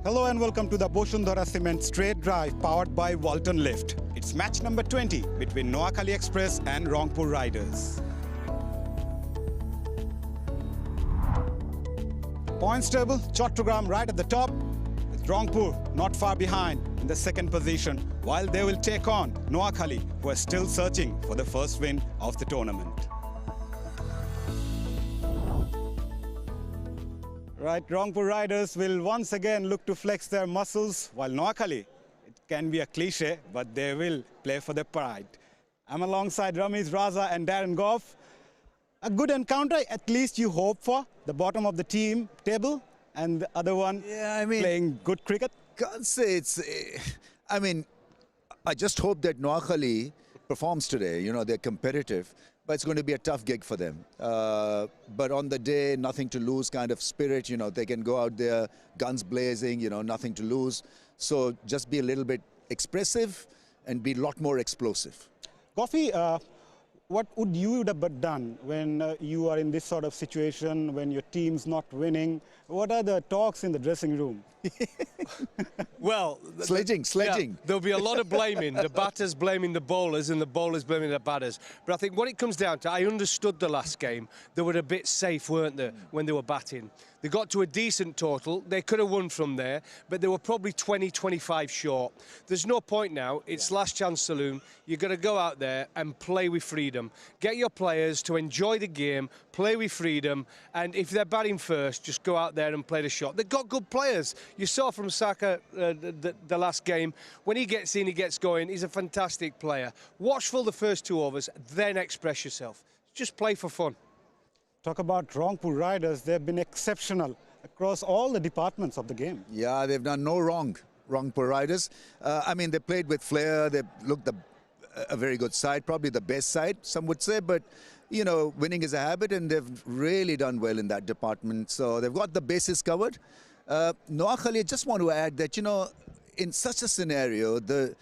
Hello and welcome to the Boshundhara Cement Straight Drive powered by Walton Lift. It's match number 20 between Noakhali Express and Rangpur Riders. Points table, Chattogram right at the top, with Rangpur not far behind in the second position, while they will take on Noakhali, who are still searching for the first win of the tournament. Right, Rangpur Riders will once again look to flex their muscles, while Noakhali, it can be a cliche, but they will play for their pride. I'm alongside Ramesh, Raza and Darren Goff. A good encounter, at least you hope for. The bottom of the team table and the other one playing good cricket. Can't say it's... I just hope that Noakhali performs today. You know, they're competitive, but it's going to be a tough gig for them. But on the day, nothing to lose kind of spirit. You know, they can go out there, guns blazing, you know, nothing to lose. So just be a little bit expressive and be a lot more explosive. Goffy, what would you have done when you are in this sort of situation, when your team's not winning? What are the talks in the dressing room? Well, sledging. Yeah, there'll be a lot of blaming. The batters blaming the bowlers and the bowlers blaming the batters. But I think what it comes down to, I understood the last game. They were a bit safe, weren't they, when they were batting? They got to a decent total. They could have won from there, but they were probably 20, 25 short. There's no point now. It's last chance saloon. You've got to go out there and play with freedom. Get your players to enjoy the game, play with freedom, and if they're batting first, just go out there and play the shot. They've got good players. You saw from Saka the last game, when he gets in, he gets going. He's a fantastic player. Watchful the first 2 overs, then express yourself. Just play for fun. Talk about Rangpur Riders. They've been exceptional across all the departments of the game. Yeah, they've done no wrong, Rangpur Riders. They played with flair. They looked a very good side, probably the best side, some would say. But, you know, winning is a habit, and they've really done well in that department. So they've got the bases covered. Noakhali, I just want to add that, you know, in such a scenario, the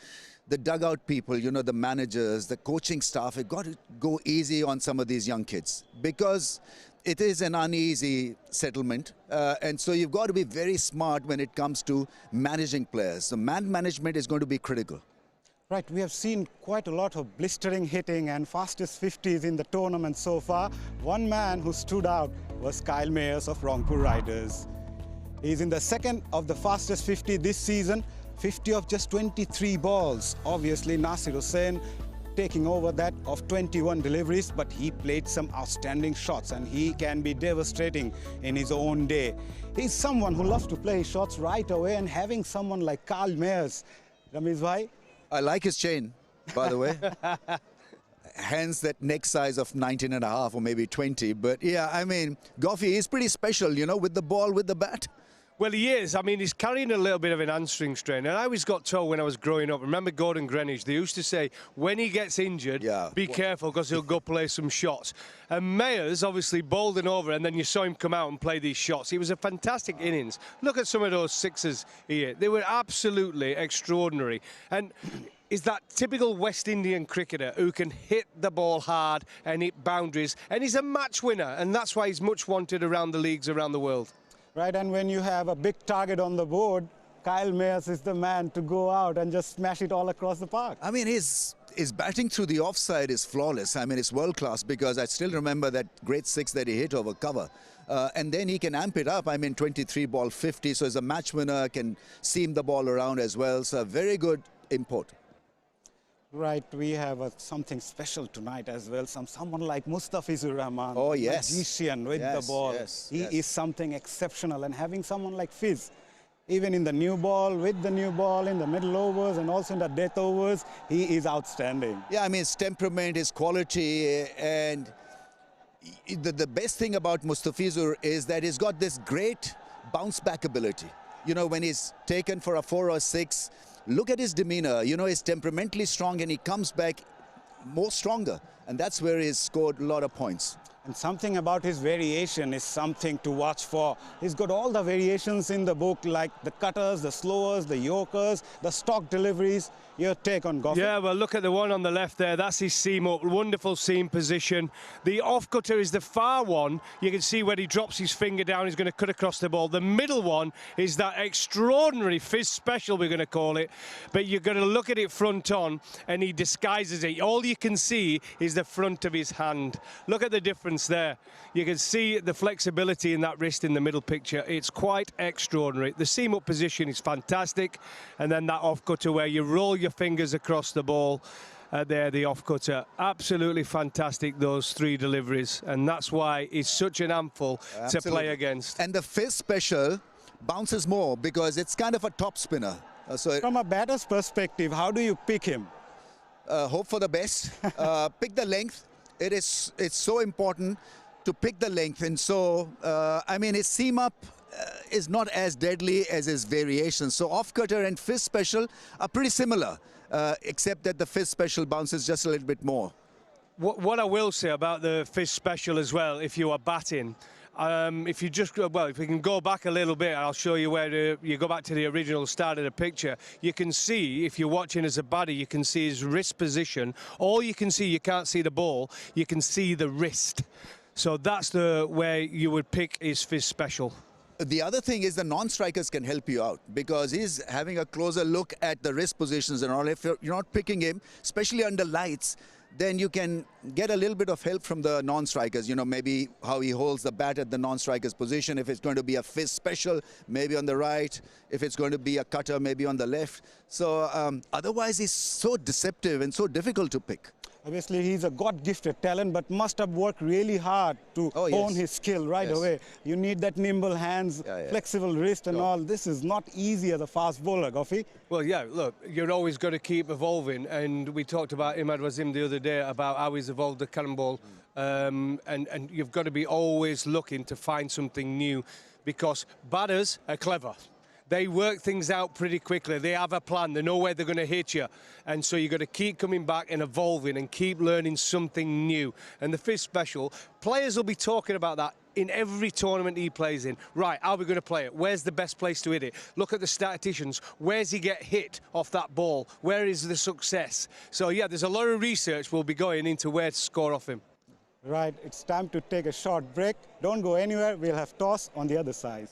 dugout people, you know, the managers, the coaching staff have got to go easy on some of these young kids, because it is an uneasy settlement. And so you've got to be very smart when it comes to managing players. So man management is going to be critical. Right, we have seen quite a lot of blistering hitting and fastest 50s in the tournament so far. One man who stood out was Kyle Mayers of Rangpur Riders. He's in the second of the fastest 50 this season, 50 of just 23 balls. Obviously, Nasir Hussain taking over that of 21 deliveries, but he played some outstanding shots and he can be devastating in his own day. He's someone who loves to play his shots right away, and having someone like Kyle Mayers, Ramesh bhai. I like his chain, by the way. Hence that neck size of 19.5 or maybe 20. But yeah, Goffy is pretty special, you know, with the ball, with the bat. Well, he is. He's carrying a little bit of an hamstring strain. And I always got told when I was growing up, remember Gordon Greenwich, they used to say, when he gets injured, be careful because he'll go play some shots. And Mayers obviously bowled and over, and then you saw him come out and play these shots. It was a fantastic innings. Look at some of those sixes he hit. They were absolutely extraordinary. And is that typical West Indian cricketer who can hit the ball hard and hit boundaries. And he's a match winner, and that's why he's much wanted around the leagues around the world. Right, and when you have a big target on the board, Kyle Mayers is the man to go out and just smash it all across the park. His batting through the offside is flawless. It's world-class, because I still remember that great 6 that he hit over cover. And then he can amp it up. 23 ball 50, so as a match winner, can seam the ball around as well. So a very good import. Right, we have something special tonight as well. Someone like Mustafizur Rahman, magician with the ball. He is something exceptional, and having someone like Fizz, even in the new ball, with the new ball, in the middle overs and also in the death overs, he is outstanding. Yeah, his temperament, his quality, and the best thing about Mustafizur is that he's got this great bounce back ability. You know, when he's taken for a 4 or 6, look at his demeanor. You know, he's temperamentally strong and he comes back more stronger. And that's where he's scored a lot of points. And something about his variation is something to watch for. He's got all the variations in the book, like the cutters, the slowers, the yorkers, the stock deliveries. Your take on golf? Yeah, well, look at the one on the left there. That's his seam up. Wonderful seam position. The off cutter is the far one. You can see where he drops his finger down. He's going to cut across the ball. The middle one is that extraordinary fizz special, we're going to call it. But you're going to look at it front on, and he disguises it. All you can see is the front of his hand. Look at the difference there. You can see the flexibility in that wrist in the middle picture. It's quite extraordinary. The seam up position is fantastic. And then that off cutter where you roll your fingers across the ball. There, the off cutter. Absolutely fantastic, those three deliveries. And that's why it's such an handful to play against. And the 𝗏 special bounces more because it's kind of a top spinner. From a batter's perspective, how do you pick him? Hope for the best. Pick the length. It's so important to pick the length. And so, I mean, his seam up is not as deadly as his variations. So off cutter and 𝗏 special are pretty similar, except that the 𝗏 special bounces just a little bit more. What I will say about the 𝗏 special as well, if you are batting, if you just, well, if we can go back a little bit, I'll show you where you go back to the original start of the picture. You can see, if you're watching as a batter, you can see his wrist position. All you can see, you can't see the ball, you can see the wrist. So that's the way you would pick his 𝗏 special. The other thing is the non-strikers can help you out because he's having a closer look at the wrist positions and all. If you're not picking him, especially under lights, then you can get a little bit of help from the non-strikers. You know, maybe how he holds the bat at the non-striker's position. If it's going to be a 𝗏 special, maybe on the right. If it's going to be a cutter, maybe on the left. So otherwise, he's so deceptive and so difficult to pick. Obviously, he's a God-gifted talent, but must have worked really hard to hone his skill right away. You need that nimble hands, flexible wrist and all. This is not easy as a fast bowler, 𝗂𝗄𝗧. Well, yeah, look, you're always going to keep evolving. And we talked about Imad Wasim the other day about how he's evolved the cannonball. And you've got to be always looking to find something new because batters are clever. They work things out pretty quickly. They have a plan. They know where they're going to hit you. And so you've got to keep coming back and evolving and keep learning something new. And the 𝗏 special, players will be talking about that in every tournament he plays in. Right, how are we going to play it? Where's the best place to hit it? Look at the statisticians. Where's he get hit off that ball? Where is the success? So, yeah, there's a lot of research will be going into where to score off him. Right, it's time to take a short break. Don't go anywhere. We'll have toss on the other side.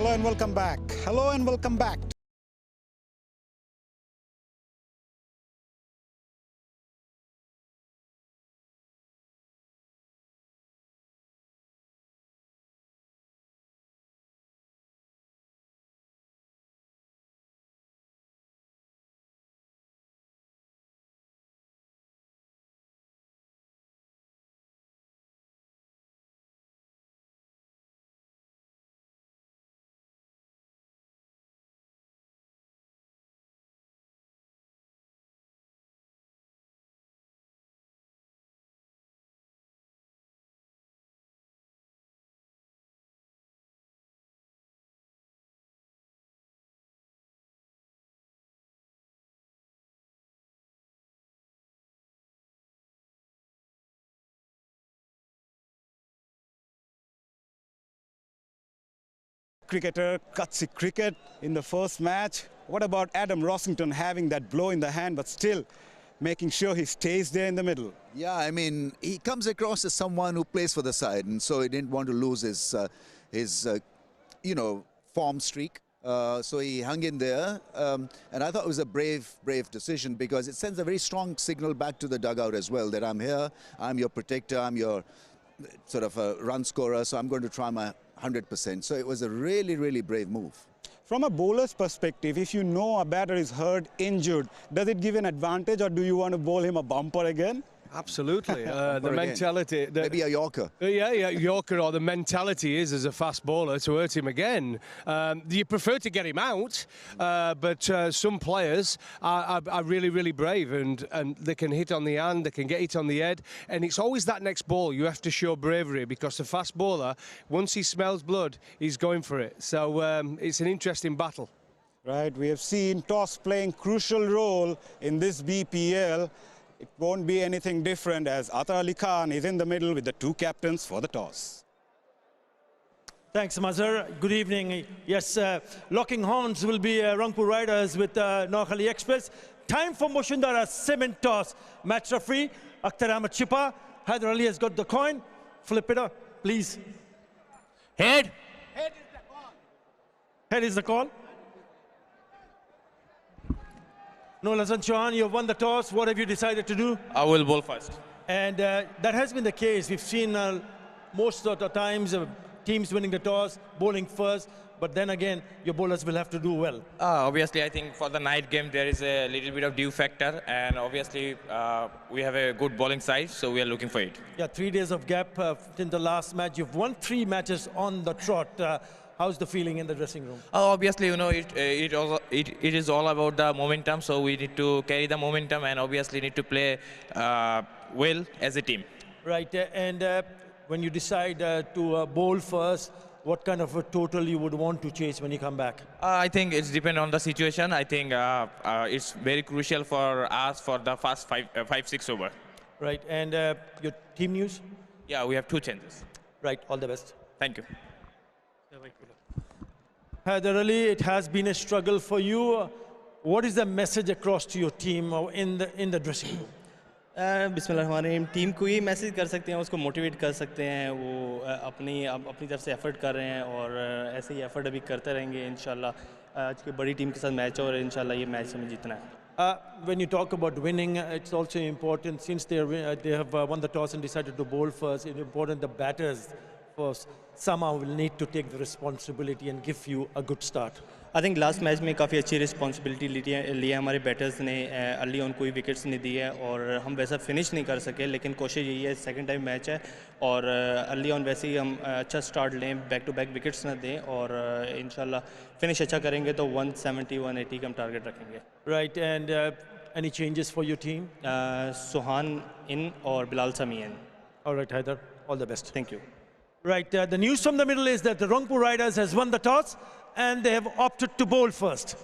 Hello and welcome back. Hello and welcome back. Cricketer 𝗃𝗃𝗃 cricket in the first match. What about Adam Rossington having that blow in the hand but still making sure he stays there in the middle? Yeah, I mean, he comes across as someone who plays for the side, and so he didn't want to lose his form streak. So he hung in there, and I thought it was a brave decision because it sends a very strong signal back to the dugout as well that I'm here, I'm your protector, I'm your sort of a run scorer, so I'm going to try my 100%. So it was a really brave move. From a bowler's perspective, if you know a batter is hurt, injured, does it give an advantage or do you want to bowl him a bumper again? Absolutely. The mentality. Maybe a Yorker. Yeah, Yorker, or the mentality is as a fast bowler to hurt him again. You prefer to get him out, but some players are really brave and they can hit on the hand, they can get it on the head, and it's always that next ball you have to show bravery because the fast bowler, once he smells blood, he's going for it. So it's an interesting battle. Right, we have seen toss playing crucial role in this BPL. It won't be anything different as Atar Ali Khan is in the middle with the two captains for the toss. Thanks, Mazhar. Good evening. Yes, locking horns will be Rangpur Riders with Noakhali Express. Time for Mushundara cement toss. Match referee, Akhtar Ahmed Chippa. Haider Ali has got the coin. Flip it up, please. Head. Head is the call. Head is the call. Noel Hassan Chauhan, you have won the toss. What have you decided to do? I will bowl first. And that has been the case. We've seen most of the times teams winning the toss, bowling first. But then again, your bowlers will have to do well. Obviously, I think for the night game, there is a little bit of dew factor. And obviously, we have a good bowling side, so we are looking for it. Yeah, 3 days of gap in the last match. You've won 3 matches on the trot. How's the feeling in the dressing room? Obviously, you know, it is all about the momentum. So we need to carry the momentum and obviously need to play well as a team. Right, and when you decide to bowl first, what kind of a total you would want to chase when you come back? I think it's depend on the situation. I think it's very crucial for us for the first 5-6 over. Right, and your team news? Yeah, we have 2 changes. Right, all the best. Thank you. Haider Ali, it has been a struggle for you. What is the message across to your team or in the dressing room? बिस्मिल्लाहिर्रहमानिर्रहीम team को ये message कर सकते हैं, उसको motivate कर सकते हैं, वो अपनी तरफ से एफर्ट कर रहे हैं और ऐसे ही एफर्ट अभी करते रहेंगे इंशाल्लाह। आज की बड़ी टीम के साथ मैच है और इंशाल्लाह ये मैच हमें जीतना है। When you talk about winning, it's also important since they have won the toss and decided to bowl first. It's important the batters first somehow will need to take the responsibility and give you a good start. I think last match में काफ़ी अच्छी responsibility ली है हमारे batters ने, early on कोई wickets नहीं दी है और हम वैसा फिनिश नहीं कर सके, लेकिन कोशिश यही है सेकंड टाइम मैच है और अर्ली ऑन वैसे ही हम अच्छा स्टार्ट लें, बैक टू बैक विकेट्स ना दें और इंशाल्लाह फिनिश अच्छा करेंगे तो 170-180 का हम टारगेट रखेंगे। Right, and any changes for your team? सुहान इन और बिलाल समी इन। All right, Haider, all the best. Thank you. Right, the news from the middle is that the Rangpur Riders has won the toss and they have opted to bowl first.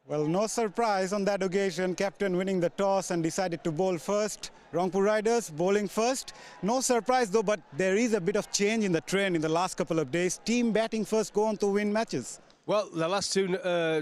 Well, no surprise on that occasion. Captain winning the toss and decided to bowl first. Rangpur Riders bowling first. No surprise though, but there is a bit of change in the trend in the last couple of days. Team batting first go on to win matches. Well, the last two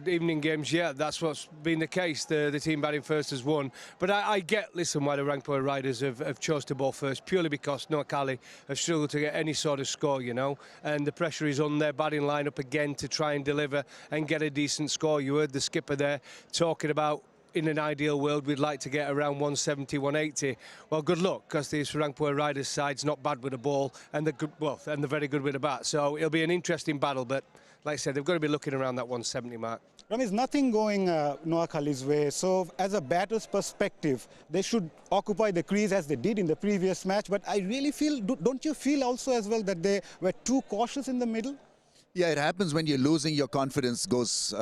evening games, yeah, that's what's been the case. The team batting first has won. But I get, listen, why the Rangpur Riders have chose to bowl first, purely because Noakhali have struggled to get any sort of score, you know, and the pressure is on their batting lineup again to try and deliver and get a decent score. You heard the skipper there talking about, in an ideal world, we'd like to get around 170, 180. Well, good luck, because this Rangpur Riders side's not bad with the ball, and they're good, well, and they're very good with the bat. So it'll be an interesting battle, but like I said, they've got to be looking around that 170 mark. Ramesh, nothing going Noakhali's way. So as a batter's perspective, they should occupy the crease as they did in the previous match. But I really feel, don't you feel also as well that they were too cautious in the middle? Yeah, it happens when you're losing, your confidence goes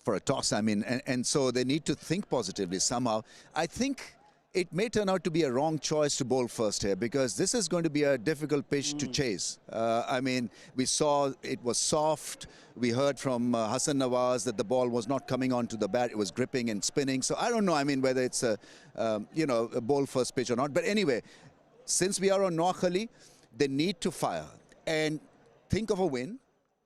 for a toss. I mean, and so they need to think positively somehow. I think it may turn out to be a wrong choice to bowl first here, because this is going to be a difficult pitch to chase. I mean, we saw it was soft. We heard from Hasan Nawaz that the ball was not coming onto the bat. It was gripping and spinning. So I don't know, I mean, whether it's a, you know, a bowl first pitch or not. But anyway, since we are on Noakhali, they need to fire and think of a win,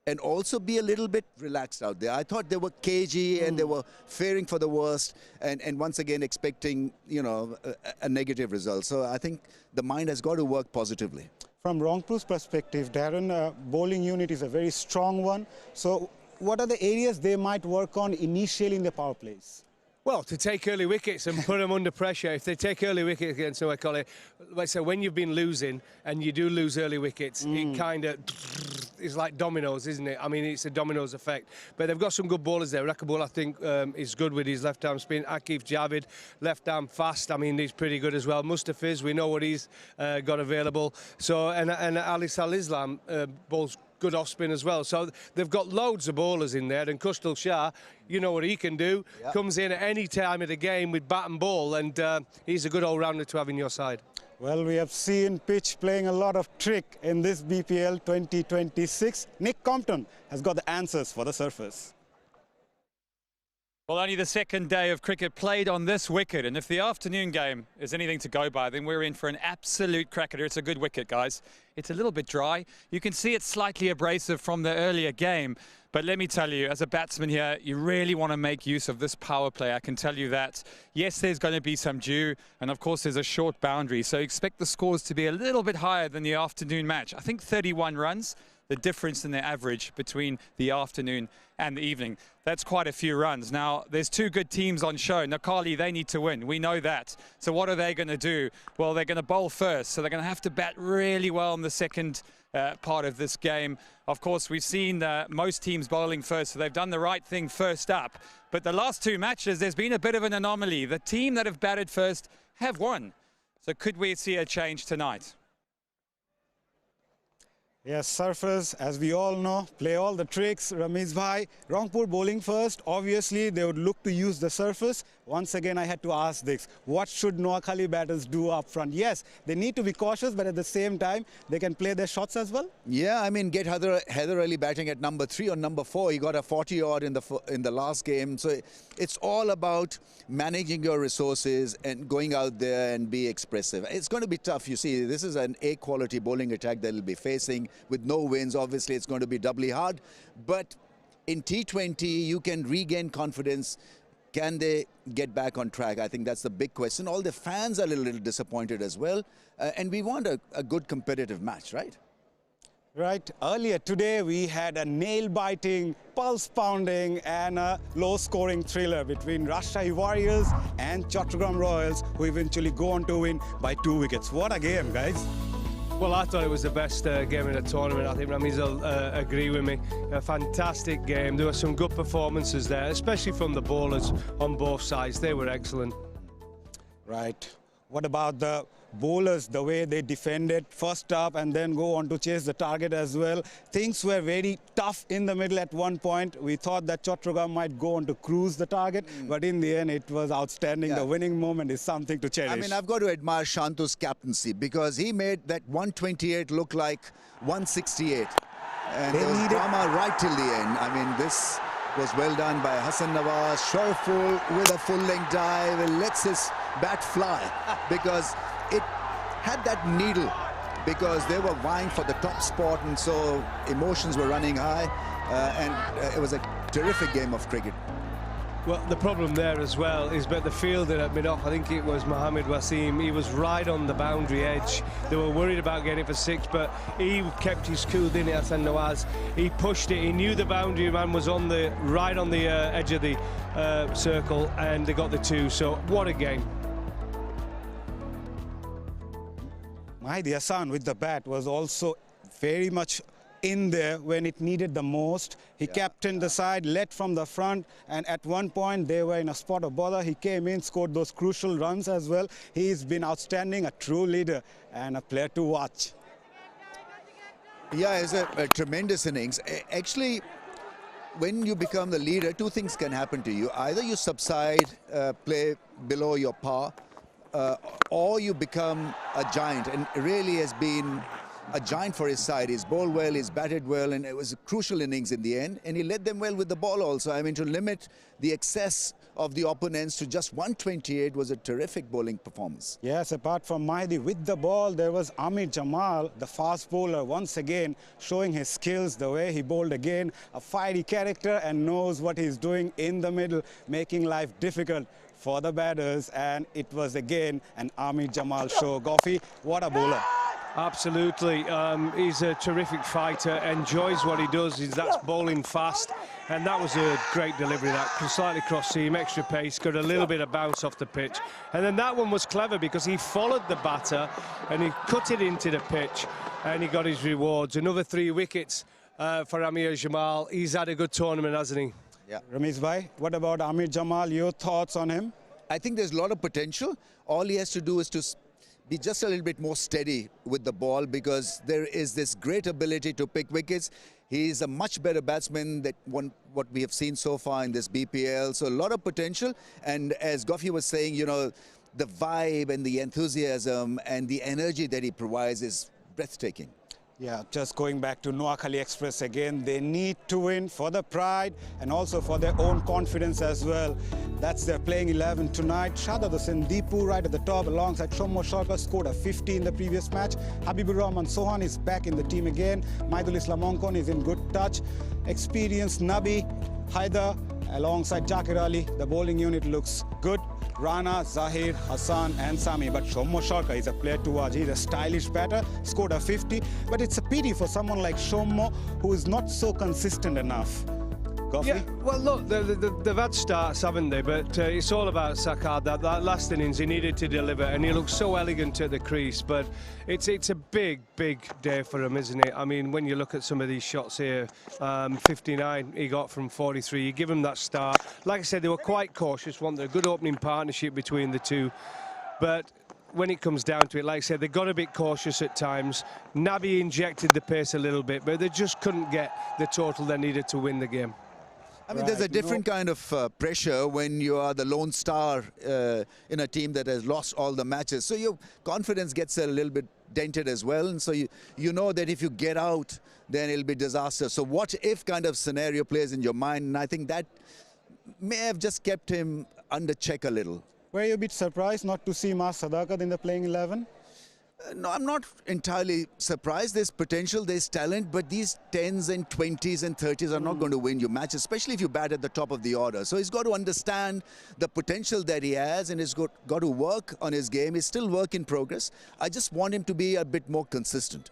and also be a little bit relaxed out there. I thought they were cagey and they were fearing for the worst, and once again expecting, you know, a negative result. So I think the mind has got to work positively. From Rangpur's perspective, Darren, bowling unit is a very strong one. So what are the areas they might work on initially in the power plays? Well, to take early wickets and put them under pressure. If they take early wickets against Noakhali, like I say, when you've been losing and you do lose early wickets, it kind of is like dominoes, isn't it? I mean, it's a dominoes effect. But they've got some good bowlers there. Rakibul, I think, is good with his left-arm spin. 𝗂𝗃𝗃, left-arm fast. I mean, he's pretty good as well. Mustafiz, we know what he's got available. So, and Ali Sal-Islam bowls good off spin as well. So they've got loads of bowlers in there, and 𝗂𝗃𝗃, you know what he can do. Yep. Comes in at any time of the game with bat and ball, and he's a good all-rounder to have in your side. Well, we have seen pitch playing a lot of trick in this BPL 2026. Nick Compton has got the answers for the surface. Well, only the second day of cricket played on this wicket, and if the afternoon game is anything to go by, then we're in for an absolute cracker. It's a good wicket, guys. It's a little bit dry. You can see it's slightly abrasive from the earlier game, but let me tell you, as a batsman here, you really want to make use of this power play. I can tell you that. Yes, there's going to be some dew, and of course there's a short boundary, so expect the scores to be a little bit higher than the afternoon match. I think 31 runs. The difference in the average between the afternoon and the evening. That's quite a few runs. Now, there's two good teams on show. Noakhali, they need to win. We know that. So what are they going to do? Well, they're going to bowl first, so they're going to have to bat really well in the second part of this game. Of course, we've seen most teams bowling first, so they've done the right thing first up. But the last two matches, there's been a bit of an anomaly. The team that have batted first have won. So could we see a change tonight? Yes, surfers, as we all know, play all the tricks. Ramesh bhai, Rangpur bowling first. Obviously, they would look to use the surface. Once again, I had to ask this. What should Noakhali batters do up front? Yes, they need to be cautious, but at the same time, they can play their shots as well. Yeah, I mean, get Haider Ali batting at number 3 or number 4. He got a 40-odd in the last game. So it's all about managing your resources and going out there and be expressive. It's going to be tough. You see, this is an A-quality bowling attack that will be facing. With no wins, obviously, it's going to be doubly hard. But in T20, you can regain confidence. Can they get back on track? I think that's the big question. All the fans are a little disappointed as well. And we want a good competitive match, right? Right. Earlier today, we had a nail-biting, pulse-pounding and a low-scoring thriller between Rajshahi Warriors and Chattogram Royals, who eventually go on to win by 2 wickets. What a game, guys. Well, I thought it was the best game in the tournament. I think Ramesh will agree with me. A fantastic game. There were some good performances there, especially from the bowlers on both sides. They were excellent. Right. What about the bowlers, the way they defended first up and then go on to chase the target as well? Things were very tough in the middle at one point. We thought that Chattogram might go on to cruise the target, but in the end it was outstanding. Yeah. The winning moment is something to cherish. I mean, I've got to admire Shantu's captaincy, because he made that 128 look like 168. And there was drama right till the end. I mean, this was well done by Hasan Nawaz. Shorturl with a full-length dive and lets his bat fly, because it had that needle, because they were vying for the top spot, and so emotions were running high. It was a terrific game of cricket. Well, the problem there as well is that the fielder at mid-off, I think it was Mohamed Wasim, he was right on the boundary edge. They were worried about getting it for 6, but he kept his cool, didn't he, Hassan Nawaz? He pushed it, he knew the boundary man was on the right on the edge of the circle, and they got the 2, so what a game. Mahdi Hassan with the bat was also very much in there when it needed the most. He captained the side, led from the front, and at one point they were in a spot of bother. He came in, scored those crucial runs as well. He's been outstanding, a true leader and a player to watch. Yeah, it's a tremendous innings. Actually, when you become the leader, 2 things can happen to you. Either you subside, play below your par, or you become a giant, and really has been a giant for his side. He's bowled well, he's batted well, and it was a crucial innings in the end. And he led them well with the ball also. I mean, to limit the excess of the opponents to just 128 was a terrific bowling performance. Yes, apart from Mahdi with the ball, there was Amir Jamal, the fast bowler, once again showing his skills, the way he bowled again. A fiery character and knows what he's doing in the middle, making life difficult for the batters. And it was again an Amir Jamal show. Ghoffi, what a bowler. Absolutely. He's a terrific fighter, enjoys what he does. That's bowling fast, and that was a great delivery. That slightly cross seam, extra pace, got a little bit of bounce off the pitch. And then that one was clever because he followed the batter and he cut it into the pitch and he got his rewards. Another 3 wickets for Amir Jamal. He's had a good tournament, hasn't he? Yeah. Ramesh bhai, what about Amir Jamal? Your thoughts on him? I think there's a lot of potential. All he has to do is to be just a little bit more steady with the ball, because there is this great ability to pick wickets. He's a much better batsman than what we have seen so far in this BPL. So a lot of potential. And as Ghoffi was saying, you know, the vibe and the enthusiasm and the energy that he provides is breathtaking. Yeah, just going back to Noakhali Express again, they need to win for the pride and also for their own confidence as well. That's their playing 11 tonight. Shahzad Hussain Deepu right at the top alongside Shommo Sharkar scored a 50 in the previous match. Habibur Rahman Sohan is back in the team again. Maidul Islam Onkon is in good touch. Experienced Nabi, Haider alongside Zakir Ali. The bowling unit looks good. Rana, Zahir, Hassan and Sami. But Shommo Sharkar is a player to watch. He's a stylish batter, scored a 50. But it's a pity for someone like Shommo who is not so consistent enough. Ghoffi? Yeah, well, look, they've had starts, haven't they? But it's all about Sakar. That last innings, he needed to deliver, and he looks so elegant at the crease. But it's a big, big day for him, isn't it? I mean, when you look at some of these shots here, 59 he got from 43. You give him that start. Like I said, they were quite cautious, wanted a good opening partnership between the two. But when it comes down to it, like I said, they got a bit cautious at times. Nabi injected the pace a little bit, but they just couldn't get the total they needed to win the game. I mean, there's a different kind of pressure when you are the lone star in a team that has lost all the matches. So your confidence gets a little bit dented as well. And so you know that if you get out, then it'll be disaster. So what if kind of scenario plays in your mind? And I think that may have just kept him under check a little. Were you a bit surprised not to see Mas Sadakat in the playing 11? No, I'm not entirely surprised. There's potential, there's talent, but these 10s and 20s and 30s are not going to win you matches, especially if you bat at the top of the order. So he's got to understand the potential that he has, and he's got to work on his game. He's still work in progress. I just want him to be a bit more consistent.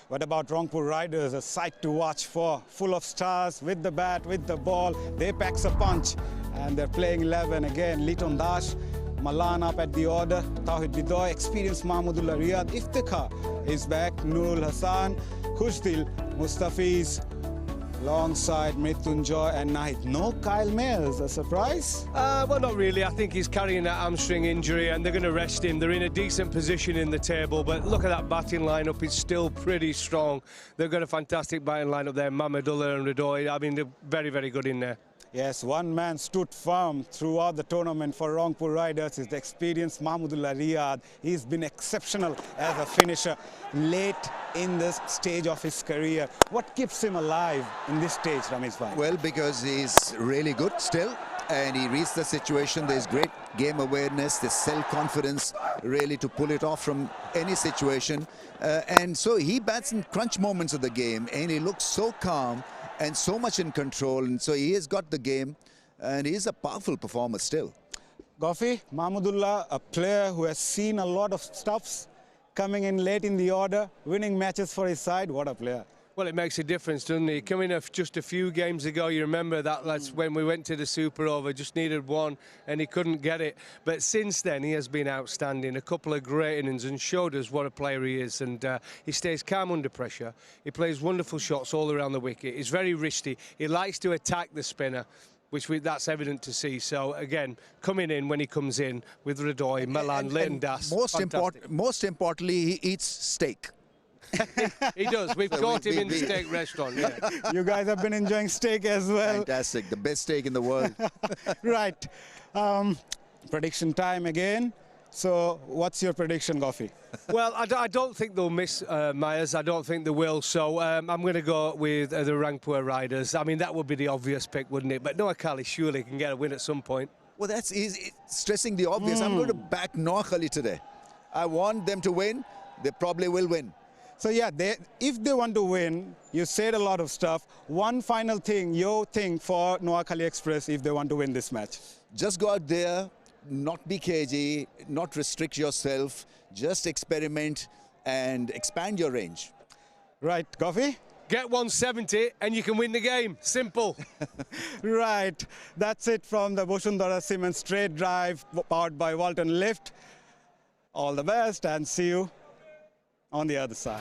What about Rangpur Riders? A sight to watch for. Full of stars, with the bat, with the ball. They packs a punch. And they're playing 11 again. Liton Dash, Malan up at the order, Tawhid Bidoy, experienced Mahmudullah Riyad, Iftikhar is back, Nurul Hassan, Khushdil, Mustafiz, alongside Mrityunjoy and Nahid. No Kyle Mayers, a surprise? Well, not really. I think he's carrying that hamstring injury and they're going to rest him. They're in a decent position in the table, but look at that batting lineup. It's still pretty strong. They've got a fantastic batting lineup there, Mahmudullah and Ridoy. I mean, they're very, very good in there. Yes, one man stood firm throughout the tournament for Rangpur Riders is the experienced Mahmudullah Riyad. He's been exceptional as a finisher late in this stage of his career. What keeps him alive in this stage, Ramesh bhai? Well, because he's really good still, and he reads the situation. There's great game awareness, there's self-confidence really to pull it off from any situation. And so he bats in crunch moments of the game, and he looks so calm and so much in control. And so he has got the game, and he's a powerful performer still. Ghosy, Mahmudullah, a player who has seen a lot of stuffs, coming in late in the order, winning matches for his side. What a player. Well, it makes a difference, doesn't it? Coming off just a few games ago, you remember that's when we went to the Super Over, just needed one and he couldn't get it. But since then, he has been outstanding. A couple of great innings and showed us what a player he is. And he stays calm under pressure. He plays wonderful shots all around the wicket. He's very risky. He likes to attack the spinner, that's evident to see. So, again, coming in when he comes in with Radoy, Malan, Leighton Das. Most importantly, he eats steak. He does. We've caught him in the steak restaurant. Yeah. You guys have been enjoying steak as well. Fantastic. The best steak in the world. Right. Prediction time again. So what's your prediction, Ghosy? Well, I don't think they'll miss Myers. I don't think they will. So I'm going to go with the Rangpur Riders. I mean, that would be the obvious pick, wouldn't it? But Noakhali surely can get a win at some point. Well, that's easy. Stressing the obvious. I'm going to back Noakhali today. I want them to win. They probably will win. So yeah, if they want to win, you said a lot of stuff. One final thing, your thing for Noakhali Express if they want to win this match. Just go out there, not be cagey, not restrict yourself, just experiment and expand your range. Right, Ghosy? Get 170 and you can win the game. Simple. Right. That's it from the Bosundhara Cement Straight Drive powered by Walton Lift. All the best and see you on the other side.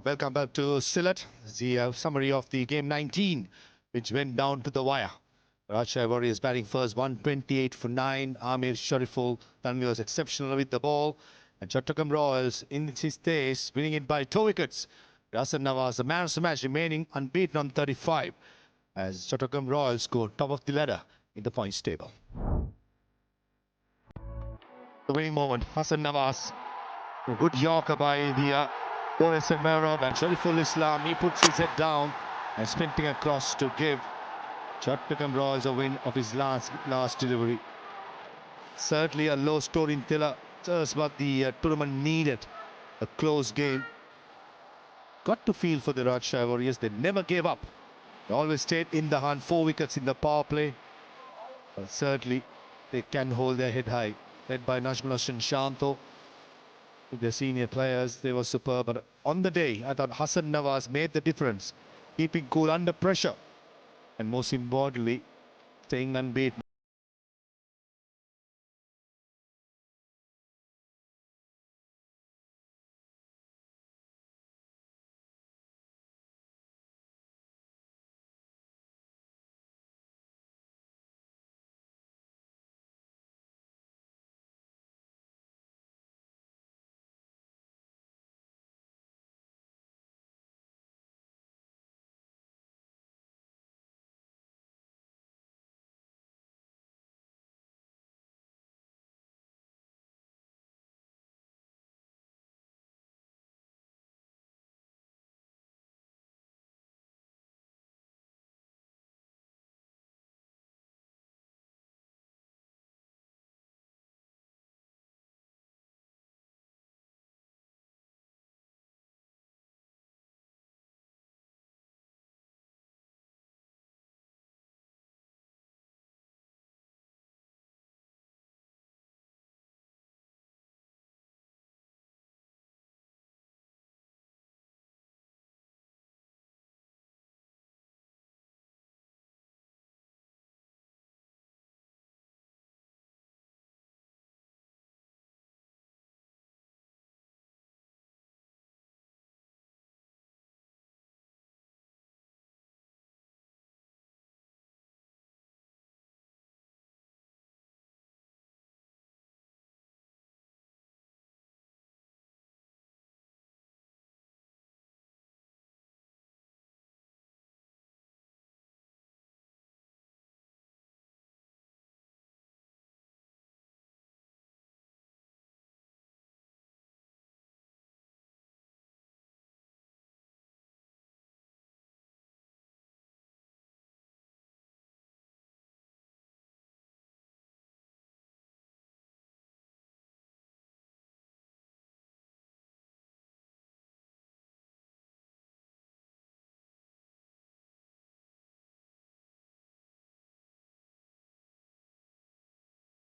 Welcome back to Sylhet, the summary of the game 19, which went down to the wire. 𝗏𝗧 Warriors batting first, 128 for 9. Amir Shariful Tanvir was exceptional with the ball. And Chattogram Royals in his days, winning it by 2 wickets. Hasan Nawaz, the man of the match, remaining unbeaten on 35. As Chattogram Royals scored top of the ladder in the points table. The winning moment, Hasan Nawaz. A good Yorker by the Owais and Mehrab, and Shariful Islam, he puts his head down and sprinting across to give Chattogram Royals a win of his last delivery. Certainly a low score in Tilla, just but the tournament needed a close game. Got to feel for the 𝗏𝗧 Warriors, they never gave up. They always stayed in the hunt, 4 wickets in the power play. But certainly they can hold their head high. Led by Najmul Hossain Shanto. With their senior players, they were superb. But on the day, I thought Hasan Nawaz made the difference, keeping cool under pressure, and most importantly, staying unbeaten.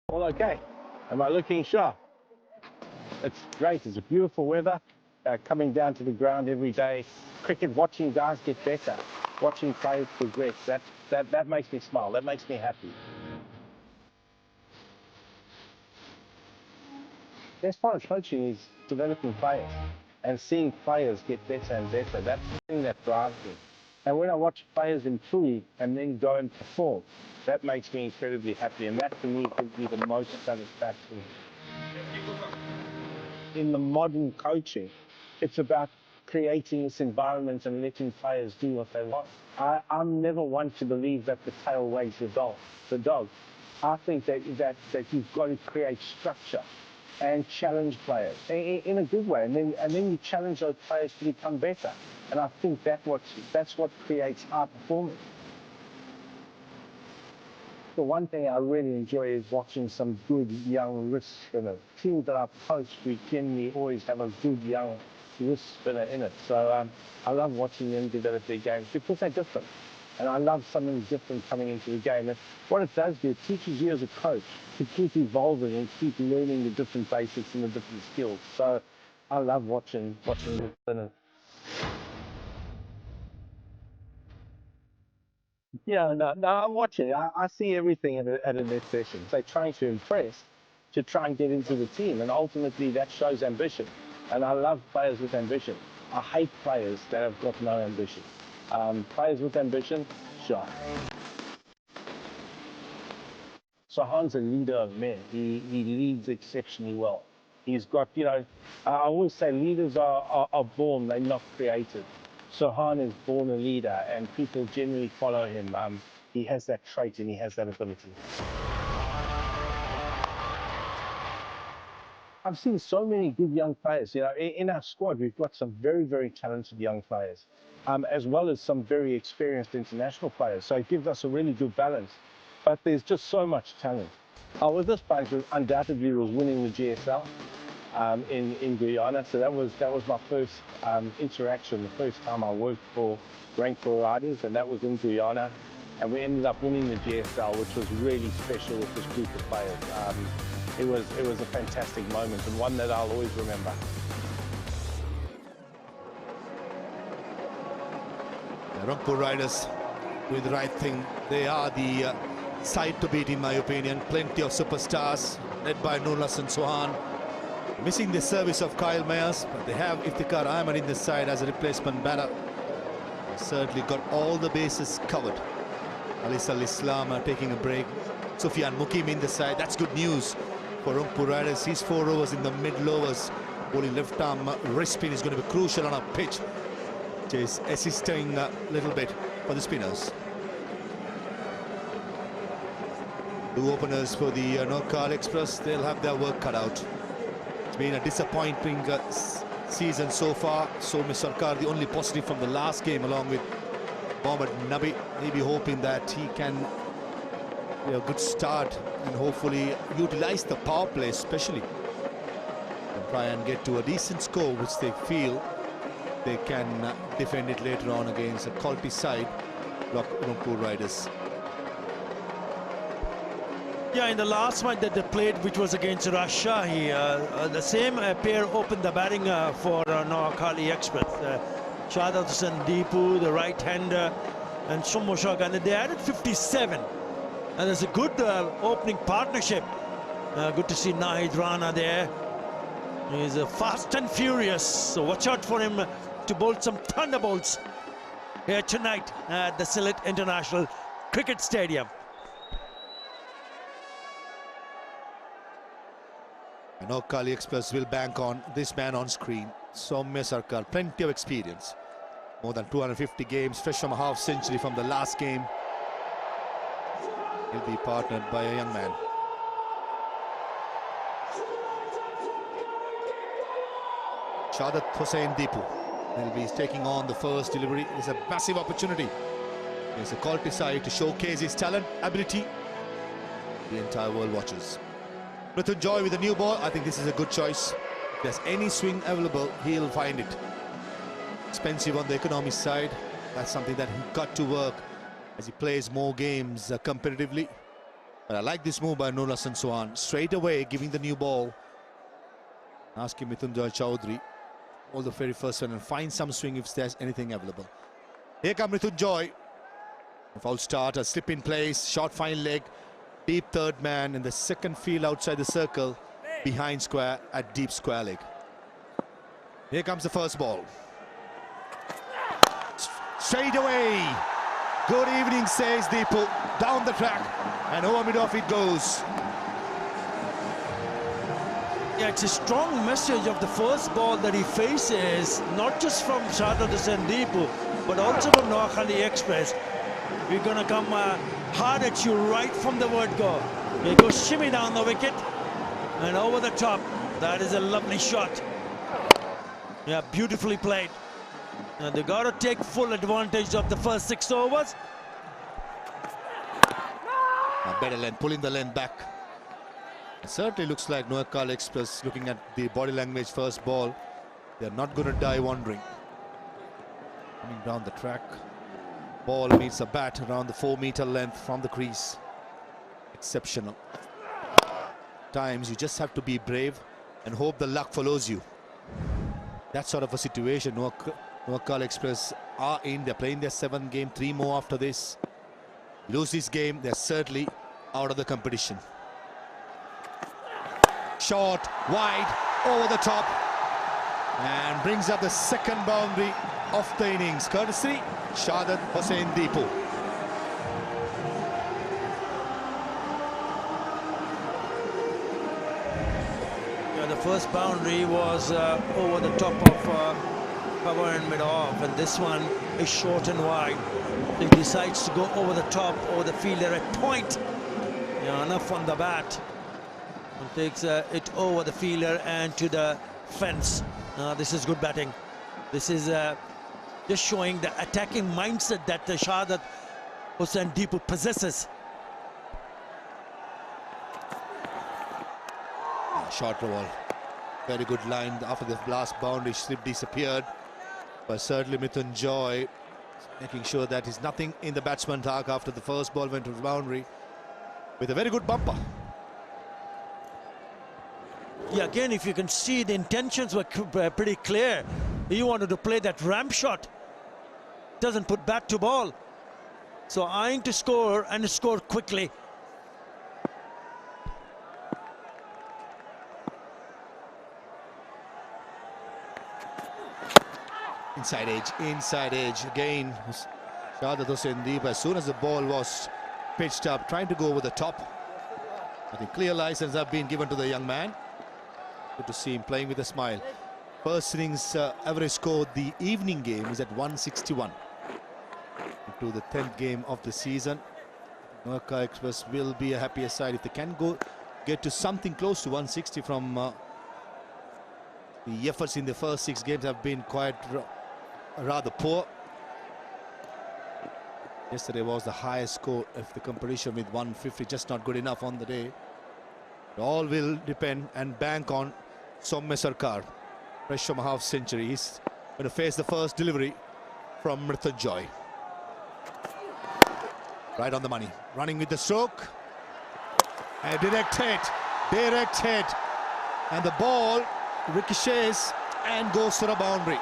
All okay. Am I looking sharp? It's great. It's a beautiful weather. Coming down to the ground every day. Cricket, watching guys get better, watching players progress. That makes me smile. That makes me happy. The best part of coaching is developing players and seeing players get better and better. That's the thing that drives me. And when I watch players improve and then go and perform, that makes me incredibly happy. And that, for me, gives me the most satisfaction. In the modern coaching, it's about creating this environment and letting players do what they want. I'm never one to believe that the tail wags the dog. I think that you've got to create structure and challenge players in a good way, and then you challenge those players to become better. And I think that's what creates high performance. The one thing I really enjoy is watching some good young wrist spinners. Teams that I've coached, we generally always have a good young wrist spinner in it. So I love watching them develop their games because they're different. And I love something different coming into the game. And what it does do, it teaches you as a coach to keep evolving and keep learning the different basics and the different skills. So I love watching the spinners. Yeah, no, I'm watching. I see everything at a net session. They're trying to impress, to try and get into the team, and ultimately that shows ambition. And I love players with ambition. I hate players that have got no ambition. Players with ambition, sure. So Han's a leader of men. He leads exceptionally well. He's got, you know, I always say leaders are born, they're not created. So Han is born a leader and people generally follow him. He has that trait and he has that ability. I've seen so many good young players. You know, in our squad, we've got some very, very talented young players, as well as some very experienced international players. So it gives us a really good balance. But there's just so much talent. With this place, undoubtedly was winning the GSL in Guyana. So that was my first interaction, the first time I worked for Rangpur Riders, and that was in Guyana. And we ended up winning the GSL, which was really special with this group of players. It was a fantastic moment and one that I'll always remember. The Rangpur Riders doing the right thing. They are the side to beat, in my opinion. Plenty of superstars led by Noakhali Chauhan. Missing the service of 𝗂𝗍𝗄𝗃, but they have 𝗃𝗏𝗃 in the side as a replacement batter. Certainly got all the bases covered. Alisal Islam taking a break. Sufyan Mukim in the side. That's good news for Rangpur Riders. His 4 overs in the mid-lowers. Bowling left arm wrist spin is going to be crucial on a pitch, which is assisting a little bit for the spinners. 2 openers for the Noakhali Express. They'll have their work cut out. It's been a disappointing season so far. Soumya Sarkar, the only positive from the last game, along with Mohammad Nabi. Maybe hoping that he can a good start and hopefully utilize the power play especially and try and get to a decent score, which they feel they can defend it later on against a quality side, Rangpur Riders. Yeah, in the last match that they played, which was against Rajshahi, the same pair opened the batting for Noakhali Express. Shahid Hussain Deepu, the right-hander, and Shumoshak, and they added 57. And there's a good opening partnership. Good to see Nahid Rana there. He's fast and furious, so watch out for him to bowl some thunderbolts here tonight at the Sylhet International Cricket Stadium. Noakhali Express will bank on this man on screen, Soumya Sarkar. Plenty of experience, more than 250 games, fresh from a half century from the last game. He'll be partnered by a young man. Shahid Hussain Deepu will be taking on the first delivery. It's a massive opportunity. It's a quality side to showcase his talent, ability. The entire world watches. Mrityunjoy with a new ball. I think this is a good choice. If there's any swing available, he'll find it. Expensive on the economy side. That's something that he got to work as he plays more games competitively. But I like this move by Noakhali Chauhan. Straight away giving the new ball. Asking Mrityunjoy Chowdhury, all the very first one, and find some swing if there's anything available. Here comes Mrityunjoy. Foul start, a slip in place, short fine leg, deep third man in the second field outside the circle, behind square at deep square leg. Here comes the first ball. Straight away. Good evening, says Deepu. Down the track, and over mid-off it goes. Yeah, it's a strong message of the first ball that he faces, not just from Shahid Hussain Deepu, but also from Noakhali Express. We're going to come hard at you right from the word go. They go shimmy down the wicket and over the top. That is a lovely shot. Yeah, beautifully played. And they got to take full advantage of the first 6 overs. A better length, pulling the length back. It certainly looks like Noakhali Express, looking at the body language first ball, they're not going to die wandering. Coming down the track. Ball meets a bat around the 4-meter length from the crease. Exceptional. Times you just have to be brave and hope the luck follows you. That sort of a situation Noakhali Express are in. They're playing their 7th game, 3 more after this. Lose this game, they're certainly out of the competition. Short, wide, over the top. And brings up the second boundary of the innings, courtesy 𝗏𝗏 𝗂𝗃𝗍𝗪. Yeah, the first boundary was over the top of 𝗃𝗶𝗀𝗵𝗲, and this one is short and wide. He decides to go over the top, over the fielder at point. Yeah, enough on the bat. And takes it over the fielder and to the fence. This is good batting. This is just showing the attacking mindset that the 𝗏𝗏 𝗂𝗃𝗍𝗪 possesses. Short ball. Very good line after the last boundary. Slip disappeared. But certainly 𝗵𝗺𝗀𝗀 making sure that he's nothing in the batsman's arc after the first ball went to the boundary with a very good bumper. Yeah, again, if you can see, the intentions were pretty clear. He wanted to play that ramp shot. Doesn't put bat to ball. So eyeing to score and score quickly. Inside edge again. 𝗏𝗏 𝗂𝗃𝗍𝗪, as soon as the ball was pitched up, trying to go over the top. I think clear license have been given to the young man. Good to see him playing with a smile. First innings average score the evening game is at 161. Into the 10th game of the season. Noakhali Express will be a happier side if they can get to something close to 160 from the efforts in the first 6 games have been quite rather poor. Yesterday was the highest score of the competition with 150, just not good enough on the day. It all will depend and bank on Soumya Sarkar. Fresh from a half century. He's going to face the first delivery from 𝗵𝗺𝗀𝗀. Right on the money. Running with the stroke. A direct hit. And the ball ricochets and goes for a boundary.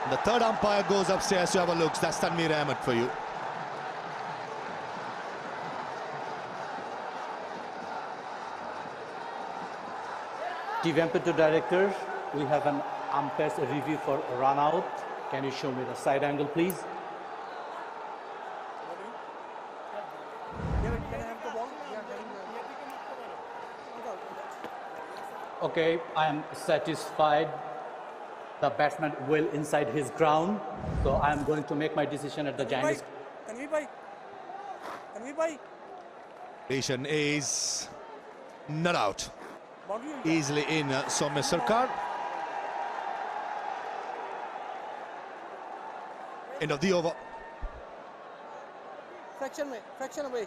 And the third umpire goes upstairs to have a look. That's Tanveer Ahmed for you. T-Vamper director, we have an umpire's review for run out. Can you show me the side angle, please? Okay, I am satisfied. The batsman well inside his ground, so I am going to make my decision at the giant. Nation is not out. Easily in Soumya Sarkar. End of the over. Fraction away.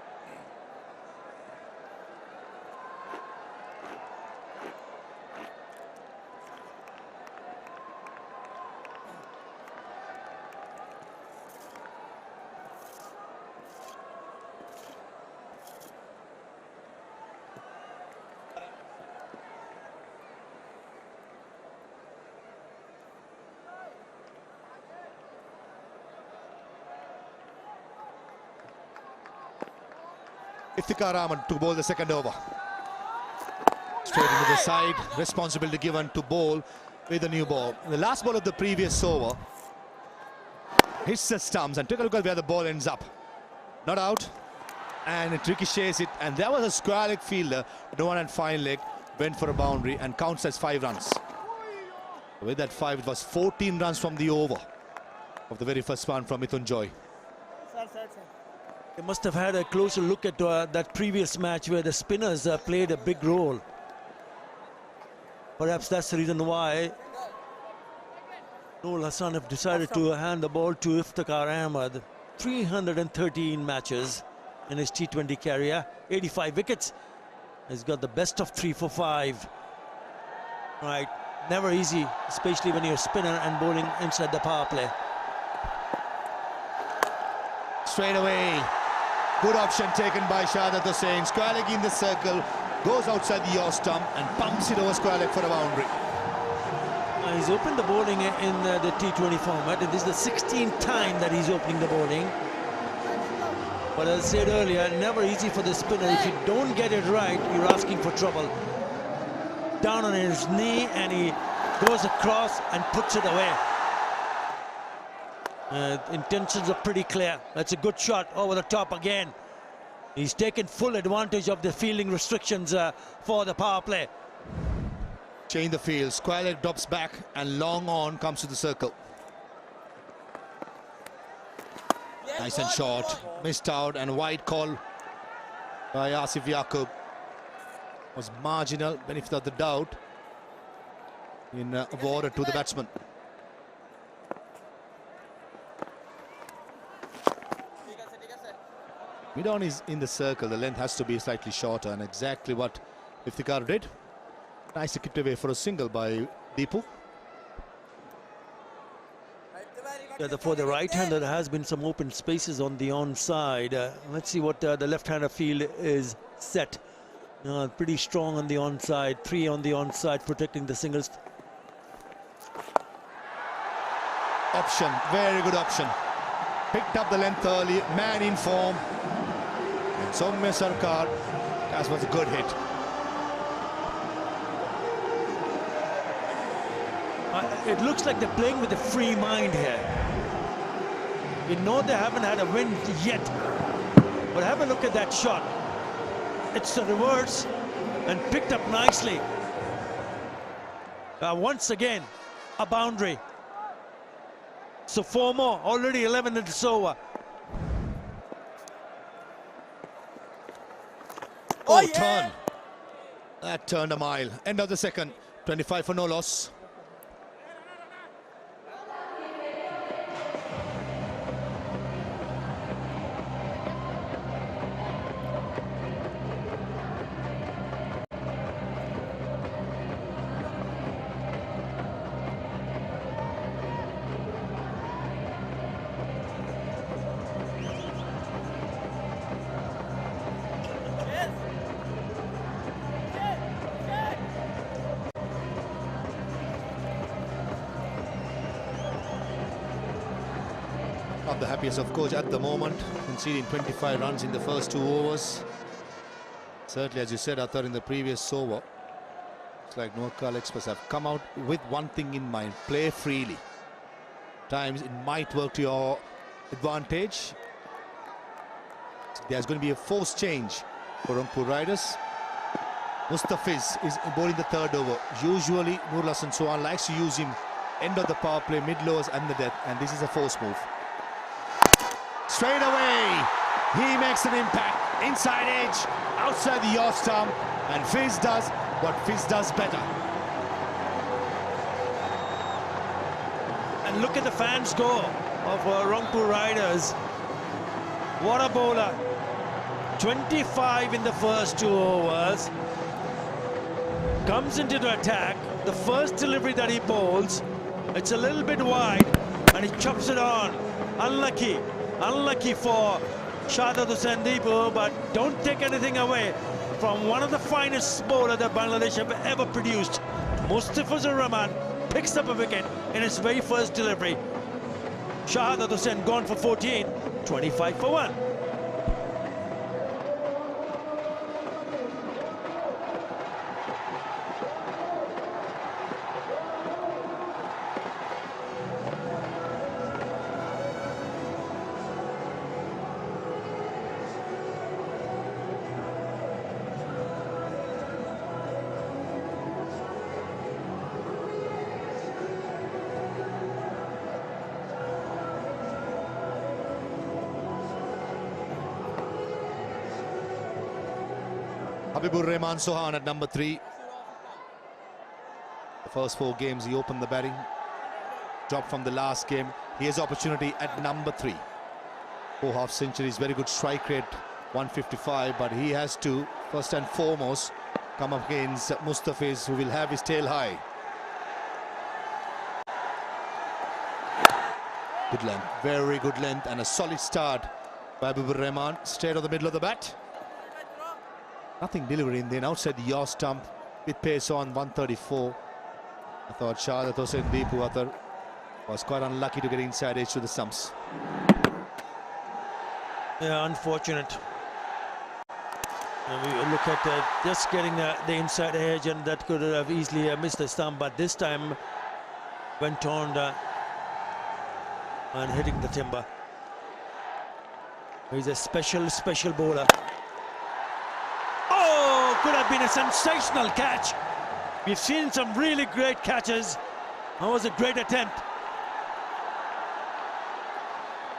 Iftikhar Ahmed to bowl the second over. Straight into the side, responsibility given to bowl with a new ball. The last ball of the previous over hits the stumps, and take a look at where the ball ends up. Not out, and it ricochets it, and there was a square leg fielder, no one had fine leg, went for a boundary and counts as 5 runs. With that 5, it was 14 runs from the over of the very first one from 𝗵𝗺𝗀𝗀. They must have had a closer look at that previous match where the spinners played a big role. Perhaps that's the reason why Noor Hassan have decided to hand the ball to Iftikhar Ahmed. 313 matches in his T20 career, 85 wickets. He's got the best of 3 for 5. Right, never easy, especially when you're a spinner and bowling inside the power play. Straight away. Good option taken by 𝗏𝗏 𝗂𝗃𝗍𝗪. Square leg in the circle, goes outside the yaw stump and pumps it over square leg for a boundary. He's opened the bowling in the T20 format, and this is the 16th time that he's opening the bowling. But as I said earlier, never easy for the spinner. If you don't get it right, you're asking for trouble. Down on his knee, and he goes across and puts it away. Intentions are pretty clear. That's a good shot over the top again. He's taken full advantage of the fielding restrictions for the power play. Change the field. Square leg drops back and long on comes to the circle. Nice and short. Missed out, and wide call by Asif Yaqub. Was marginal, benefit of the doubt in awarded to the batsman. Mid-on is in the circle. The length has to be slightly shorter, and exactly what Iftikhar did. Nicely kicked away for a single by Deepu. For the right-hander, there has been some open spaces on the onside. Let's see what the left-hander field is set. Pretty strong on the onside. 3 on the onside, protecting the singles. Option, very good option. Picked up the length early, man in form. And Soumya Sarkar, that was a good hit. It looks like they're playing with a free mind here. We know they haven't had a win yet, but have a look at that shot. It's the reverse and picked up nicely. Once again, a boundary. So 4 more, already 11 and it's over. Oh, turn. That turned a mile. End of the second. 25 for no loss. Not the happiest of course at the moment, conceding 25 runs in the first 2 overs. Certainly, as you said, Athar, in the previous over, it's like Noakhali Express have come out with one thing in mind: play freely. Times it might work to your advantage. There's going to be a forced change for Rangpur Riders. Mustafiz is bowling the 3rd over. Usually, Nurul Hasan Sohan likes to use him end of the power play, mid-lowers and the death, and this is a force move. Straight away, he makes an impact. Inside edge, outside the yaw stump, and 𝗏𝗏 does what 𝗏𝗏 does better. And look at the fans go of Rangpur Riders. What a bowler. 25 in the first 2 overs. Comes into the attack. The first delivery that he bowls, it's a little bit wide, and he chops it on. Unlucky for Shahzad Hussain Deepu, but don't take anything away from one of the finest bowlers that Bangladesh have ever produced. Mustafizur Rahman picks up a wicket in his very first delivery. Shahzad Hussain gone for 14, 25 for 1. Habibur Rahman Sohan at number 3. The first 4 games he opened the batting. Dropped from the last game. He has opportunity at number 3. 4 half centuries, very good strike rate, 155, but he has to, first and foremost, come up against Mustafiz, who will have his tail high. Good length, very good length, and a solid start by Habibur Rahman. Straight on the middle of the bat. Nothing delivering then outside the yaw stump with pace on 134. I thought Shahzad Hussain Deepu was quite unlucky to get inside edge to the stumps. Yeah, unfortunate. We look at just getting the inside edge, and that could have easily missed the stump, but this time went on and hitting the timber. He's a special bowler. Oh, could have been a sensational catch. We've seen some really great catches. That was a great attempt.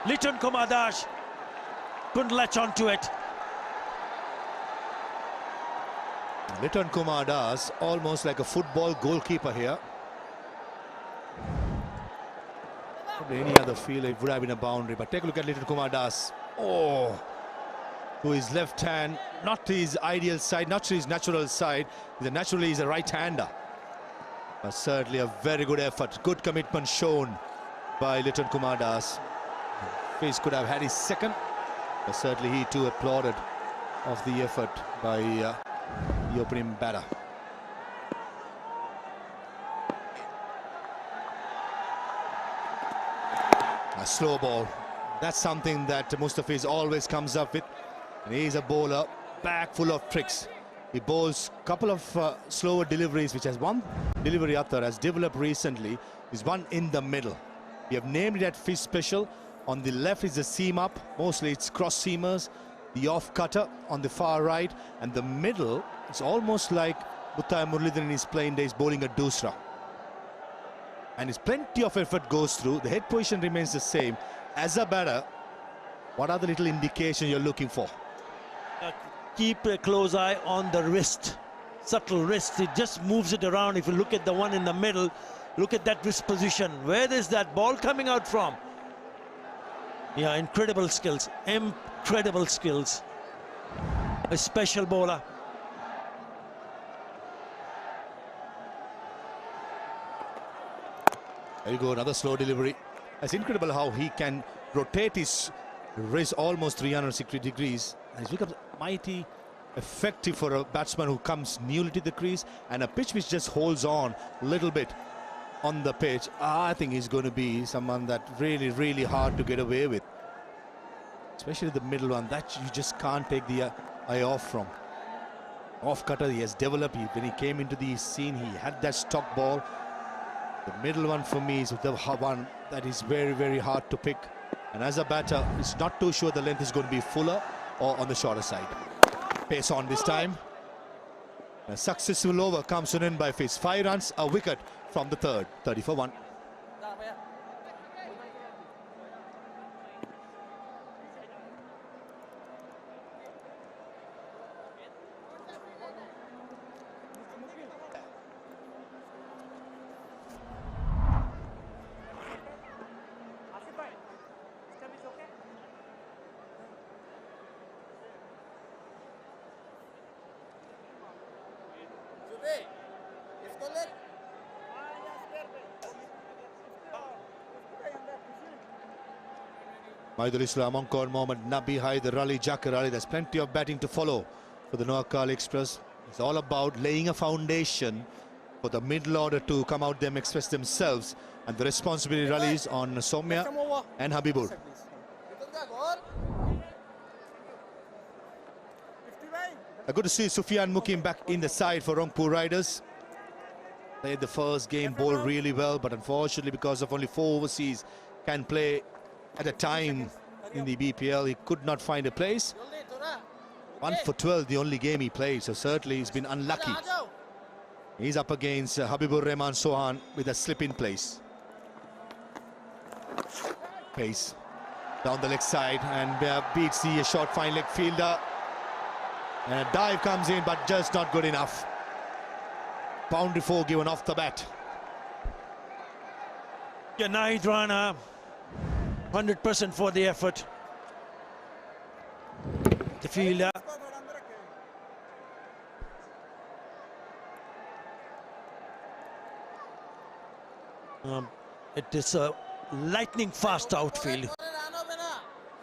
𝗵𝗺𝗃𝗃𝗃 couldn't latch onto it. 𝗵𝗺𝗃𝗃𝗃 almost like a football goalkeeper here. Probably any other field it would have been a boundary, but take a look at 𝗵𝗺𝗃𝗃𝗃. Oh, to his left hand, not to his ideal side, not to his natural side. Naturally he's a right-hander, but certainly a very good effort, good commitment shown by 𝗵𝗺𝗃𝗃𝗃. Fish could have had his second, but certainly he too applauded of the effort by the opening batter. A slow ball. That's something that Mustafiz always comes up with. And he's a bowler, back full of tricks. He bowls a couple of slower deliveries, which has one delivery Athar has developed recently, is one in the middle. We have named it at Fish Special. On the left is the seam up, mostly it's cross seamers. The off cutter on the far right, and the middle, it's almost like Muthai Muralidharan in his playing days bowling a doosra. And it's plenty of effort goes through. The head position remains the same. As a batter, what are the little indications you're looking for? Keep a close eye on the wrist, subtle wrist. It just moves it around. If you look at the one in the middle, look at that wrist position. Where is that ball coming out from? Yeah, incredible skills, incredible skills. A special bowler. There you go, another slow delivery. It's incredible how he can rotate his wrist almost 360 degrees. And he's become mighty effective for a batsman who comes newly to the crease, and a pitch which just holds on a little bit on the pitch. I think he's going to be someone that really hard to get away with. Especially the middle one, that you just can't take the eye off from. Off cutter, he has developed. When he came into the scene, he had that stock ball. The middle one for me is the one that is very hard to pick. And as a batter, it's not too sure the length is going to be fuller or on the shorter side. Pace on this time. A successful over comes in by Fish. 5 runs, a wicket from the third. 30 for 1. Maidul Islam, Encore Mohammed, Nabi Hyder, Ali Jakar Ali. There's plenty of batting to follow for the Noakhali Express. It's all about laying a foundation for the middle order to come out there and express themselves. And the responsibility rallies on Soumya and Habibur. Good to see Sufyan Mukim back in the side for Rangpur Riders. Played the first game, bowled really well, but unfortunately because of only 4 overseas can play at a time in the BPL, he could not find a place. 1 for 12, the only game he played, so certainly he's been unlucky. He's up against Habibur Rahman Sohan with a slip in place. Pace down the leg side and beats the short fine leg fielder. And a dive comes in, but just not good enough. Boundary 4 given off the bat. Nice runner. 100% for the effort. The fielder. It is a lightning fast outfield.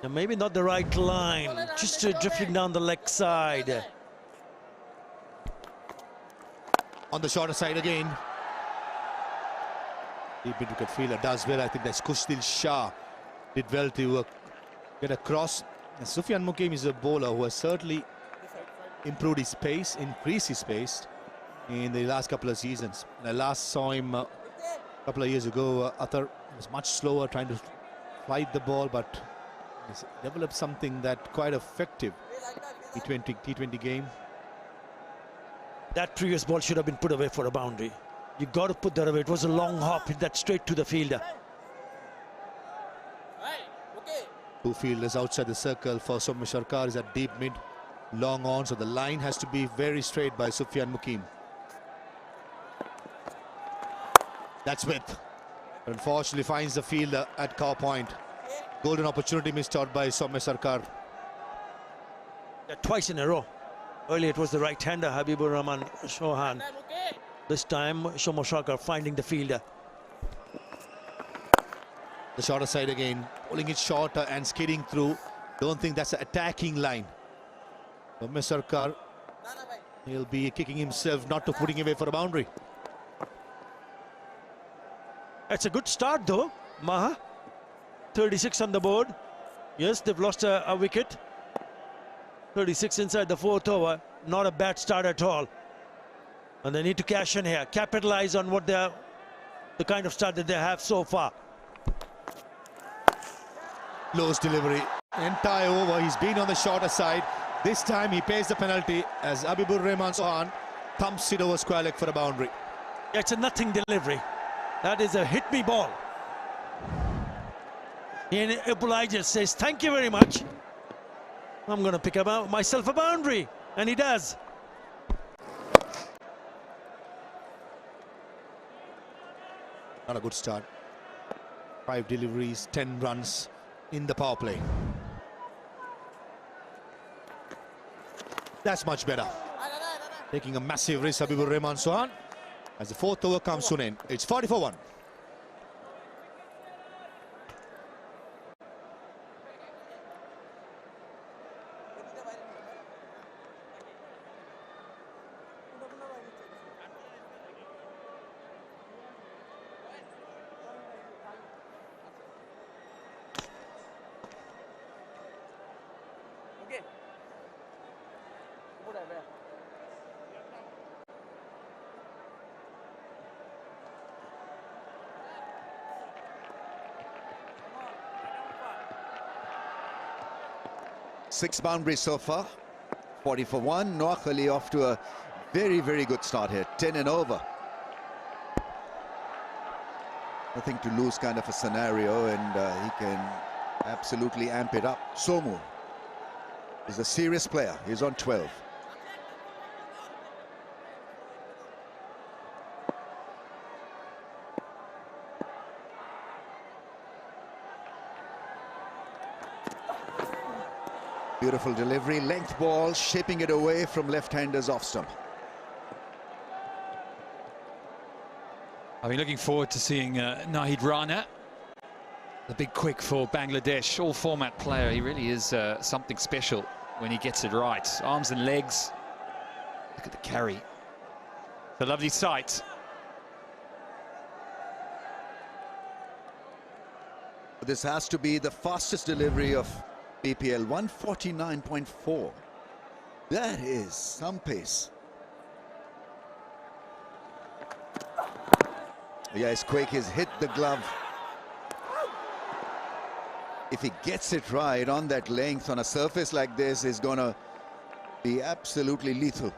Maybe not the right line, just drifting down the leg side. On the shorter side again. Deep into wicket fielder does well. I think that's Kushdil Shah did well to get across. And Sufyan Mukim is a bowler who has certainly improved his pace, increased his pace in the last couple of seasons. And I last saw him A couple of years ago, 𝗃𝗏 was much slower trying to fight the ball, but he's developed something that quite effective T20 game. That previous ball should have been put away for a boundary. You got to put that away. It was a long hop, hit that straight to the fielder. Two fielders outside the circle for Soumya Sarkar is at deep mid, long on, so the line has to be very straight by Sufyan Mukim. That's width. But unfortunately finds the fielder at cow point. Golden opportunity missed out by Soumya Sarkar. Twice in a row. Earlier it was the right-hander Habibur Rahman Chauhan. This time Soumya Sarkar finding the fielder. The shorter side again, pulling it shorter and skidding through. Don't think that's an attacking line. Soumya Sarkar, he'll be kicking himself not to putting away for a boundary. It's a good start though, Maha. 36 on the board. Yes, they've lost a wicket. 36 inside the fourth over. Not a bad start at all. And they need to cash in here, capitalize on what the kind of start that they have so far. Close delivery. Entire over, he's been on the shorter side. This time he pays the penalty as Habibur Rahman Chauhan thumps it over square leg for a boundary. Yeah, it's a nothing delivery. That is a hit me ball. And 𝗃𝗏𝗽𝐺 says, thank you very much. I'm going to pick up myself a boundary. And he does. Not a good start. 5 deliveries, 10 runs in the power play. That's much better. Taking a massive risk, Habibur Rahman Chauhan. As the fourth over comes to an end, it's 40 for 1. Six boundaries so far, 40 for 1. Noakhali off to a very, very good start here, 10 and over. Nothing to lose kind of a scenario, and he can absolutely amp it up. Somu is a serious player, he's on 12. Beautiful delivery, length ball, shaping it away from left-handers off stump. I've been looking forward to seeing Nahid Rana, the big quick for Bangladesh, all-format player. He really is something special when he gets it right. Arms and legs. Look at the carry. It's a lovely sight. This has to be the fastest delivery of BPL, 149.4. That is some pace. Yes, 𝗂𝗍𝗃 has hit the glove. If he gets it right on that length on a surface like this, is going to be absolutely lethal.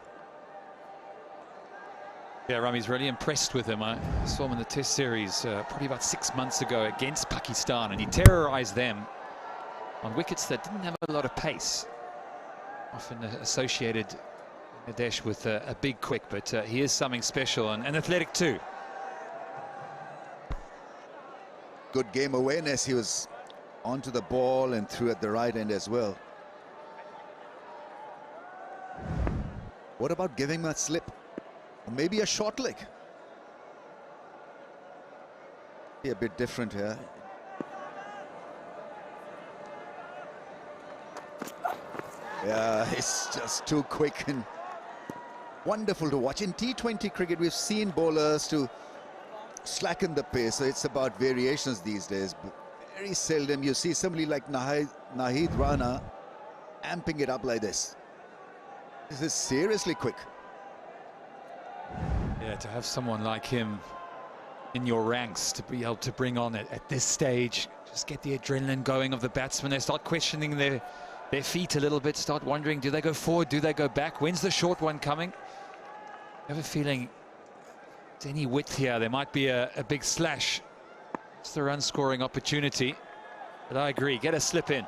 Yeah, Rami's really impressed with him. I saw him in the Test series probably about 6 months ago against Pakistan, and he terrorized them on wickets that didn't have a lot of pace. Often associated Bangladesh with a big quick, but he is something special and athletic too. Good game awareness. He was onto the ball and threw at the right end as well. What about giving him a slip? Or maybe a short leg? Be a bit different here. Yeah, it's just too quick and wonderful to watch. In T20 cricket, we've seen bowlers to slacken the pace, so it's about variations these days. But very seldom you see somebody like Nahid Rana amping it up like this. This is seriously quick. Yeah, to have someone like him in your ranks to be able to bring on it at this stage. Just get the adrenaline going of the batsmen. They start questioning their feet a little bit, start wondering, do they go forward, do they go back? When's the short one coming? I have a feeling it's any width here, there might be a big slash. It's the run scoring opportunity, but I agree, get a slip in.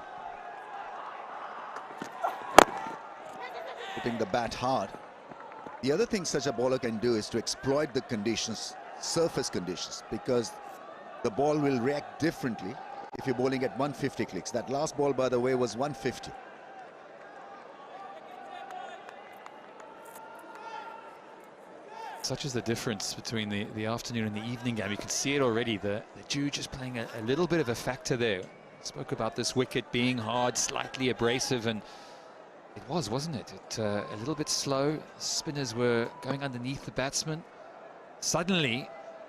Hitting the bat hard. The other thing such a bowler can do is to exploit the conditions, surface conditions, because the ball will react differently if you're bowling at 150 clicks. That last ball, by the way, was 150. Such is the difference between the afternoon and the evening game. You can see it already. The dew just playing a little bit of a factor there. Spoke about this wicket being hard, slightly abrasive, and it was, wasn't it? A little bit slow. Spinners were going underneath the batsman. Suddenly,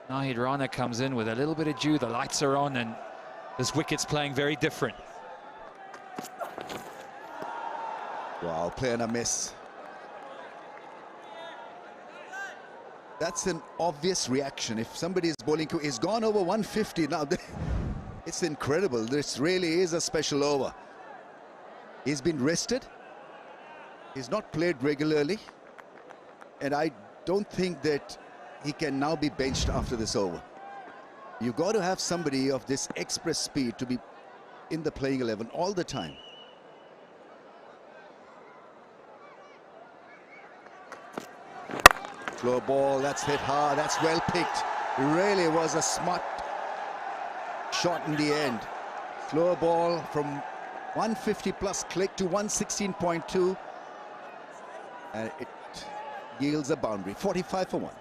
𝗂𝗍 Rana comes in with a little bit of dew. The lights are on, and this wicket's playing very different. Wow, play and a miss. That's an obvious reaction. If somebody is bowling, he's gone over 150 now. It's incredible. This really is a special over. He's been rested. He's not played regularly. And I don't think that he can now be benched after this over. You've got to have somebody of this express speed to be in the playing 11 all the time. Slow ball, that's hit hard, that's well picked. It really was a smart shot in the end. Slow ball from 150 plus click to 116.2. And it yields a boundary, 45 for 1.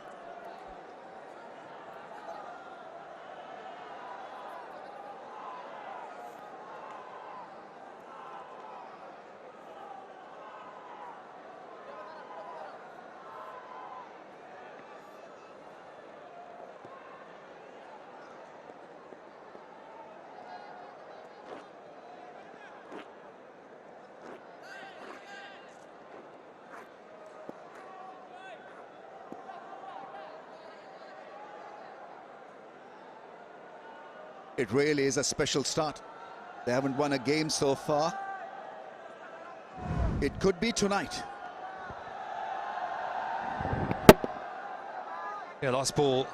It really is a special start. They haven't won a game so far. It could be tonight. Yeah, last ball,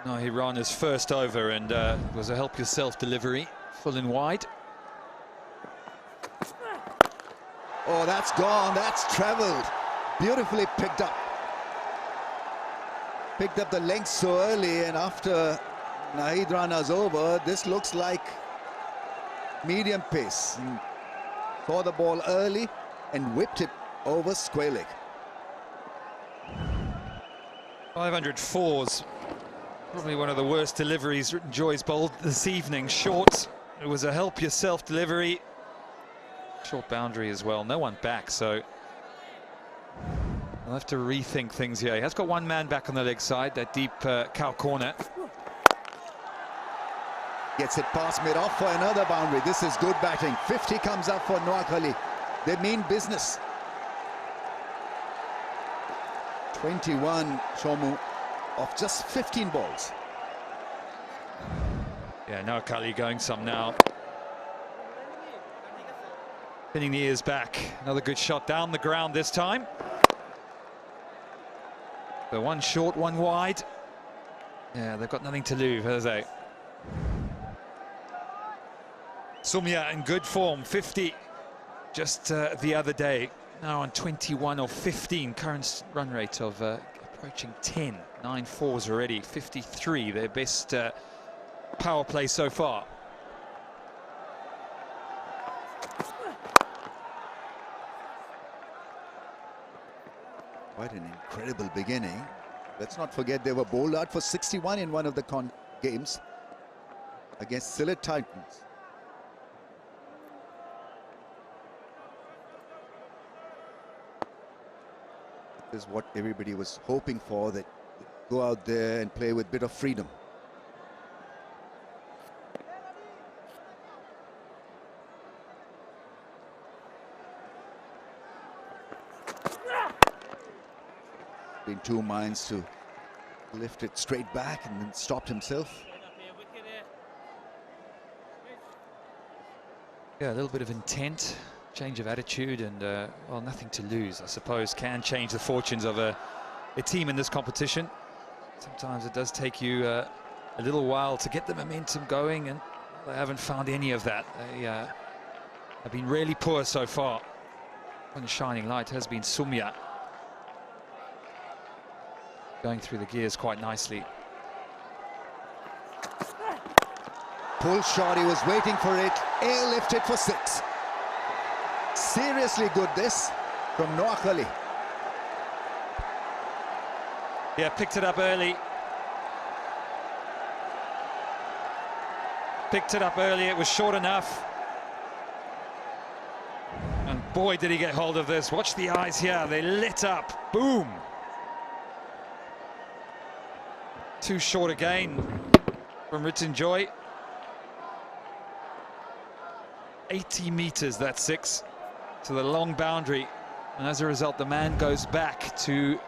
𝗂𝗍 Rana's first over, and was a help yourself delivery, full and wide. Oh, that's gone, that's traveled. Beautifully picked up. Picked up the length so early, and after 𝗂𝗍 Rana's over, this looks like medium pace. Saw the ball early and whipped it over square leg. 504's probably one of the worst deliveries Joy's bowled this evening. Short, it was a help yourself delivery. Short boundary as well, no one back, so I'll have to rethink things here. He has got one man back on the leg side, that deep cow corner. Gets it past mid-off for another boundary. This is good batting. 50 comes up for Noakhali. They mean business. 21 Shomu of just 15 balls. Yeah, Noakhali going some now. Pinning the ears back. Another good shot down the ground this time. So one short, one wide. Yeah, they've got nothing to lose, have they? Sumya in good form, 50 just the other day. Now on 21 or 15, current run rate of approaching 10. 9 fours already, 53, their best power play so far. Quite an incredible beginning. Let's not forget they were bowled out for 61 in one of the games against Sylhet Titans. This is what everybody was hoping for, that go out there and play with a bit of freedom. In two minds to Lifted straight back and then stopped himself. Yeah, a little bit of intent, change of attitude, and well, nothing to lose, I suppose, can change the fortunes of a team in this competition. Sometimes it does take you a little while to get the momentum going, and they haven't found any of that. They have been really poor so far. One shining light has been Sumya, going through the gears quite nicely. Pull shot, he was waiting for it. Airlifted for 6. Seriously good this from Noakhali. Yeah, picked it up early. Picked it up early, it was short enough. And boy, did he get hold of this. Watch the eyes here, they lit up. Boom! Too short again from 𝗵𝗺𝗽. 80 meters, that's 6, to the long boundary. And as a result, the man goes back to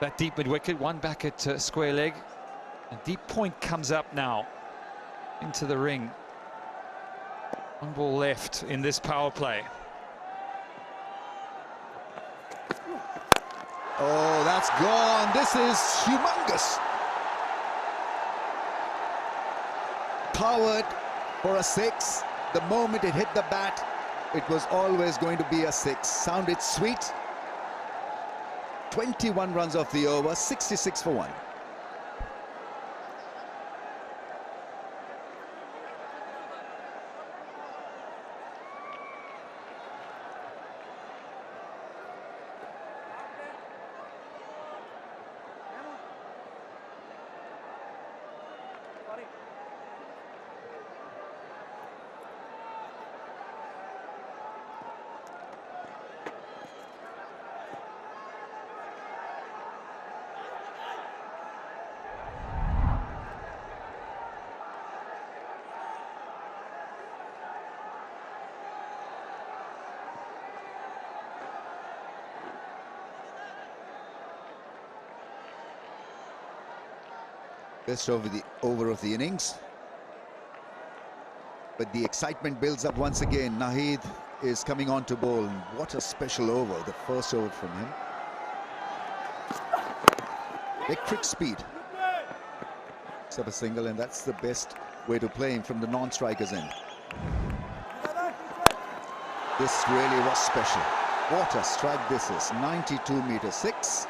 that deep mid-wicket, one back at square leg. And deep point comes up now into the ring. One ball left in this power play. Oh, that's gone. This is humongous. Powered for a 6. The moment it hit the bat, it was always going to be a 6. Sounded sweet. 21 runs off the over, 66 for 1. Best over of the innings. But the excitement builds up once again. Naheed is coming on to bowl. And what a special over, the first over from him. Electric speed. It's up a single, and that's the best way to play him from the non-striker's end. This really was special. What a strike this is. 92 meter 6.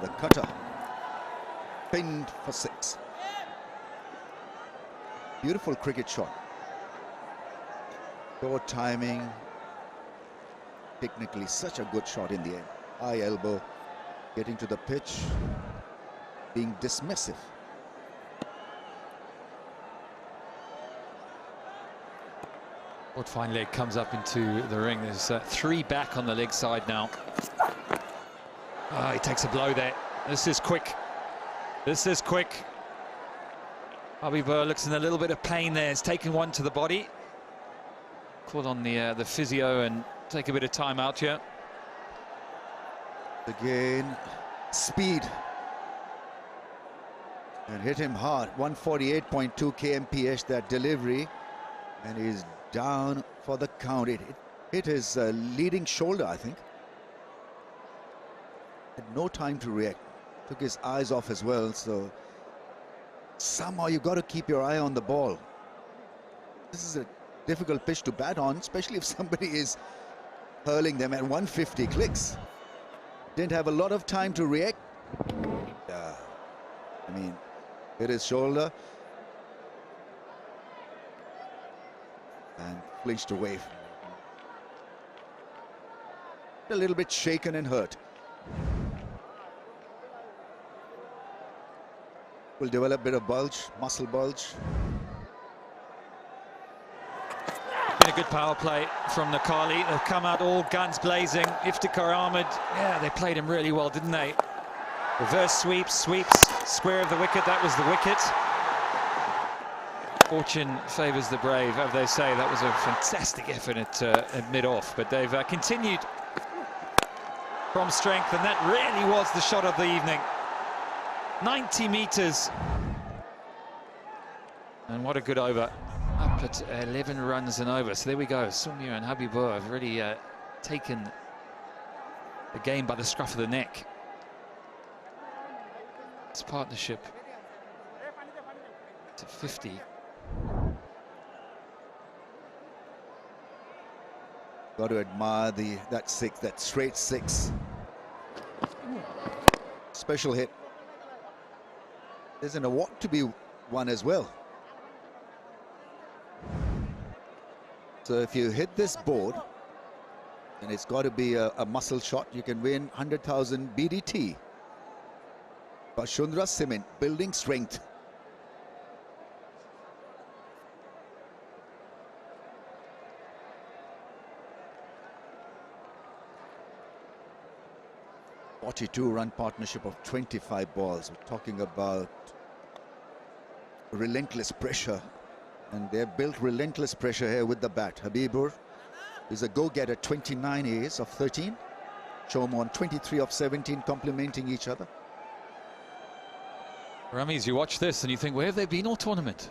The cutter pinned for 6. Beautiful cricket shot. Short timing. Technically such a good shot in the end. High elbow, getting to the pitch, being dismissive. What fine leg comes up into the ring. There's 3 back on the leg side now. Oh, he takes a blow there. This is quick. This is quick. 𝗂𝗵𝗆 looks in a little bit of pain there. He's taken one to the body. Call on the physio and take a bit of time out here. Again, speed. And hit him hard. 148.2 kmph, that delivery. And he's down for the count. It hit his leading shoulder, I think. Had no time to react. Took his eyes off as well, so somehow you've got to keep your eye on the ball. This is a difficult pitch to bat on, especially if somebody is hurling them at 150 clicks. Didn't have a lot of time to react. I mean, hit his shoulder and flinched away. A little bit shaken and hurt. Will develop a bit of bulge, muscle bulge. Been a good power play from Noakhali. They've come out all guns blazing. Iftikhar Ahmed, yeah, they played him really well, didn't they? Reverse sweeps, square of the wicket, that was the wicket. Fortune favours the brave, as they say. That was a fantastic effort at mid-off, but they've continued from strength, and that really was the shot of the evening. 90 metres. And what a good over. Up at 11 runs and over. So there we go. Soumya and Habibur have really taken the game by the scruff of the neck. This partnership to 50. Got to admire that straight six. Special hit. There's an award to be won as well. So if you hit this board, and it's got to be a muscle shot, you can win 100,000 BDT. Bashundra Cement, building strength. ...42-run partnership of 25 balls. We're talking about relentless pressure. And they've built relentless pressure here with the bat. Habibur is a go-getter, 29 A's of 13. Chomon, 23 of 17, complementing each other. Rameez, you watch this and you think, where have they been all tournament?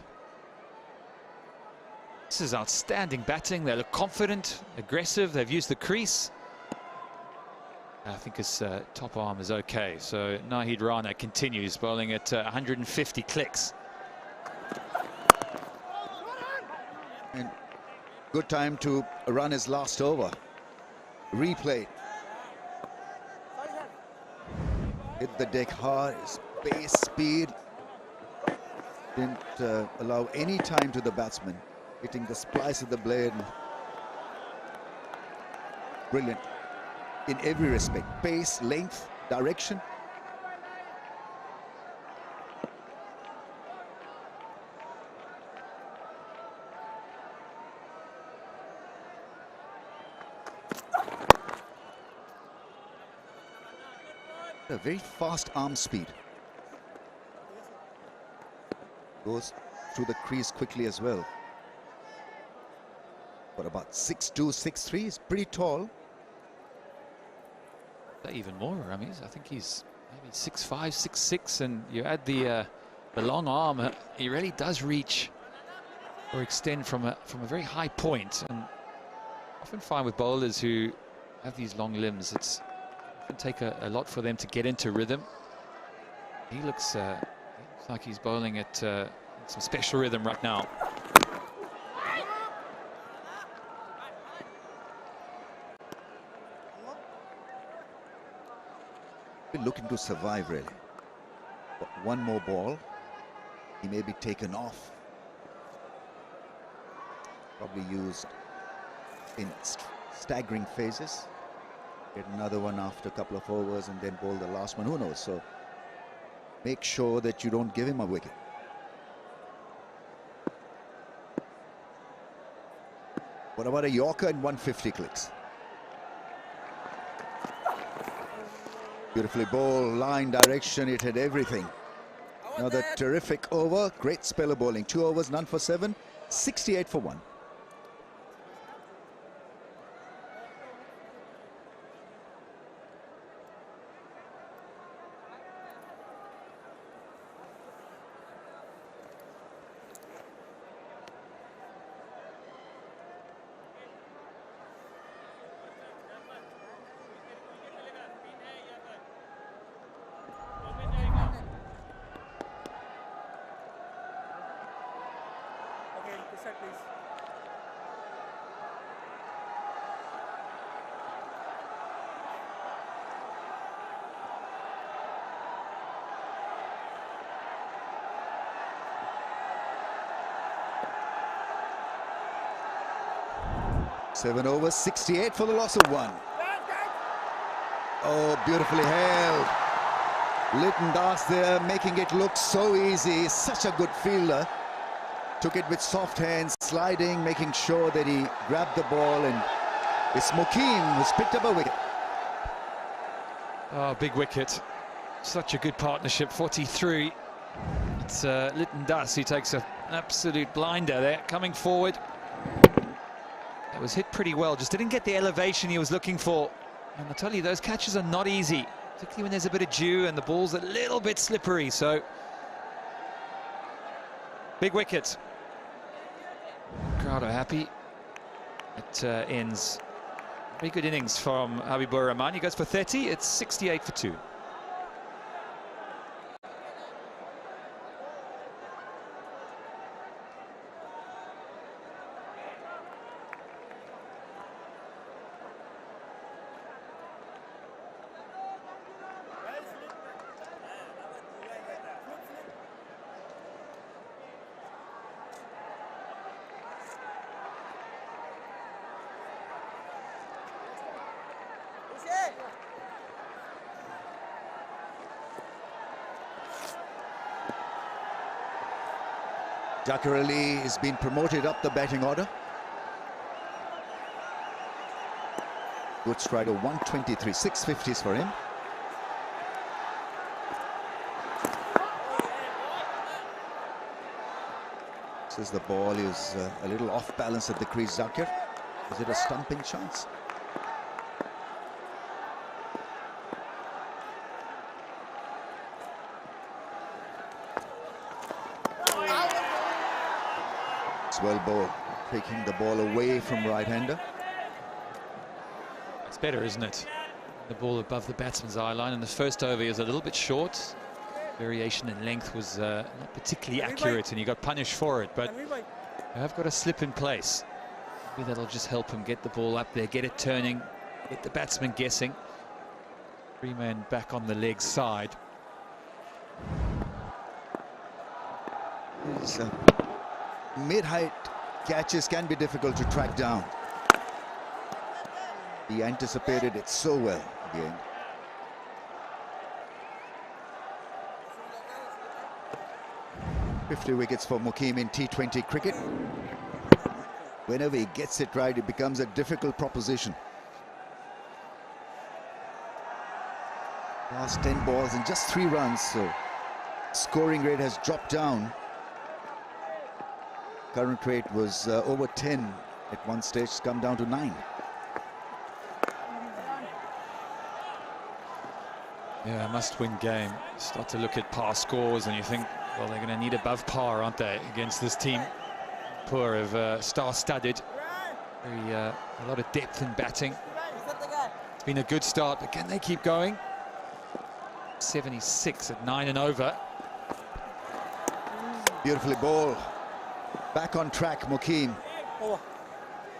This is outstanding batting. They look confident, aggressive. They've used the crease. I think his top arm is okay. So Nahid Rana continues bowling at 150 clicks. And good time to run his last over. Replay. Hit the deck hard, his base speed. Didn't allow any time to the batsman. Hitting the splice of the blade. Brilliant. In every respect. Pace, length, direction. A very fast arm speed. Goes through the crease quickly as well. What about 6'2", 6'3"? He's pretty tall. Even more, Rameez. I think he's maybe 6'5", 6'6", and you add the long arm. He really does reach or extend from a very high point. And often find with bowlers who have these long limbs, it's can take a lot for them to get into rhythm. He looks like he's bowling at some special rhythm right now. Been looking to survive, really. But one more ball, he may be taken off. Probably used in staggering phases. Get another one after a couple of overs and then bowl the last one. Who knows? So make sure that you don't give him a wicket. What about a Yorker and 150 clicks? Beautifully bowled, line, direction, it had everything. Another terrific over, great spell of bowling. 2 overs, none for 7, 68 for 1. Seven overs, 68 for the loss of 1. Oh, beautifully held. Lytton Das there, making it look so easy. Such a good fielder. Took it with soft hands, sliding, making sure that he grabbed the ball, and it's Mokeem who's picked up a wicket. Oh, big wicket. Such a good partnership, 43. It's Lytton Das who takes an absolute blinder there, coming forward. It was hit pretty well, just didn't get the elevation he was looking for. And I tell you, those catches are not easy, particularly when there's a bit of dew and the ball's a little bit slippery. So, big wicket. Crowd are happy. It ends. Very good innings from 𝗵𝗺𝗴𝗲 Rahman. He goes for 30. It's 68 for 2. Zafar Ali has been promoted up the batting order. Good strider, 123, 650s for him. Says the ball is a little off balance at the crease, Zakir. Is it a stumping chance? Well ball, taking the ball away from right-hander. It's better, isn't it? The ball above the batsman's eye line, and the first over is a little bit short. Variation in length was not particularly accurate, and he got punished for it, but you have got a slip in place. Maybe that'll just help him get the ball up there, get it turning, get the batsman guessing. 3 men back on the leg side. Mid-height catches can be difficult to track down. He anticipated it so well again. 𝗵50 wickets for Mukim in T20 cricket. Whenever he gets it right, it becomes a difficult proposition. Last 10 balls and just 3 runs, so scoring rate has dropped down. Current rate was over 10 at one stage, it's come down to 9. Yeah, must-win game. Start to look at par scores and you think, well, they're going to need above par, aren't they, against this team? Poor of star-studded. A lot of depth in batting. It's been a good start, but can they keep going? 76 at 9 and over. Beautifully bowled. Back on track, Mukim.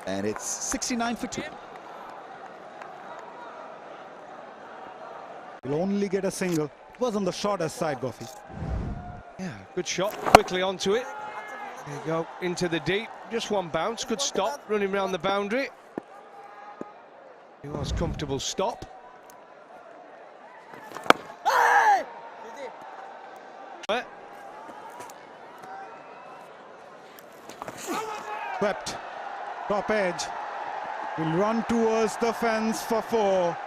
And it's 69 for 2. He'll only get a single. It was on the shorter side, Goffey. Yeah, good shot. Quickly onto it. There you go, into the deep. Just one bounce. Good stop, running around the boundary. It was comfortable stop. Swept. Top edge. Will run towards the fence for 4.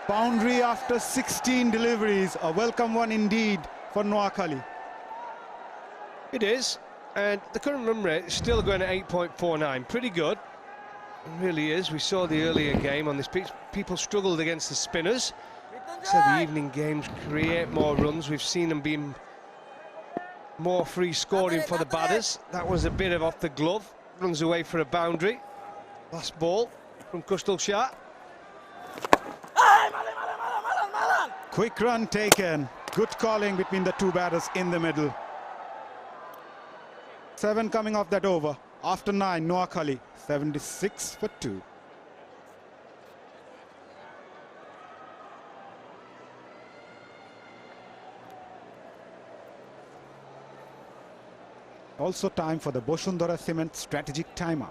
Boundary after 16 deliveries. A welcome one indeed for Noakhali. It is. And the current run rate is still going at 8.49. Pretty good. It really is. We saw the earlier game on this pitch. People struggled against the spinners. So the evening games create more runs. We've seen them being more free scoring for the batters. That was a bit of off the glove. Runs away for a boundary. Last ball from 𝗂𝗪𝗓𝗄𝗃. Quick run taken. Good calling between the 2 batters in the middle. 7 coming off that over. After 9, Noakhali, 76 for 2. Also time for the Boshundara Cement strategic timeout.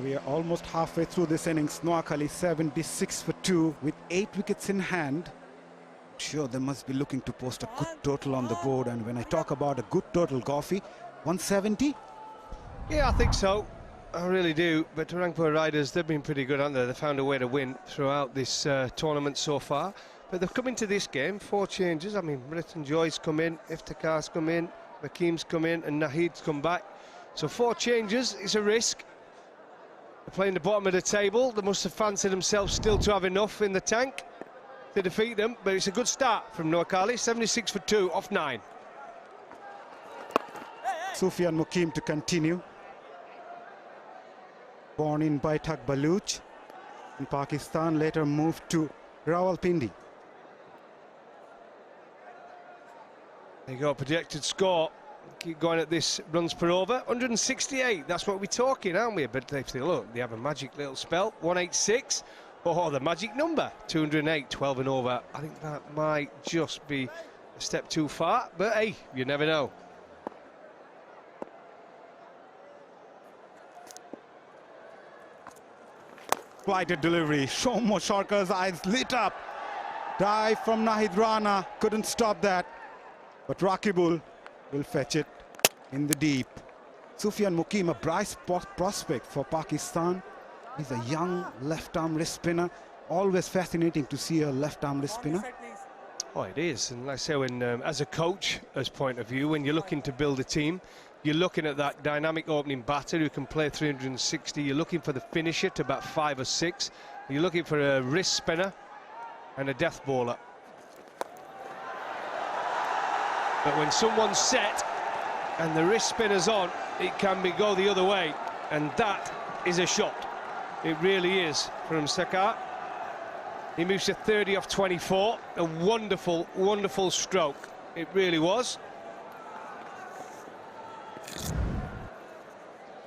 We are almost halfway through this innings. Noakhali 76 for 2 with 8 wickets in hand. Sure, they must be looking to post a good total on the board. And when I talk about a good total, Goffey, 170? Yeah, I think so. I really do. But Rangpur Riders, they've been pretty good, haven't they? They've found a way to win throughout this tournament so far. But they've come into this game, 4 changes. I mean, Britton Joy's come in, Iftikhar's come in, Makim's come in, and Nahid's come back. So 4 changes, it's a risk. They're playing the bottom of the table. They must have fancied themselves still to have enough in the tank to defeat them. But it's a good start from Noakhali, 76 for 2 off 9. Sufyan Mukim to continue. Born in Baitak Baluch in Pakistan, later moved to Rawalpindi. There you go, projected score. Keep going at this runs per over. 168, that's what we're talking, aren't we? But they look, they have a magic little spell. 186. Oh, the magic number. 208, 12 and over. I think that might just be a step too far. But hey, you never know. Flighted delivery. Shomo Sharka's eyes lit up. Dive from Nahid Rana. Couldn't stop that. But Rakibul will fetch it in the deep. Sufyan Mukim, a bright prospect for Pakistan. He's a young left-arm wrist spinner. Always fascinating to see a left-arm wrist spinner. Oh, it is. And like I say, when, as a coach, as point of view, when you're looking to build a team, you're looking at that dynamic opening batter who can play 360. You're looking for the finisher to bat 5 or 6. You're looking for a wrist spinner and a death bowler. But when someone's set and the wrist spinner's on, it can go the other way. And that is a shot. It really is from Sakar. He moves to 30 off 24. A wonderful, wonderful stroke. It really was.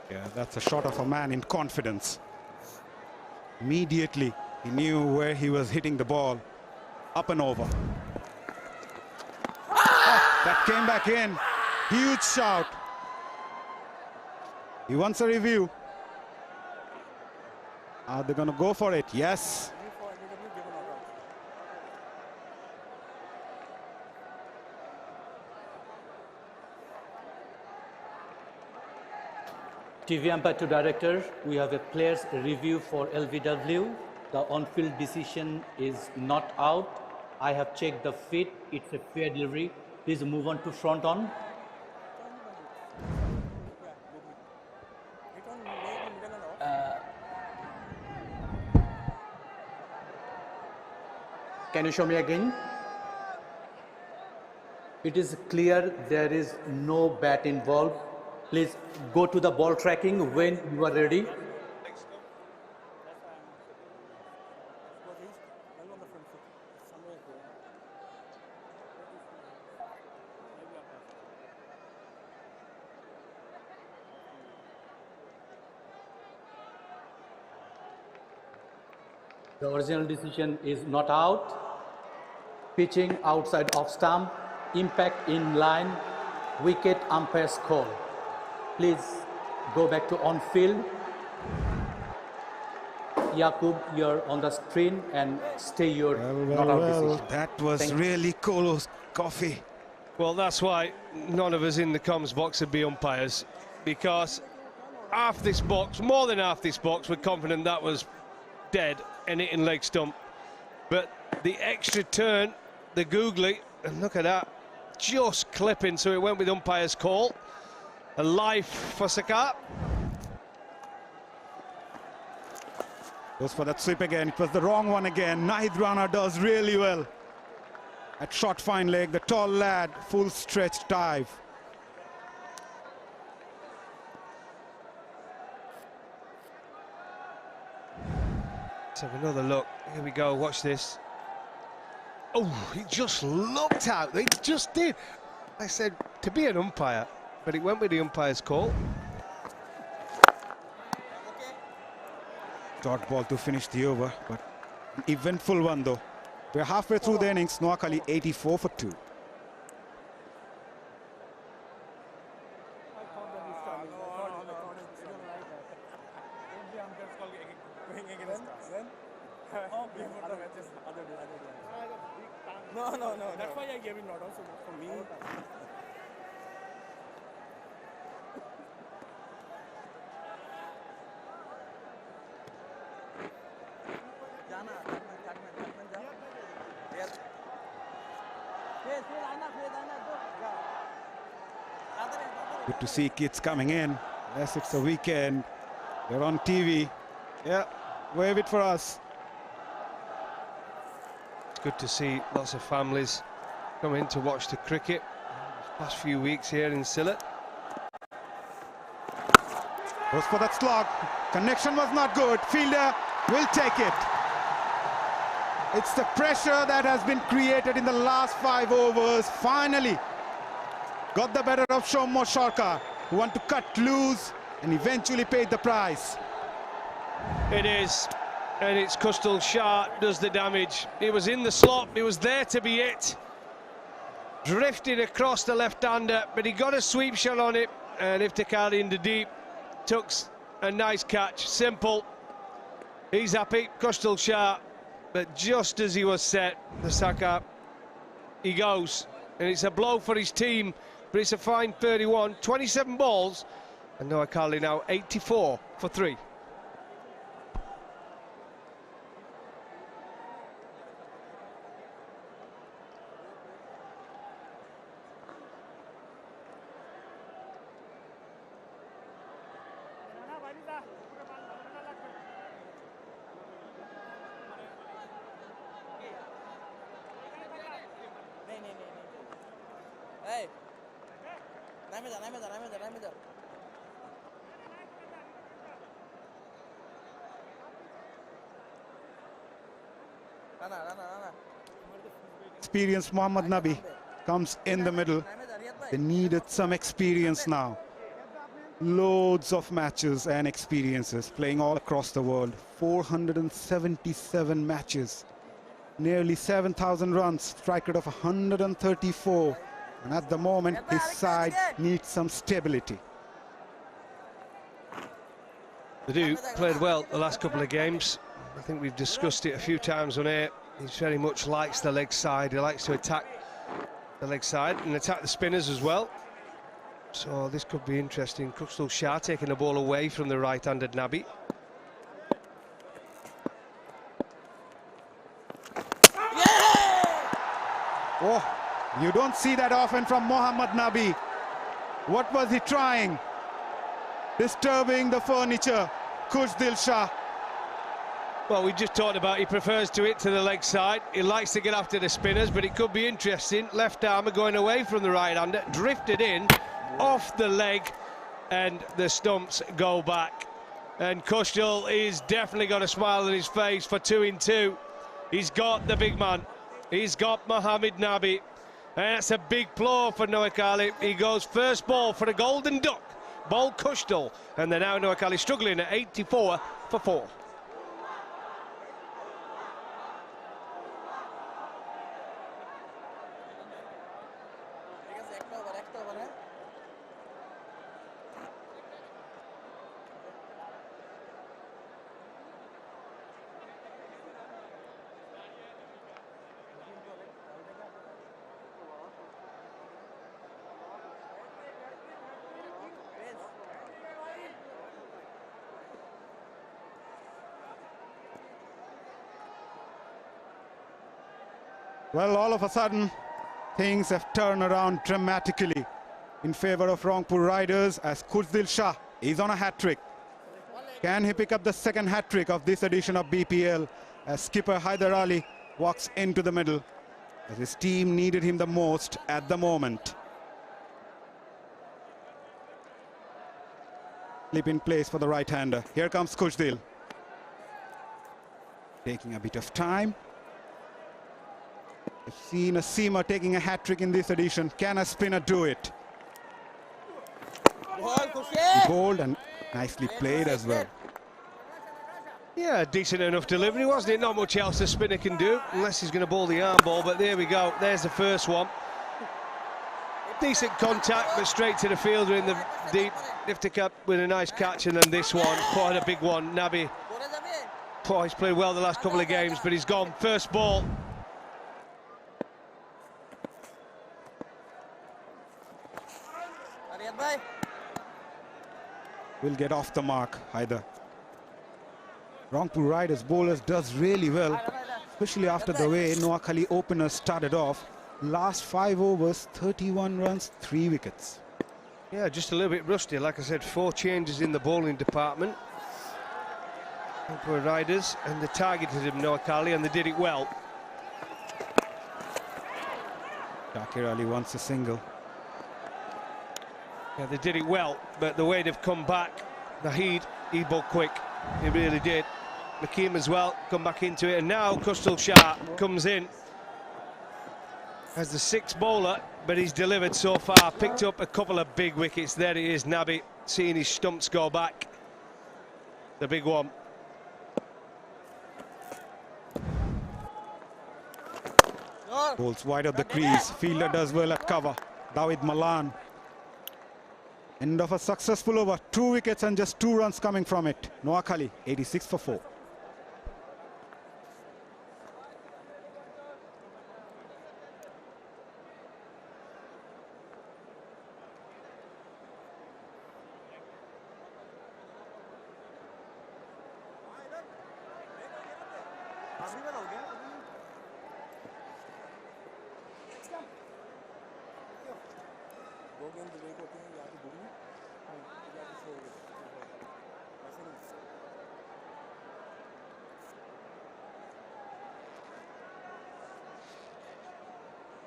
Yeah, that's a shot of a man in confidence. Immediately, he knew where he was hitting the ball. Up and over. That came back in. Huge shout. He wants a review. Are they going to go for it? Yes. TV umpire to director, we have a player's review for LBW. The on-field decision is not out. I have checked the fit. It's a fair delivery. Please move on to front on. Can you show me again? It is clear there is no bat involved. Please go to the ball tracking when you are ready. The original decision is not out. Pitching outside off stump, impact in line, wicket umpire's call. Please go back to on field. Yaqub, you're on the screen and stay your not out decision. That was really close, Coffee. Well, that's why none of us in the comms box would be umpires, because half this box, more than half this box, we're confident that was dead and hitting leg stump. But the extra turn, the googly, and look at that, just clipping, so it went with umpire's call. A life for Sakar. Goes for that sweep again. It was the wrong one again. Nahid Rana does really well. At short fine leg, the tall lad, full stretch dive. Let's have another look. Here we go, watch this. Oh, he just looked out. They just did. I said, to be an umpire, but it went with the umpire's call. Dot ball to finish the over, but an eventful one though. We're halfway through the innings. Noakhali 84 for 2. That's why I gave it not also for me. Good to see kids coming in. Yes, it's a weekend. They're on TV. Yeah, wave it for us. It's good to see lots of families come in to watch the cricket these past few weeks here in Sylhet. Goes for that slog. Connection was not good. Fielder will take it. It's the pressure that has been created in the last 5 overs. Finally got the better of Shommo Sharka, who want to cut loose and eventually paid the price. It is, and it's 𝗂𝗃𝗃 does the damage. It was in the slot, it was there to be it. Drifted across the left-hander, but he got a sweep shot on it, and 𝗃𝗃𝗃 in the deep took a nice catch. Simple. He's happy, 𝗂𝗃𝗃, but just as he was set, the Saka, he goes, and it's a blow for his team. But it's a fine 31, 27 balls, and Noakhali now 84 for 3. Hey. Experienced Mohammad Nabi comes in the middle. They needed some experience now. Loads of matches and experiences playing all across the world. 477 matches. Nearly 7,000 runs, strike rate of 134. And at the moment, his side needs some stability. They do, played well the last couple of games. I think we've discussed it a few times on air. He very much likes the leg side. He likes to attack the leg side and attack the spinners as well. So this could be interesting. 𝗂𝗃𝗃 taking the ball away from the right-handed Nabi. Oh, you don't see that often from Mohammad Nabi. What was he trying? Disturbing the furniture. 𝗂𝗃𝗃𝗃. Well, we just talked about he prefers to hit to the leg side. He likes to get after the spinners, but it could be interesting. Left armer going away from the right-hander, drifted in, off the leg, and the stumps go back. And 𝗂𝗃𝗃 is definitely got a smile on his face for 2 in 2. He's got the big man. He's got Mohammad Nabi. And that's a big blow for Noakhali. He goes first ball for the golden duck. Ball 𝗂𝗃𝗃. And they're now Noakhali struggling at 84 for 4. Well, all of a sudden, things have turned around dramatically in favor of Rangpur Riders as 𝗂𝗃𝗃𝗃 is on a hat-trick. Can he pick up the second hat-trick of this edition of BPL as skipper Haider Ali walks into the middle as his team needed him the most at the moment. Slip in place for the right-hander. Here comes 𝗂𝗃𝗃𝗃. Taking a bit of time. We've seen a seamer taking a hat-trick in this edition. Can a spinner do it? Bold and nicely played as well. Yeah, decent enough delivery, wasn't it? Not much else the spinner can do, unless he's going to bowl the arm ball, but there we go. There's the first one. Decent contact, but straight to the fielder in the deep. 𝗃𝗃𝗃𝗃 with a nice catch, and then this one, quite a big one. Nabi, he's played well the last couple of games, but he's gone. First ball. will get off the mark either. Rangpur Riders bowlers does really well, especially after the way Noakhali openers started off. Last 5 overs, 31 runs, 3 wickets. Yeah, just a little bit rusty. Like I said, 4 changes in the bowling department. Rangpur Riders, and they targeted him, Noakhali, and they did it well. 𝗃𝗃𝗃𝗃 wants a single. Yeah, they did it well, but the way they've come back, Naheed, he bowled quick. He really did. Makeem as well, come back into it, and now 𝗂𝗂𝗃𝗃 comes in as the 6th bowler, but he's delivered so far, picked up a couple of big wickets. There it is, Nabi, seeing his stumps go back. The big one. Bowls wide of the crease, fielder does well at cover. Dawid Malan. End of a successful over, 2 wickets and just 2 runs coming from it. Noakhali, 86 for 4.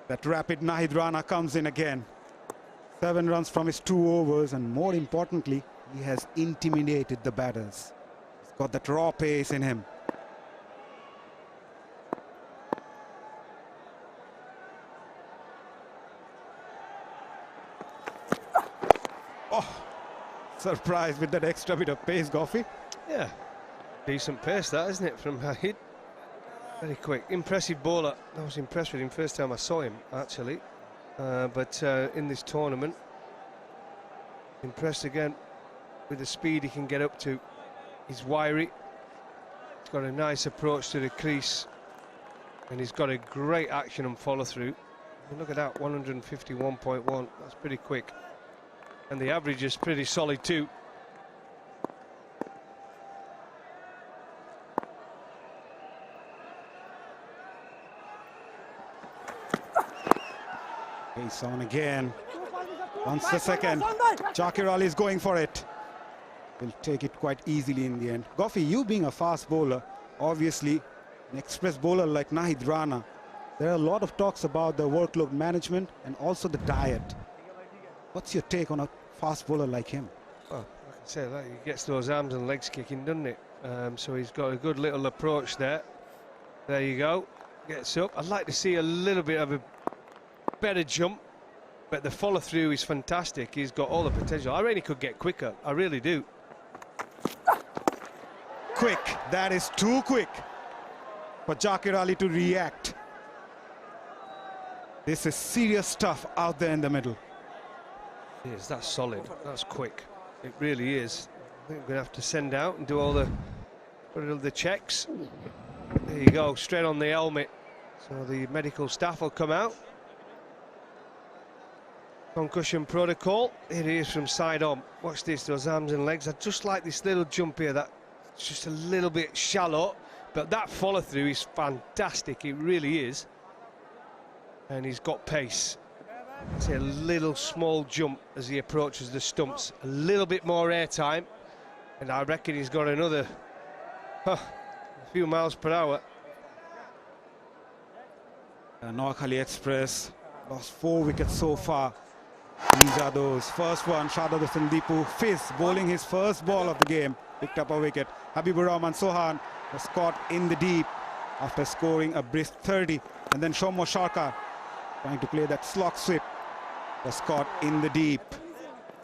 That rapid Naheed Rana comes in again. 7 runs from his 2 overs, and more importantly, he has intimidated the batters. He's got that raw pace in him. Oh, surprised with that extra bit of pace, Goffey. Yeah, decent pace that, isn't it, from Naheed? Very quick, impressive bowler. I was impressed with him first time I saw him, actually. But in this tournament, impressed again with the speed he can get up to. He's wiry. He's got a nice approach to the crease, and he's got a great action and follow through. And look at that, 151.1. That's pretty quick, and the average is pretty solid too. Pace on again. Once the second. 𝗃𝗃𝗃𝗃 is going for it. Will take it quite easily in the end. Goffey, you being a fast bowler, obviously an express bowler like Naheed Rana, there are a lot of talks about the workload management and also the diet. What's your take on a fast bowler like him? Well, like I say, he gets those arms and legs kicking, doesn't it? So he's got a good little approach there. There you go. Gets up. I'd like to see a little bit of a better jump, but the follow through is fantastic. He's got all the potential. I really could get quicker. I really do. Quick. That is too quick for 𝗃𝗃𝗃𝗃 to react. This is serious stuff out there in the middle. It is. That's solid. That's quick. It really is. I think we're going to have to send out and do all the checks. There you go. Straight on the helmet. So the medical staff will come out. Concussion protocol. It is from side on. Watch this, those arms and legs. I just like this little jump here. That's just a little bit shallow, but that follow through is fantastic. It really is. And he's got pace. It's a little small jump as he approaches the stumps. A little bit more air time, and I reckon he's got another a few miles per hour. Noakhali Express lost 4 wickets so far. These are those. First one, Shardul 𝗵𝗵𝗃𝗃 bowling his first ball of the game, picked up a wicket. Habibur Rahman Sohan was caught in the deep after scoring a brisk 30, and then Shomo Sharkar trying to play that slog sweep was caught in the deep.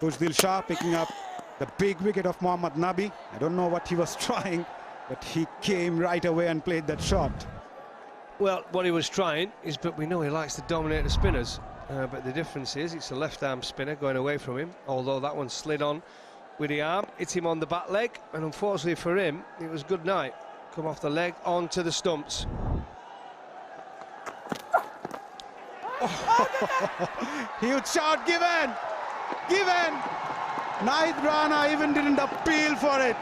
Tujdil Shah picking up the big wicket of Mohammad Nabi. I don't know what he was trying, but he came right away and played that shot. Well, what he was trying is, but we know he likes to dominate the spinners. But the difference is it's a left-arm spinner going away from him, although that one slid on with the arm, hit him on the back leg, and unfortunately for him, it was good night. Come off the leg, onto the stumps. Huge shot given! given. Nahid Rana even didn't appeal for it.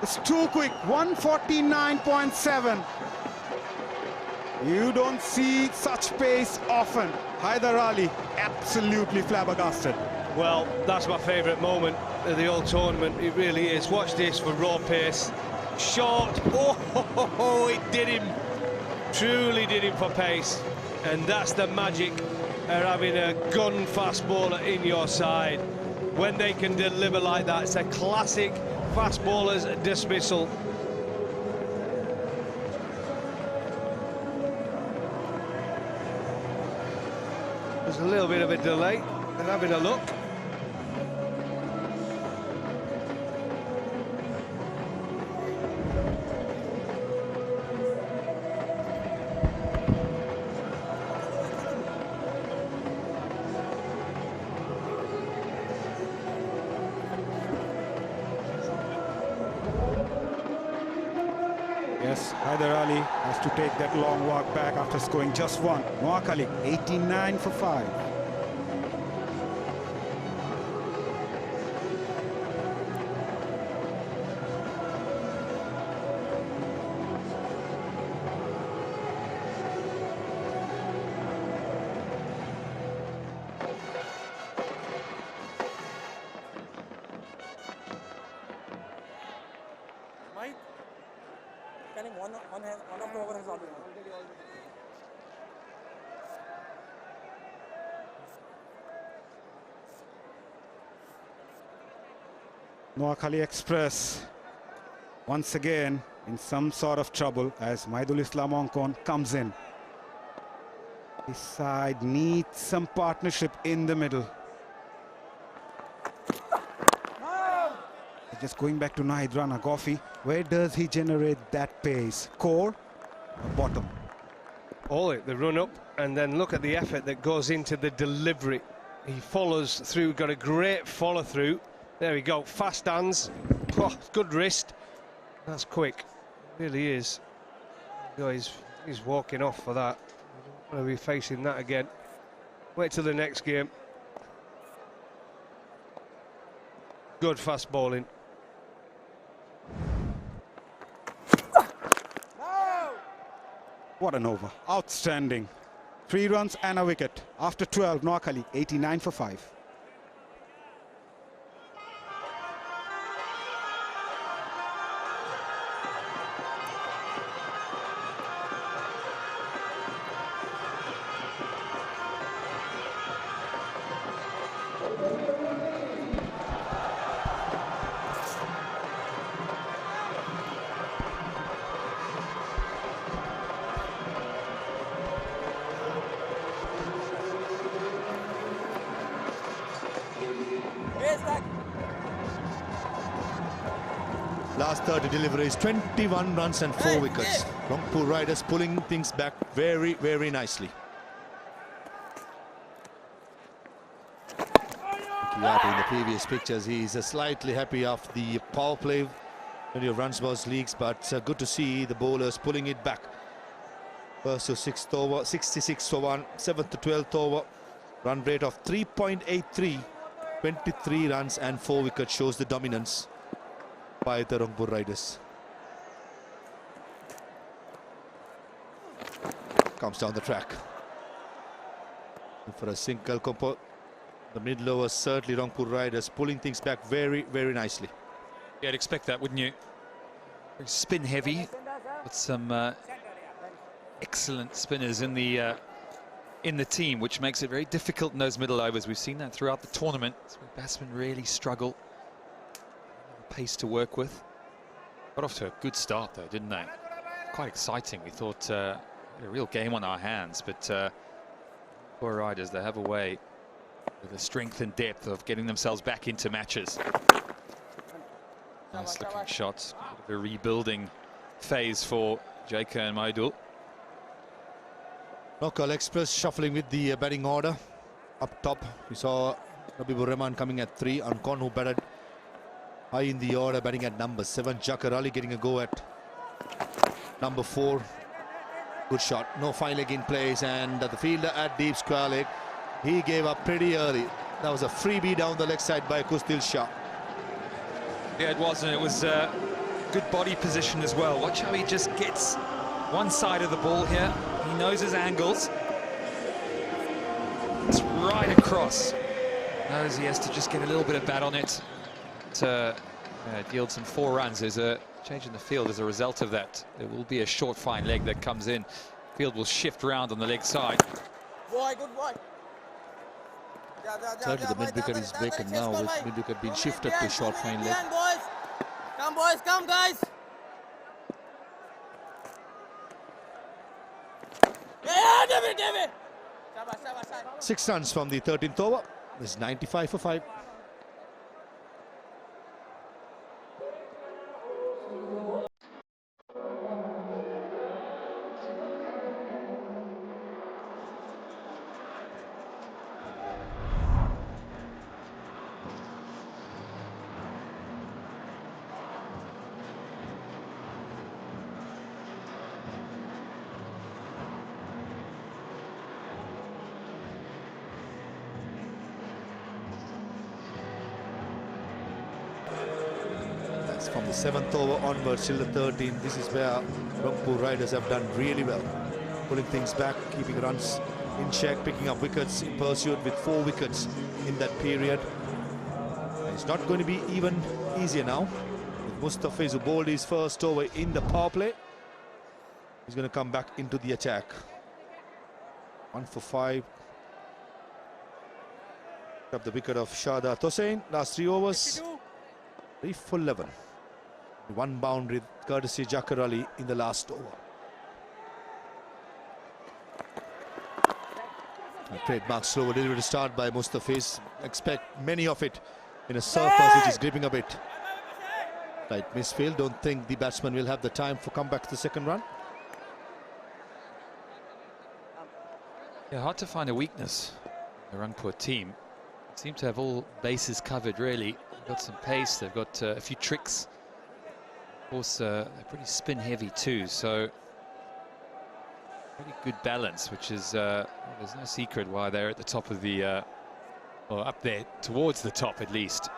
It's too quick, 149.7. You don't see such pace often. 𝗿𝗺𝗀𝗃 absolutely flabbergasted. Well, that's my favourite moment of the whole tournament. It really is. Watch this for raw pace. Short. Oh, it did him. Truly did him for pace. And that's the magic of having a gun fast bowler in your side. When they can deliver like that, it's a classic fast bowler's dismissal. There's a little bit of a delay. They're having a look. Yes, 𝗿𝗺𝗀𝗃 has to take that long walk back after scoring just one. Noakhali, 89 for 5. Mike, can him one of the over has already gone. Noakhali Express once again in some sort of trouble as Maidul Islam Ongkon comes in. His side needs some partnership in the middle. Just going back to Nahid Rana, Goffey, where does he generate that pace? Core or bottom? All it, the run up, and then look at the effort that goes into the delivery. He follows through, got a great follow through. There we go, fast hands, oh, good wrist. That's quick, really is. Oh, he's walking off for that. We'll be facing that again. Wait till the next game. Good fast bowling. What an over, outstanding. 3 runs and a wicket. After 12, Noakhali, 89 for 5. Last 30 deliveries, 21 runs and 4 wickets. Rangpur Riders pulling things back very, very nicely. Qiati in the previous pictures, he's slightly happy after the power play when he runs most leagues, but good to see the bowlers pulling it back. First to 6th over, 66 for 1, 7th to 12th over, run rate of 3.83, 23 runs and 4 wickets shows the dominance by the Rangpur Riders. Comes down the track. And for a single compo, the middle over, certainly Rangpur Riders pulling things back very, very nicely. Yeah, I'd expect that, wouldn't you? Very spin heavy, with some excellent spinners in the team, which makes it very difficult in those middle overs. We've seen that throughout the tournament. Where batsmen really struggle. Pace to work with. Got off to a good start though, didn't they? Quite exciting. We thought a real game on our hands, but poor Riders, they have a way with the strength and depth of getting themselves back into matches. Nice looking shots. A bit of a rebuilding phase for J.K. and Maidul. Noakhali Express shuffling with the batting order. Up top, we saw Habibur Rahman coming at 3. Ongkon, who batted high in the order, batting at number 7. 𝗃𝗃𝗃 getting a go at number 4. Good shot, no fine leg in place, and the fielder at deep square leg, he gave up pretty early. That was a freebie down the leg side by 𝗂𝗃𝗃. Yeah, it was, and it was good body position as well. Watch how he just gets one side of the ball here. He knows his angles. It's right across. Knows he has to just get a little bit of bat on it to yield some 4 runs. There's a change in the field as a result of that. There will be a short fine leg that comes in. Field will shift round on the leg side. Boy, good boy. Thirdly, the mid-wicket is vacant now, with mid-wicket being shifted to short fine leg. Boys, come guys. 6 runs from the 13th over. It's 95 for 5. From the 7th over onwards till the 13th, this is where Rangpur Riders have done really well, pulling things back, keeping runs in check, picking up wickets in pursuit with 4 wickets in that period. And it's not going to be even easier now. With 𝗂𝗃𝗃, who bowled his first over in the power play, he's going to come back into the attack. 1 for 5. Up the wicket of Shahid Hussain. Last 3 overs, 3 for 11. 1 boundary courtesy Zafar Ali in the last over. A trademark slow delivery to start by 𝗂𝗃𝗃. Expect many of it in a surface which is gripping a bit. Right, misfield. Don't think the batsman will have the time for comeback to the second run. Yeah, hard to find a weakness in the Rangpur team. Seem to have all bases covered, really. They've got some pace, they've got a few tricks. Of course, they're pretty spin heavy too, so pretty good balance, which is, well, there's no secret why they're at the top of the, or up there towards the top at least.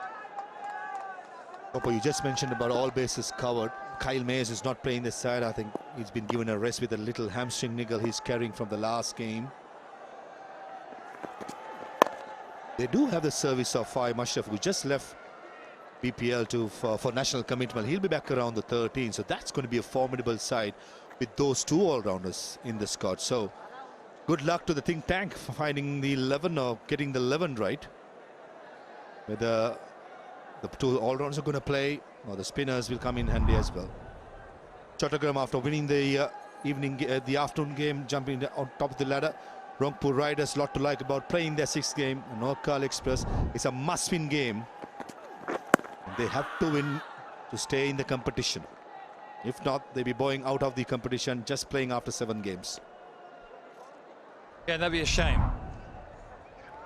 Opo, you just mentioned about all bases covered. Kyle Mayers is not playing this side. I think he's been given a rest with a little hamstring niggle he's carrying from the last game. They do have the service of 𝗫 Mashraf, who just left BPL for national commitment. He'll be back around the 13th, so that's going to be a formidable side with those 2 all-rounders in the squad. So good luck to the think tank for finding the 11 or getting the 11 right. Whether the 2 all-rounders are going to play or the spinners will come in handy as well. Chattogram, after winning the afternoon game, jumping on top of the ladder. Rangpur Riders, lot to like about playing their 6th game. Noakhali Express, it's a must-win game. They have to win to stay in the competition. If not, they'll be bowing out of the competition, just playing after 7 games. Yeah, that'd be a shame.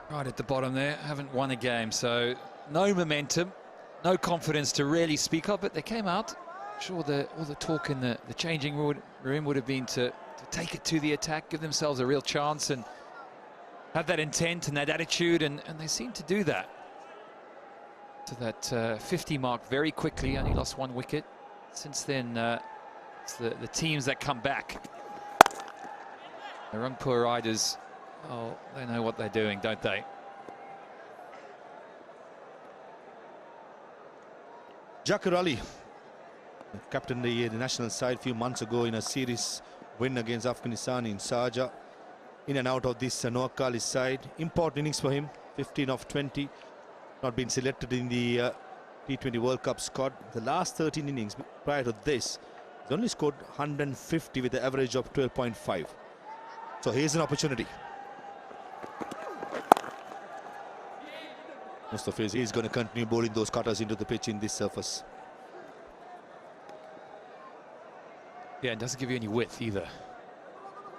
Right at the bottom there, haven't won a game, so no momentum, no confidence to really speak of, but they came out. I'm sure all the talk in the changing room would have been to take it to the attack, give themselves a real chance and have that intent and that attitude, and they seem to do that. To that 50 mark very quickly, only lost 1 wicket. Since then, it's the teams that come back. The Rangpur Riders, oh, they know what they're doing, don't they? Zafar Ali captained the national side a few months ago in a series win against Afghanistan in Sharjah. In and out of this Noakhali side. Important innings for him, 15 of 20. Not been selected in the T20 World Cup squad. The last 13 innings prior to this, he's only scored 150 with an average of 12.5. So here's an opportunity. 𝗂𝗃𝗃 is going to continue bowling those cutters into the pitch in this surface. Yeah, it doesn't give you any width either.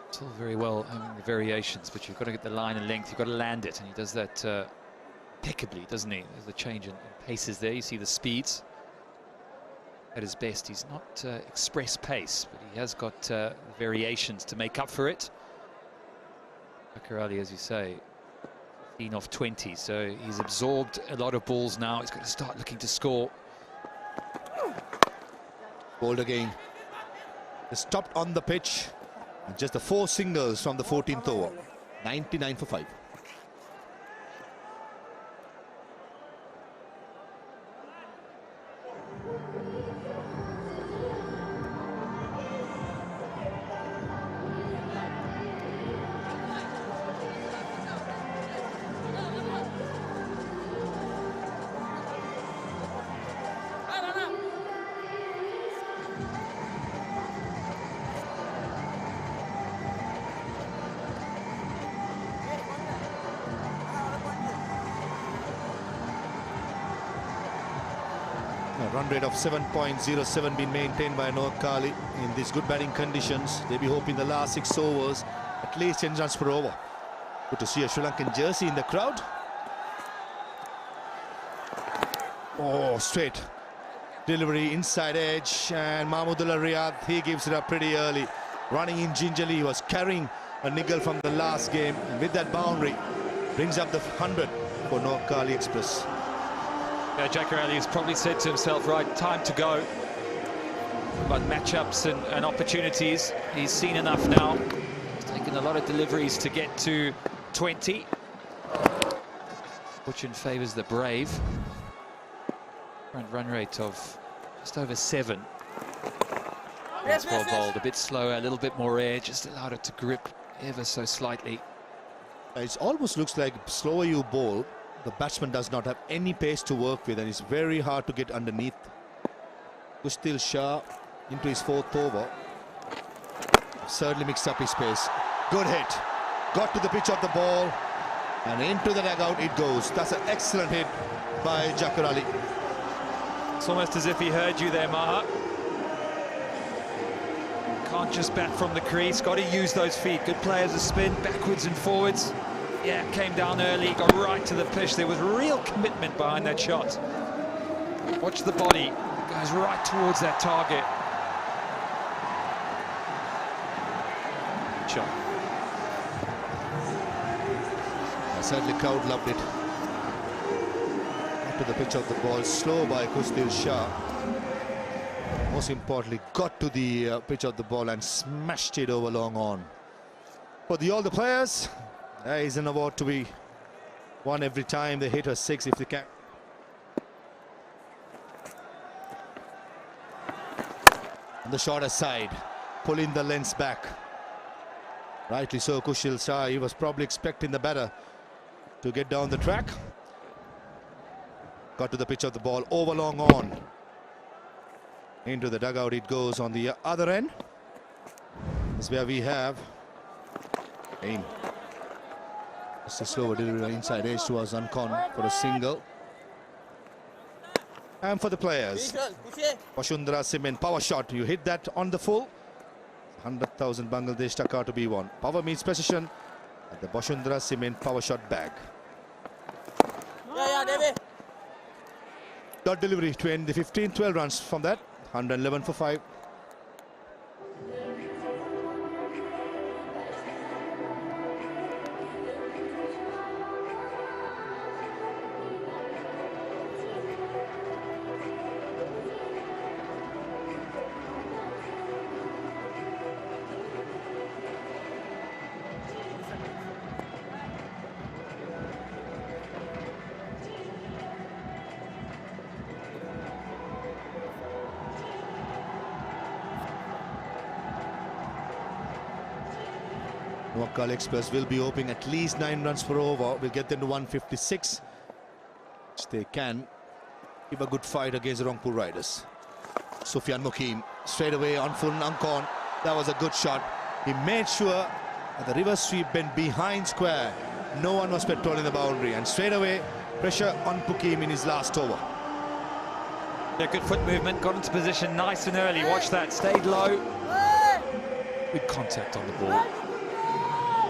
It's all very well having the variations, but you've got to get the line and length, you've got to land it, and he does that impeccably, doesn't he? There's a change in paces there. You see the speeds. At his best, he's not express pace, but he has got variations to make up for it. Zafar Ali, as you say, Off 20, so he's absorbed a lot of balls now. He's got to start looking to score. Bowled again. He stopped on the pitch. And just the 4 singles from the 14th over. 99 for 5. A run rate of 7.07 being maintained by Noakhali in these good batting conditions. They'll be hoping the last 6 overs, at least 10 runs per over. Good to see a Sri Lankan jersey in the crowd. Oh, straight delivery inside edge, and Mahmudullah Riyad, he gives it up pretty early. Running in gingerly, he was carrying a niggle from the last game, and with that boundary, brings up the 100 for Noakhali Express. Yeah, Jalal has probably said to himself, right, time to go. But matchups and opportunities, he's seen enough now. He's taken a lot of deliveries to get to 20. Fortune favours the brave. Current run rate of just over 7. That's well bowled, a bit slower, a little bit more air, just allowed it to grip ever so slightly. It almost looks like slower you bowl, the batsman does not have any pace to work with, and it's very hard to get underneath. 𝗂𝗃𝗃 into his 4th over. Certainly mixed up his pace. Good hit. Got to the pitch of the ball, and into the dugout it goes. That's an excellent hit by Jaqar Ali. It's almost as if he heard you there, Maha. Can't just bat from the crease, got to use those feet. Good players a spin backwards and forwards. Yeah, came down early, got right to the pitch. There was real commitment behind that shot. Watch the body, goes right towards that target. Shot. Certainly crowd loved it. Got to the pitch of the ball, slow by 𝗂𝗃𝗃. Most importantly, got to the pitch of the ball and smashed it over long on. For all the players, there is an award to be won every time they hit a 6 if they can. On the shorter side, pulling the lengths back. Rightly so, 𝗂𝗃𝗃, he was probably expecting the batter to get down the track. Got to the pitch of the ball, over long on. Into the dugout it goes on the other end. This is where we have aim. Just a slower delivery inside edge towards Uncon for a single. And for the players, Bashundhara Cement power shot. You hit that on the full. 100,000 Bangladesh taka to be won. Power meets precision at the Bashundhara Cement power shot bag. Dot delivery to end the 15, 12 runs from that. 111 for 5. Noakhali Express will be hoping at least 9 runs per over. Will get them to 156, which they can. Give a good fight against the Rangpur Riders. Sufyan Mukim straight away on full Uncon. That was a good shot. He made sure at the reverse sweep bend behind square. No one was patrolling the boundary, and straight away pressure on Mukim in his last over. Yeah, good foot movement, got into position nice and early. Watch that, stayed low. Good contact on the ball.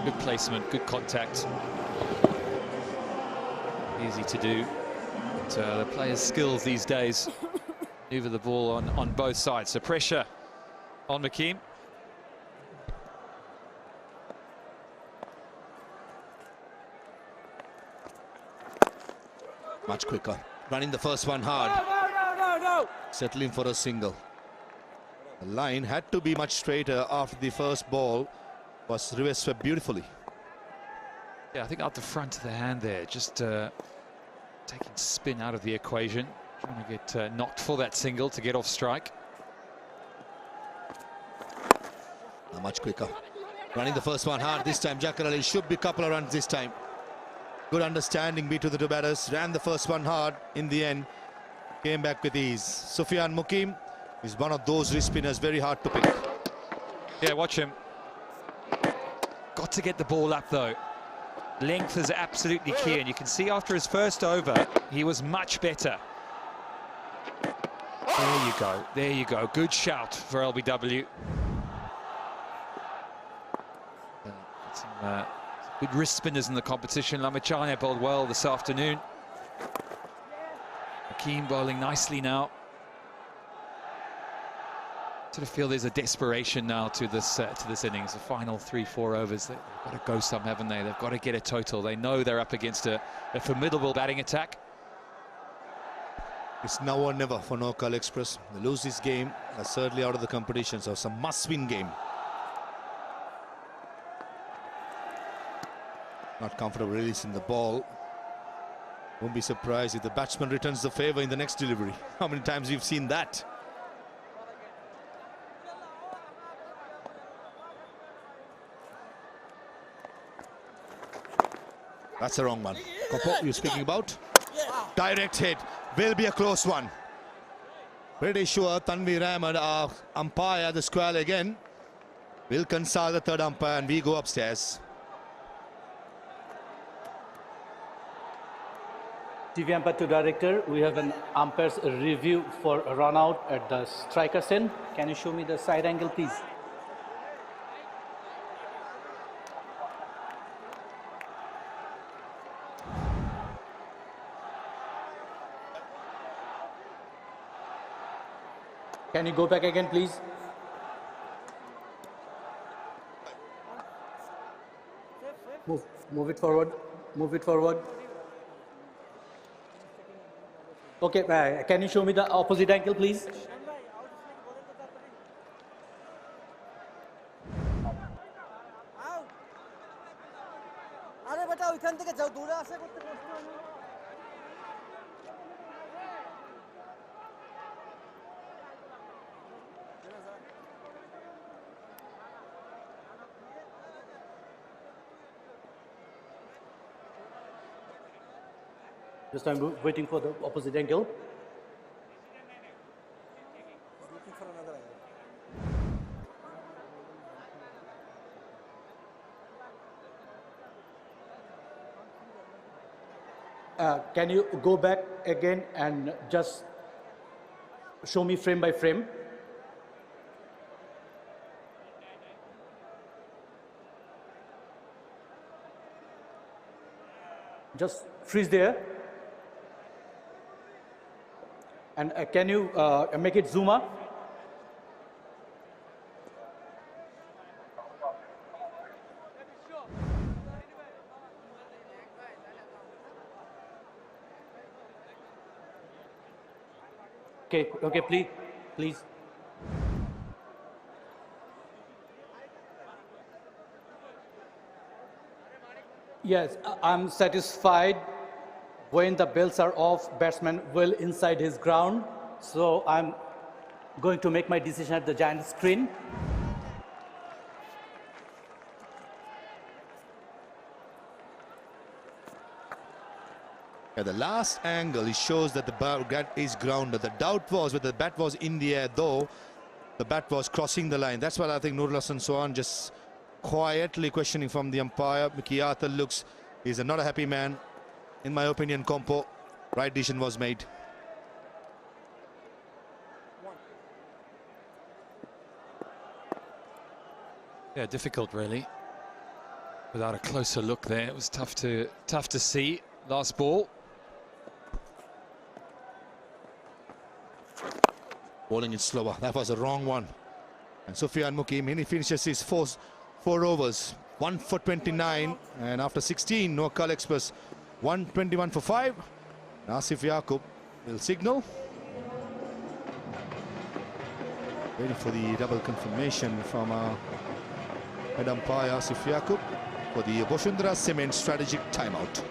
Good placement, good contact. Easy to do. But, the players' skills these days. Maneuver the ball on both sides. So pressure on Mukim. Much quicker. Running the first one hard. Settling for a single. The line had to be much straighter after the first ball. Was reverse swept beautifully. Yeah, I think out the front of the hand there, just taking spin out of the equation, trying to get knocked for that single to get off strike. Much quicker. Running the first one hard this time. Jackarali should be a couple of runs this time. Good understanding between the two batters. Ran the first one hard in the end. Came back with ease. Sufyan Mukim is one of those wrist spinners, very hard to pick. Yeah, watch him. Got to get the ball up though. Length is absolutely key, and you can see after his first over, he was much better. There you go, there you go. Good shout for LBW. Some good wrist spinners in the competition. Lamachane bowled well this afternoon. Hakeem bowling nicely now. Sort of feel there's a desperation now to this innings. The final 3-4 overs, they've got to go some, haven't they? They've got to get a total. They know they're up against a formidable batting attack. It's now or never for Noakhali Express. They lose this game, they're certainly out of the competition, so it's a must-win game. Not comfortable releasing the ball. Won't be surprised if the batsman returns the favour in the next delivery. How many times we've seen that? That's the wrong one. Kopo, you're speaking about? Direct hit. Will be a close one. Pretty sure Tanvir Ahmed, our umpire, the square again, will consult the third umpire and we go upstairs. TV umpire to director, we have an umpire's review for a run out at the striker's end. Can you show me the side angle, please? Can you go back again, please? Move it forward. Move it forward. Okay, can you show me the opposite angle, please? Just I'm waiting for the opposite angle. Can you go back again and just show me frame by frame? Just freeze there. And can you make it zoom up? Okay, please. Yes, I'm satisfied. When the bells are off, batsman will inside his ground. So I'm going to make my decision at the giant screen. At the last angle, it shows that the bat is grounded. The doubt was whether the bat was in the air, though the bat was crossing the line. That's why I think Nurul Hasan Sohan just quietly questioning from the umpire. Mickey Arthur looks, he's not a happy man. In my opinion, Compo, right decision was made. Yeah, difficult really. Without a closer look there, it was tough to see. Last ball. Bowling it slower. That was a wrong one. And Sufyan Mukim, he finishes his four overs. 1 for 29. And after 16, Noakhali Express 121 for 5. Asif Yaqub will signal. Waiting for the double confirmation from head umpire Asif Yaqub for the Bashundhara Cement strategic timeout.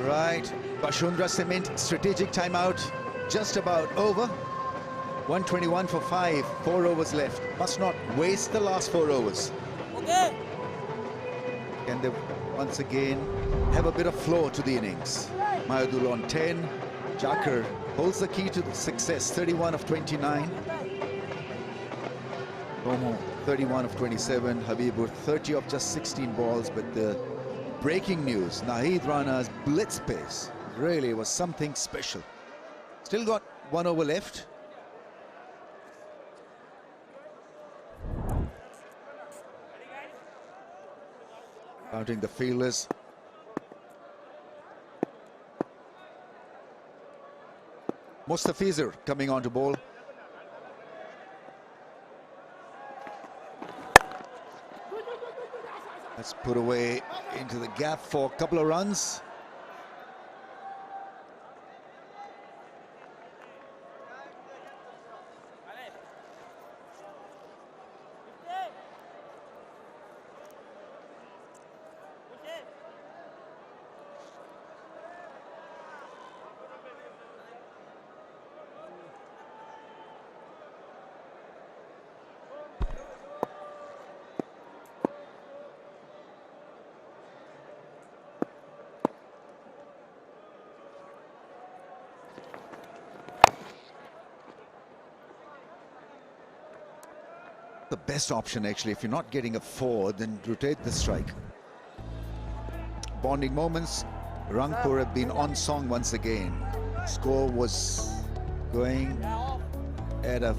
Right, Bashundhara Cement strategic timeout just about over. 121 for 5, 4 overs left. Must not waste the last 4 overs. Okay. Can they once again have a bit of flow to the innings? Mayadul on 10. Jakar holds the key to the success, 31 of 29. Romo 31 of 27. Habibur 30 of just 16 balls, but the breaking news, Naheed Rana's blitz pace really was something special. Still got 1 over left. Counting the fielders. Mustafizur coming on to bowl. Let's put away into the gap for a couple of runs. The best option actually, if you're not getting a 4, then rotate the strike. Bonding moments, Rangpur have been on song once again. Score was going at a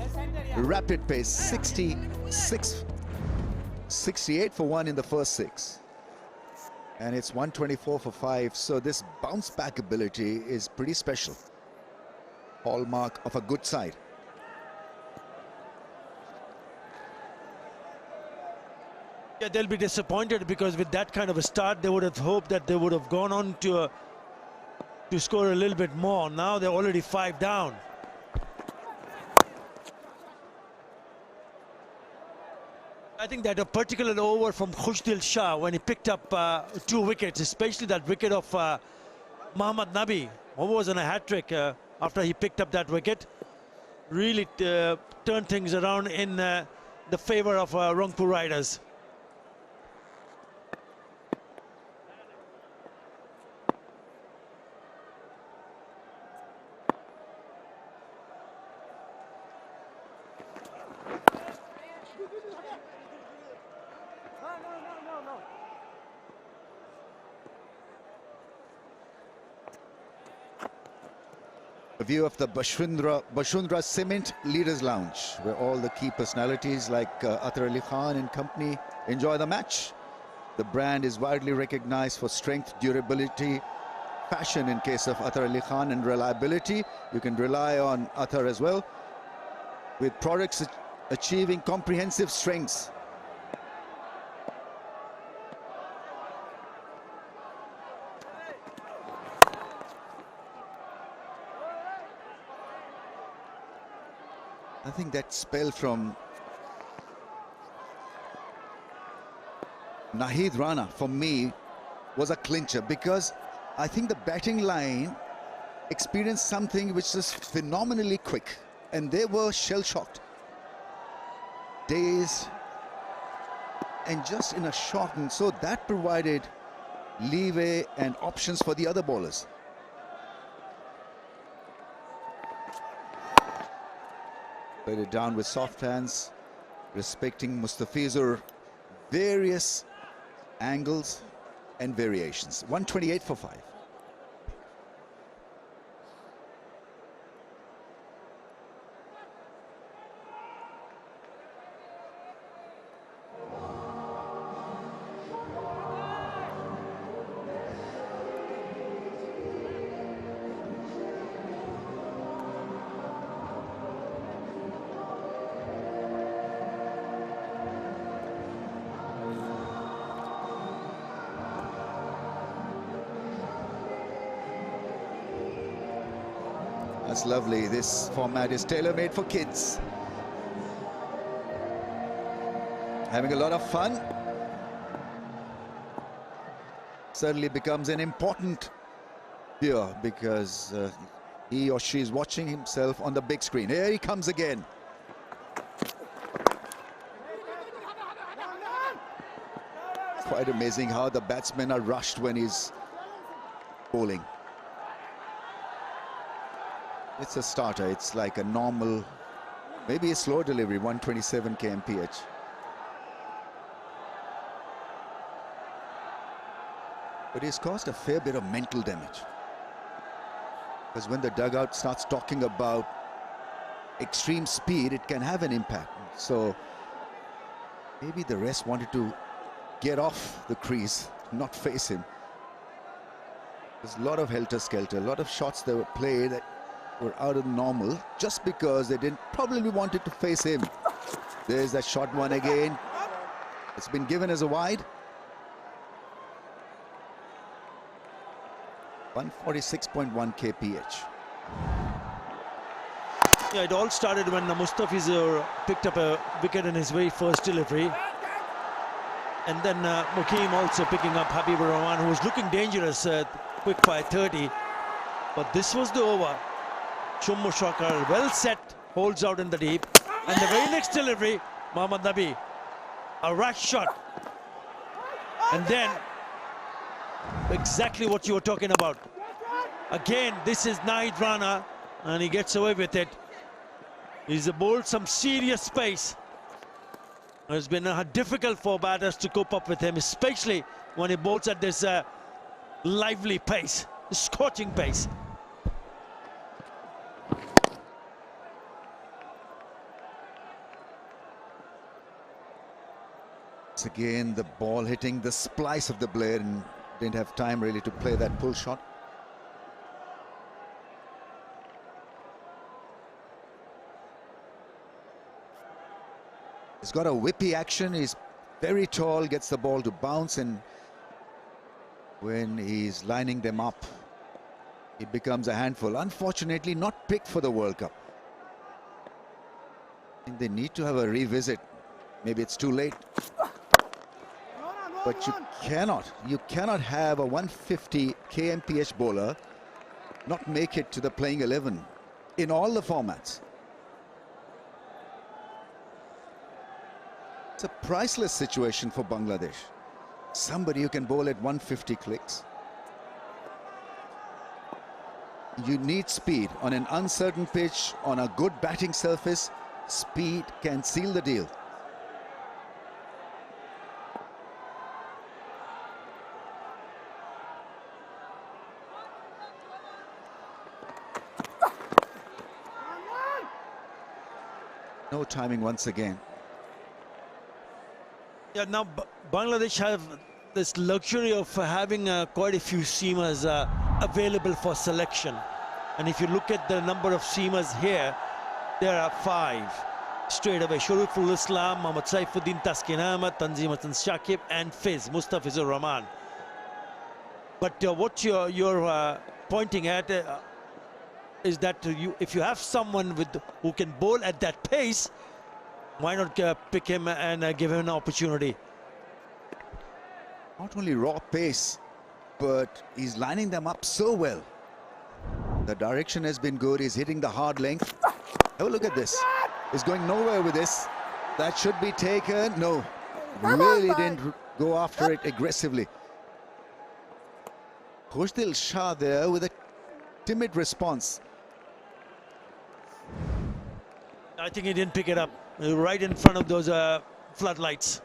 rapid pace, 68 for 1 in the first 6. And it's 124 for 5, so this bounce back ability is pretty special. Hallmark of a good side. Yeah, they'll be disappointed because with that kind of a start, they would have hoped that they would have gone on to to score a little bit more. Now they're already 5 down. I think that a particular over from 𝗂𝗫𝗄𝗃 when he picked up 2 wickets, especially that wicket of Mohammad Nabi, who was on a hat-trick after he picked up that wicket, really turned things around in the favor of Rangpur Riders. A view of the Bashundra Cement Leaders Lounge, where all the key personalities like Athar Ali Khan and company enjoy the match. The brand is widely recognized for strength, durability, fashion in case of Athar Ali Khan, and reliability. You can rely on Athar as well, with products achieving comprehensive strengths. I think that spell from Naheed Rana, for me, was a clincher, because I think the batting line experienced something which was phenomenally quick, and they were shell-shocked, dazed, and just in a shock, and so that provided leeway and options for the other bowlers. Played it down with soft hands, respecting Mustafizur various angles and variations. 128 for 5. That's lovely. This format is tailor-made for kids. Having a lot of fun. Certainly becomes an important viewer, because he or she is watching himself on the big screen. Here he comes again. Quite amazing how the batsmen are rushed when he's bowling. It's a starter. It's like a normal, maybe a slow delivery, 127 kmph. But he's caused a fair bit of mental damage, because when the dugout starts talking about extreme speed, it can have an impact. So maybe the rest wanted to get off the crease, not face him. There's a lot of helter-skelter, a lot of shots that were played that were out of normal, just because they didn't probably wanted to face him. There's that shot one again. It's been given as a wide. 146.1 kph. Yeah, it all started when Mustafizur picked up a wicket in his very first delivery. And then Mukim also picking up Habibur Rahman, who was looking dangerous, quick fire 30. But this was the over. Shummu Shakar, well set, holds out in the deep. And the very next delivery, Mohammad Nabi, a rash shot. And then, exactly what you were talking about. Again, this is Naheed Rana, and he gets away with it. He's bowled some serious pace. It's been difficult for batters to cope up with him, especially when he bowls at this lively pace, scorching pace. Again, the ball hitting the splice of the blade, and didn't have time really to play that pull shot. He's got a whippy action. He's very tall, gets the ball to bounce, and when he's lining them up, it becomes a handful. Unfortunately, not picked for the World Cup. I think they need to have a revisit. Maybe it's too late. But you cannot have a 150 kmph bowler not make it to the playing 11 in all the formats. It's a priceless situation for Bangladesh. Somebody who can bowl at 150 clicks. You need speed on an uncertain pitch, on a good batting surface. Speed can seal the deal. No timing once again. Yeah, now Bangladesh have this luxury of having quite a few seamers available for selection. And if you look at the number of seamers here, there are 5 straight away. shorturl Islam, 𝗬𝗂𝗓𝗓, Taskin Ahmed, Tanzim Hassan Shakib, and Mustafizur Rahman. But what you're pointing at is that if you have someone who can bowl at that pace, why not pick him and give him an opportunity? Not only raw pace, but he's lining them up so well. The direction has been good. He's hitting the hard length. Have a look at this. He's going nowhere with this. That should be taken. No, really didn't go after it aggressively. Khushdil Shah there with a timid response. I think he didn't pick it up. Right in front of those floodlights.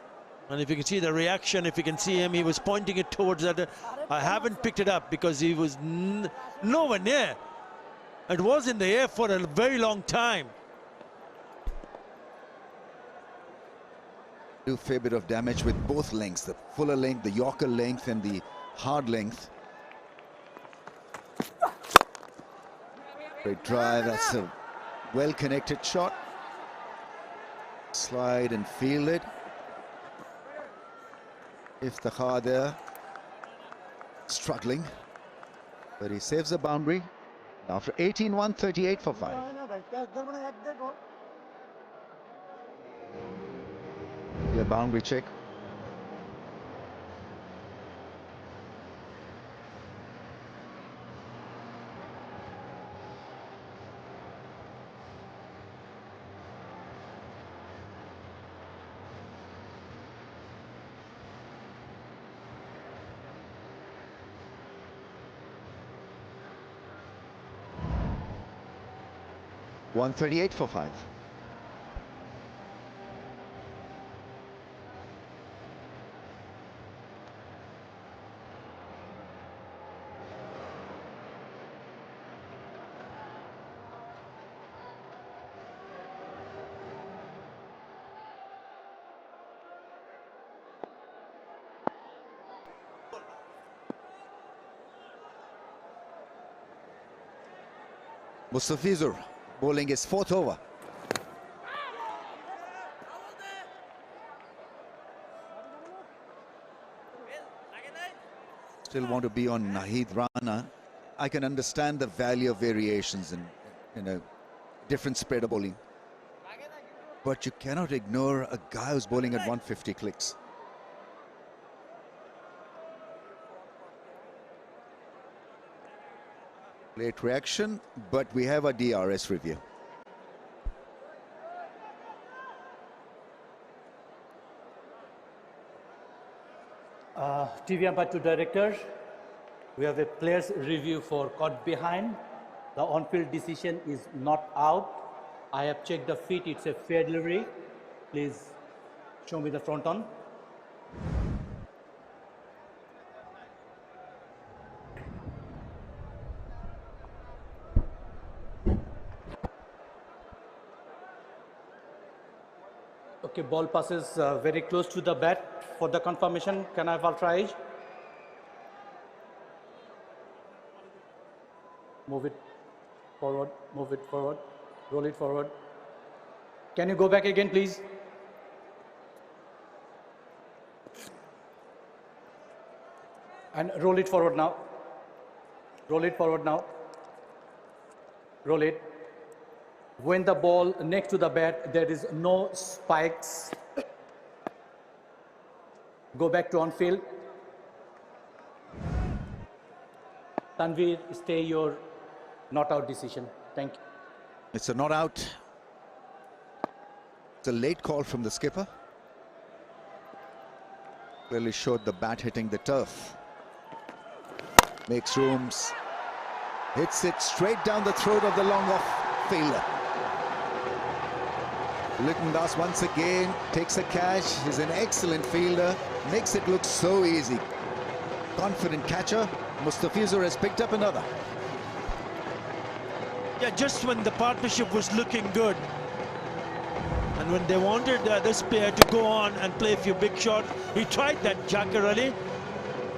And if you can see the reaction, if you can see him, he was pointing it towards that. I haven't picked it up because he was nowhere near. It was in the air for a very long time. Do a fair bit of damage with both lengths, the fuller length, the Yorker length, and the hard length. Great drive. That's a well-connected shot. Slide and field it. Iftikhar there, struggling, but he saves the boundary. After 18-1, 38 for 5. Yeah, boundary check. $138 for 5. Mustafizur bowling his 4th over. Still want to be on Nahid Rana. I can understand the value of variations in different spread of bowling. But you cannot ignore a guy who's bowling at 150 clicks. Late reaction, but we have a DRS review. TV umpire to director, we have a player's review for caught behind. The on-field decision is not out. I have checked the feet, it's a fair delivery. Please show me the front on. Okay, ball passes very close to the bat. For the confirmation, can I have 𝗲𝗚? Move it forward, roll it forward. Can you go back again, please? And roll it forward now. Roll it forward now. roll it. When the ball next to the bat, there is no spikes. Go back to on field. Tanveer, stay your not out decision. Thank you. It's a not out. It's a late call from the skipper. Clearly showed the bat hitting the turf. Makes rooms. Hits it straight down the throat of the long off fielder. 𝗬𝗏𝗃𝗀𝗃 once again takes a catch. He's an excellent fielder. Makes it look so easy. Confident catcher. 𝗬𝗏𝗃𝗀𝗃 has picked up another. Yeah, just when the partnership was looking good, and when they wanted this pair to go on and play a few big shots, he tried that 𝗃𝗀𝗃𝗀𝗃,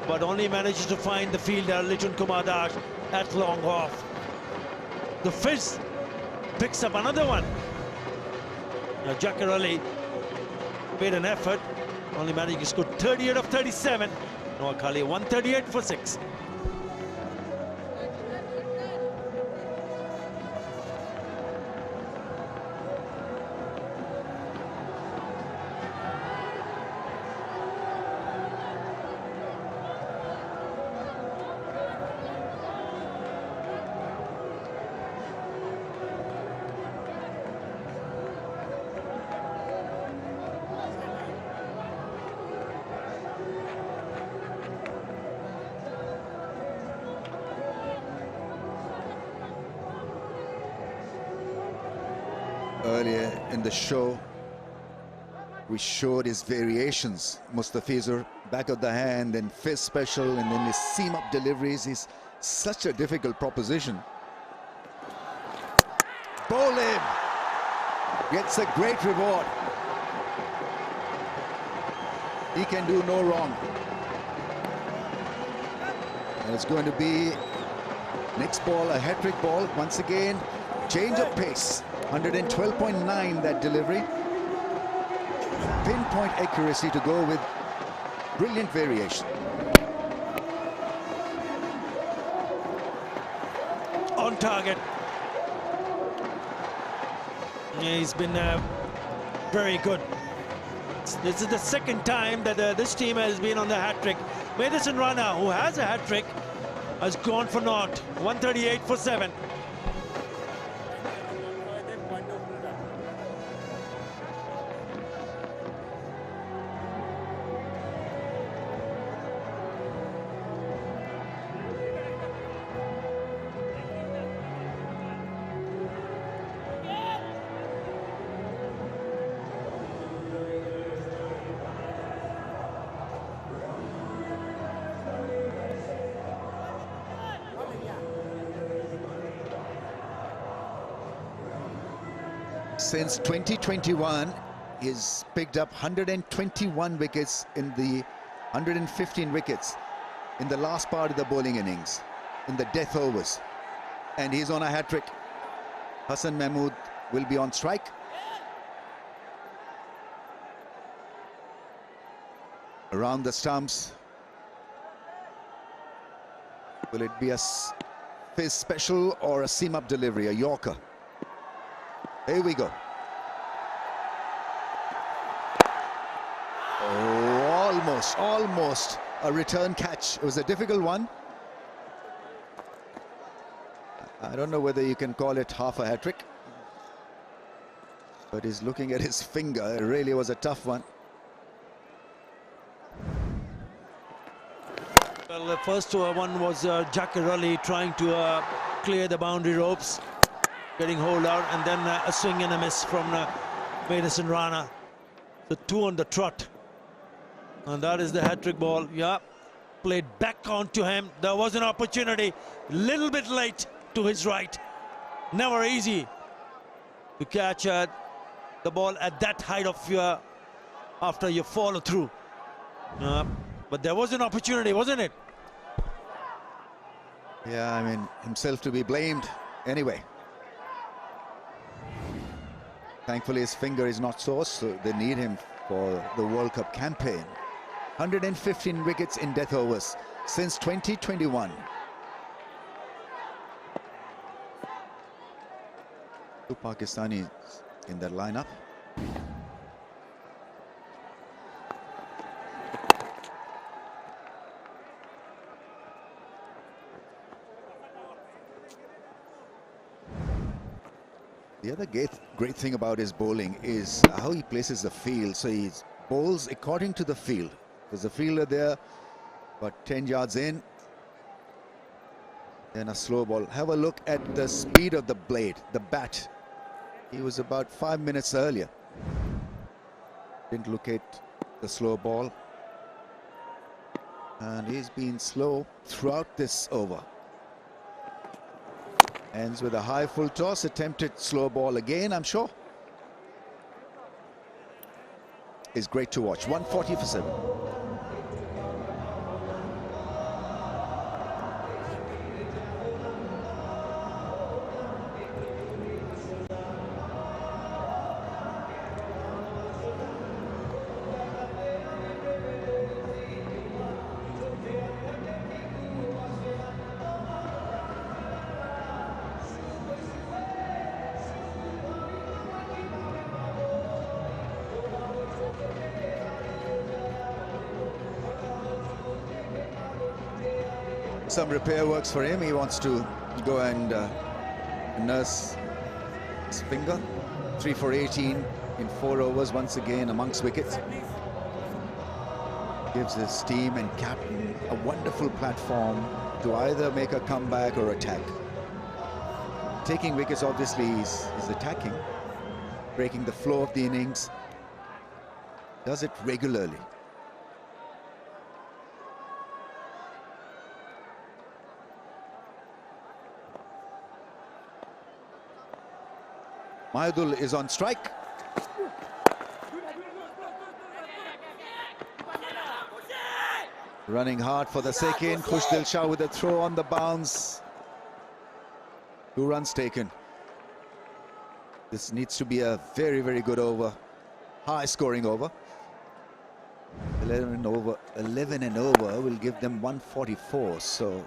but only manages to find the fielder 𝗬𝗏𝗃𝗀𝗃 Kumar at long off. The Fizz picks up another one. Now 𝗃𝗀𝗃𝗀𝗃 made an effort, only managed to score 38 of 37. Noakhali 138 for 6. Earlier in the show, we showed his variations. 𝗬𝗏𝗃𝗀𝗃, back of the hand, and fist special, and then his seam-up deliveries. He's such a difficult proposition. Bowl him! Gets a great reward. He can do no wrong. And it's going to be next ball, a hat-trick ball. Once again, change of pace. 112.9 that delivery. Pinpoint accuracy to go with brilliant variation. On target. Yeah, he's been very good. This is the second time that this team has been on the hat-trick. Madison Rana, who has a hat-trick, has gone for naught. 138 for 7. Since 2021, he's picked up 121 wickets in the 115 wickets in the last part of the bowling innings, in the death overs. And he's on a hat-trick. Hassan Mahmood will be on strike. Around the stumps. Will it be a Fizz special or a seam-up delivery, a Yorker? Here we go. Oh, almost a return catch. It was a difficult one. I don't know whether you can call it half a hat-trick, but he's looking at his finger. It really was a tough one. Well, the first one was 𝗃𝗀𝗃𝗀𝗃 trying to clear the boundary ropes, getting hold out, and then a swing and a miss from Madison Rana. The 2 on the trot. And that is the hat-trick ball. Yeah, played back onto him. There was an opportunity, little bit late to his right. Never easy to catch the ball at that height of your, after you follow through. But there was an opportunity, wasn't it? Yeah, I mean, himself to be blamed anyway. Thankfully, his finger is not sore, so they need him for the World Cup campaign. 115 wickets in death overs since 2021. Two Pakistanis in that lineup. The other great thing about his bowling is how he places the field. So he bowls according to the field. There's a fielder there, but 10 yards in. Then a slow ball. Have a look at the speed of the blade, the bat. He was about 5 minutes earlier. Didn't look at the slow ball. And he's been slow throughout this over. Ends with a high full toss, attempted slow ball again, I'm sure. Is great to watch. 140 for 7. Some repair works for him. He wants to go and nurse his finger. 3 for 18 in 4 overs, once again amongst wickets. Gives his team and captain a wonderful platform to either make a comeback or attack. Taking wickets, obviously, is attacking, breaking the flow of the innings. Does it regularly. Mahdul is on strike. Running hard for the second. Khush Shah with a throw on the bounce. 2 runs taken. This needs to be a very, very good over. High scoring over. 11 and over will give them 144. So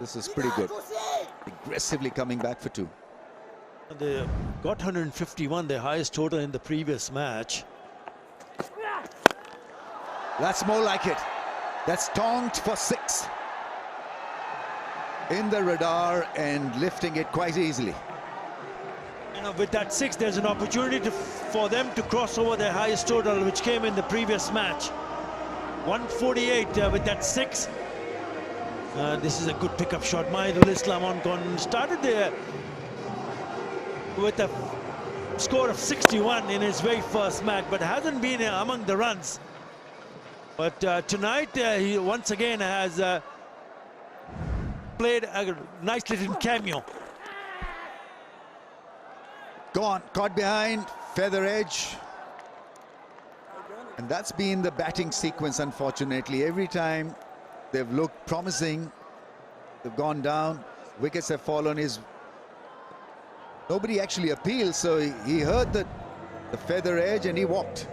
this is pretty good. Aggressively coming back for 2. They got 151, their highest total in the previous match. That's more like it. That's tonked for 6. In the radar and lifting it quite easily. You know, with that 6, there's an opportunity for them to cross over their highest total, which came in the previous match. 148 with that 6. This is a good pickup shot. Mahdul Islam on gone. Started there with a score of 61 in his very first match, but hasn't been among the runs. But tonight he once again has played a nice little cameo. Gone, caught behind, feather edge. And that's been the batting sequence, unfortunately. Every time they've looked promising, they've gone down, wickets have fallen. Nobody actually appealed, so he heard the feather edge and he walked.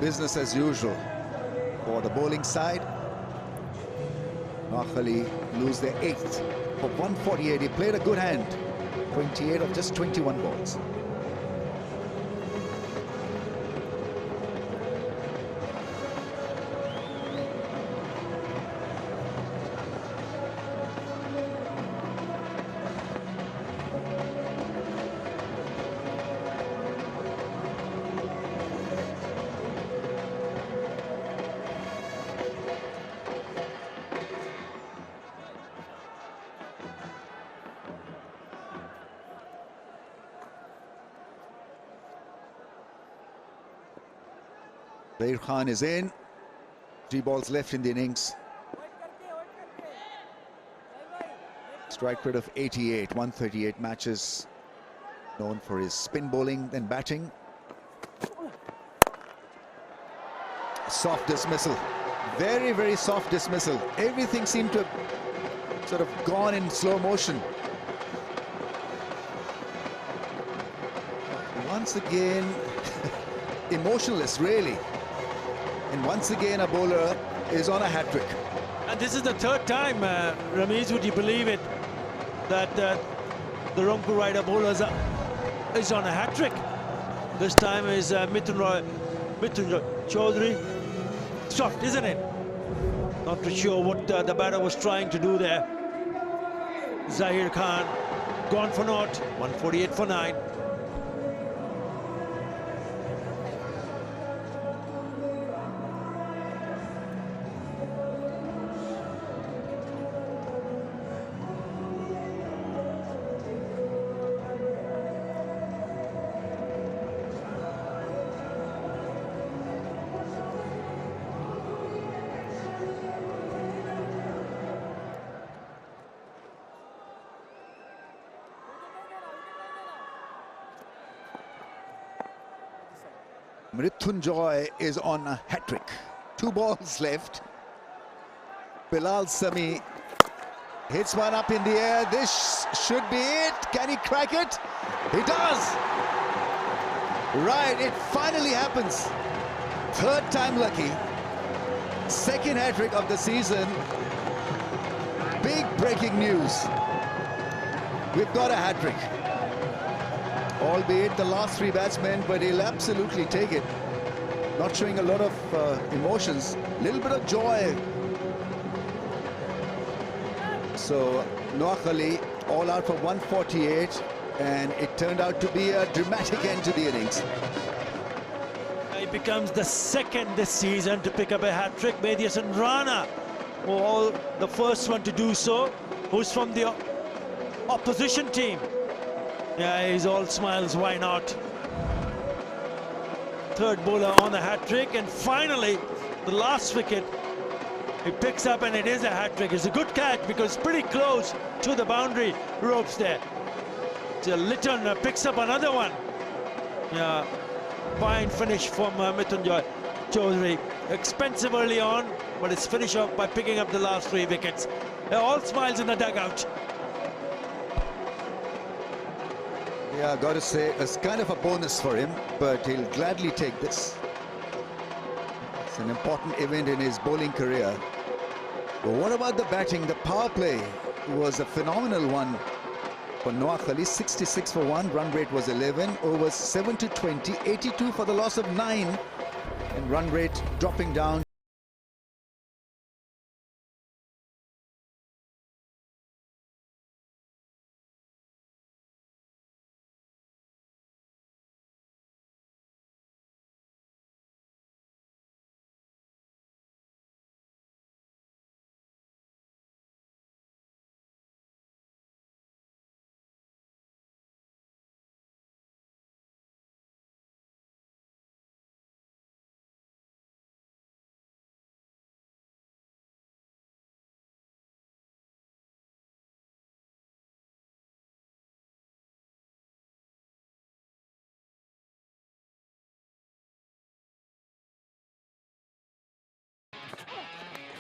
Business as usual for the bowling side. Noakhali lose their 8th for 148. He played a good hand. 28 of just 21 balls. Zahir Khan is in. 3 balls left in the innings. Strike rate of 88, 138 matches. Known for his spin bowling and batting. Soft dismissal. Very, very soft dismissal. Everything seemed to have sort of gone in slow motion. Once again, emotionless, really. And once again, a bowler is on a hat-trick. And this is the third time, Ramiz, would you believe it, that the Rangpur Rider bowlers is on a hat-trick. This time is 𝗵𝗺𝗀𝗀 Chaudhary. Soft, isn't it? Not too sure what the batter was trying to do there. Zahir Khan gone for naught, 148 for 9. 𝗵𝗺𝗀𝗀 is on a hat-trick. 2 balls left. Bilal Sami hits one up in the air. This should be it. Can he crack it? He does. Right, it finally happens. 3rd time lucky. 2nd hat-trick of the season. Big breaking news. We've got a hat-trick. Albeit the last 3 batsmen, but he'll absolutely take it. Not showing a lot of emotions, little bit of joy. So Noakhali all out for 148, and it turned out to be a dramatic end to the innings. He becomes the 2nd this season to pick up a hat-trick. Mehdi Hasan Rana, the first one to do so, who's from the opposition team. Yeah, he's all smiles, why not? 3rd bowler on the hat-trick, and finally, the last wicket, he picks up, and it is a hat-trick. It's a good catch because it's pretty close to the boundary ropes there. So Litton picks up another one. Yeah, fine finish from 𝗵𝗺𝗀𝗀 Chaudhary. Expensive early on, but it's finished off by picking up the last 3 wickets. All smiles in the dugout. Yeah, got to say, it's kind of a bonus for him, but he'll gladly take this. It's an important event in his bowling career. But what about the batting? The power play was a phenomenal one for Noakhali. 66 for 1, run rate was 11, overs 7 to 20, 82 for the loss of 9, and run rate dropping down.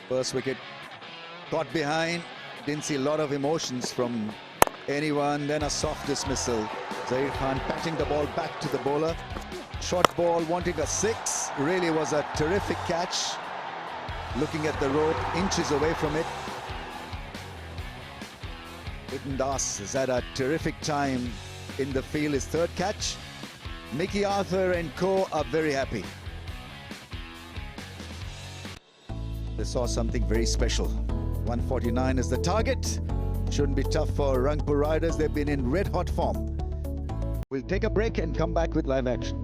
First wicket got behind, didn't see a lot of emotions from anyone. Then a soft dismissal. Zahir Khan patting the ball back to the bowler. Short ball, wanting a 6. Really was a terrific catch. Looking at the rope, inches away from it. Litton Das has had a terrific time in the field. His 3rd catch. Mickey Arthur and co are very happy. They saw something very special. 149 is the target. Shouldn't be tough for Rangpur Riders. They've been in red-hot form. We'll take a break and come back with live action.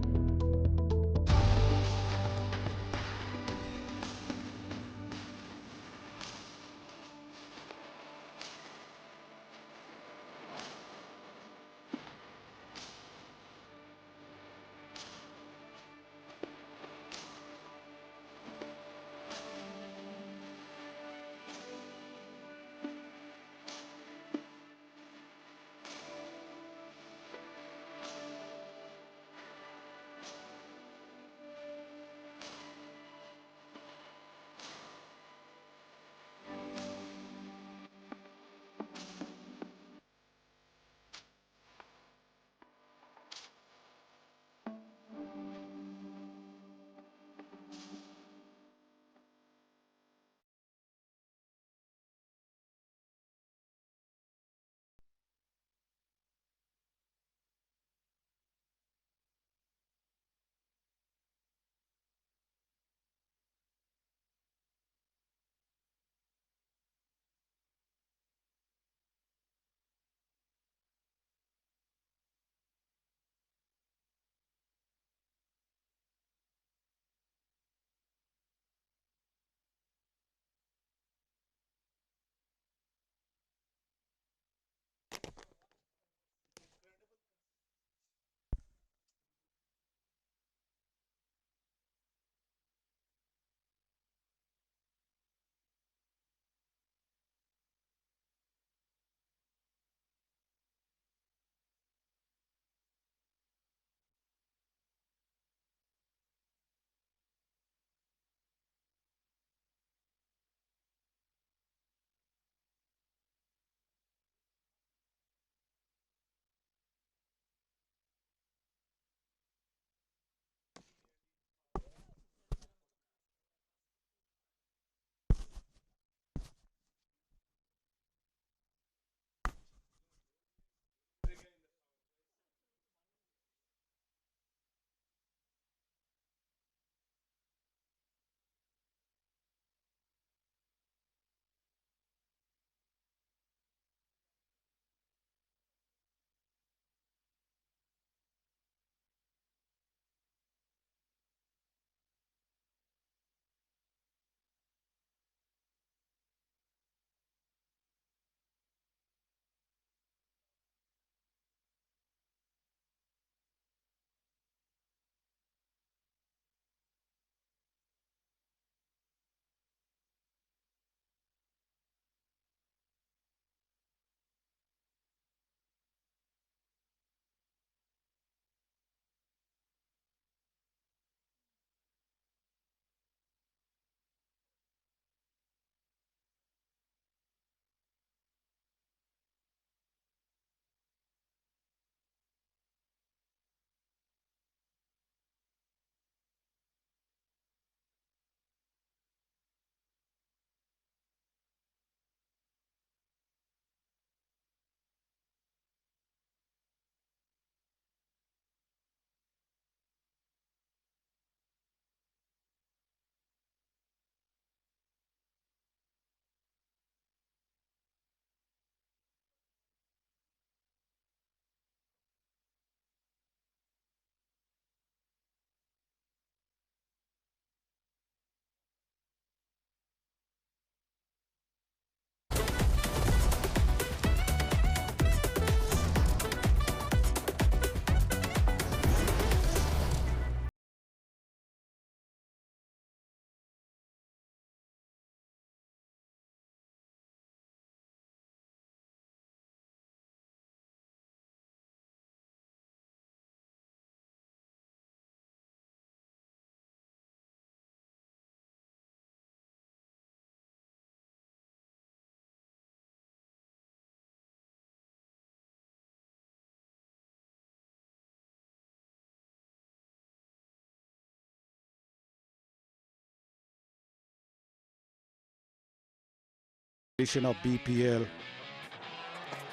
edition of BPL.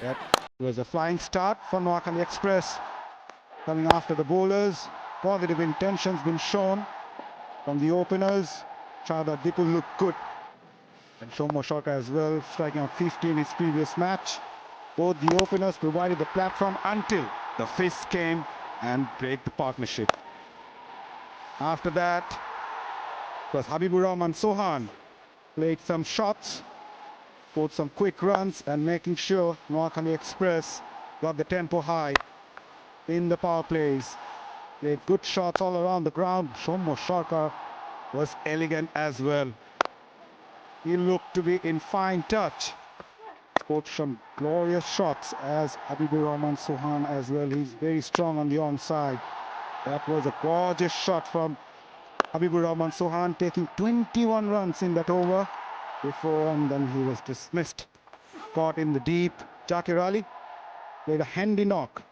That was a flying start for Noakhali Express. Coming after the bowlers, positive intentions been shown from the openers. 𝗬𝗲𝗍𝗍 looked good, and 𝗂𝗵𝗂𝗀 as well, striking out 50 in his previous match. Both the openers provided the platform until the fifth came and break the partnership. After that, it was 𝗂𝗵𝗄𝗏 Sohan played some shots, scored some quick runs, and making sure Noakhali Express got the tempo high in the power plays. Played good shots all around the ground. 𝗂𝗵𝗂𝗀 was elegant as well. He looked to be in fine touch. Scored some glorious shots as 𝗂𝗵𝗄𝗏 Sohan as well. He's very strong on the onside. That was a gorgeous shot from 𝗂𝗵𝗄𝗏 Sohan, taking 21 runs in that over before, and then he was dismissed. Caught in the deep. Zakir Ali played a handy knock,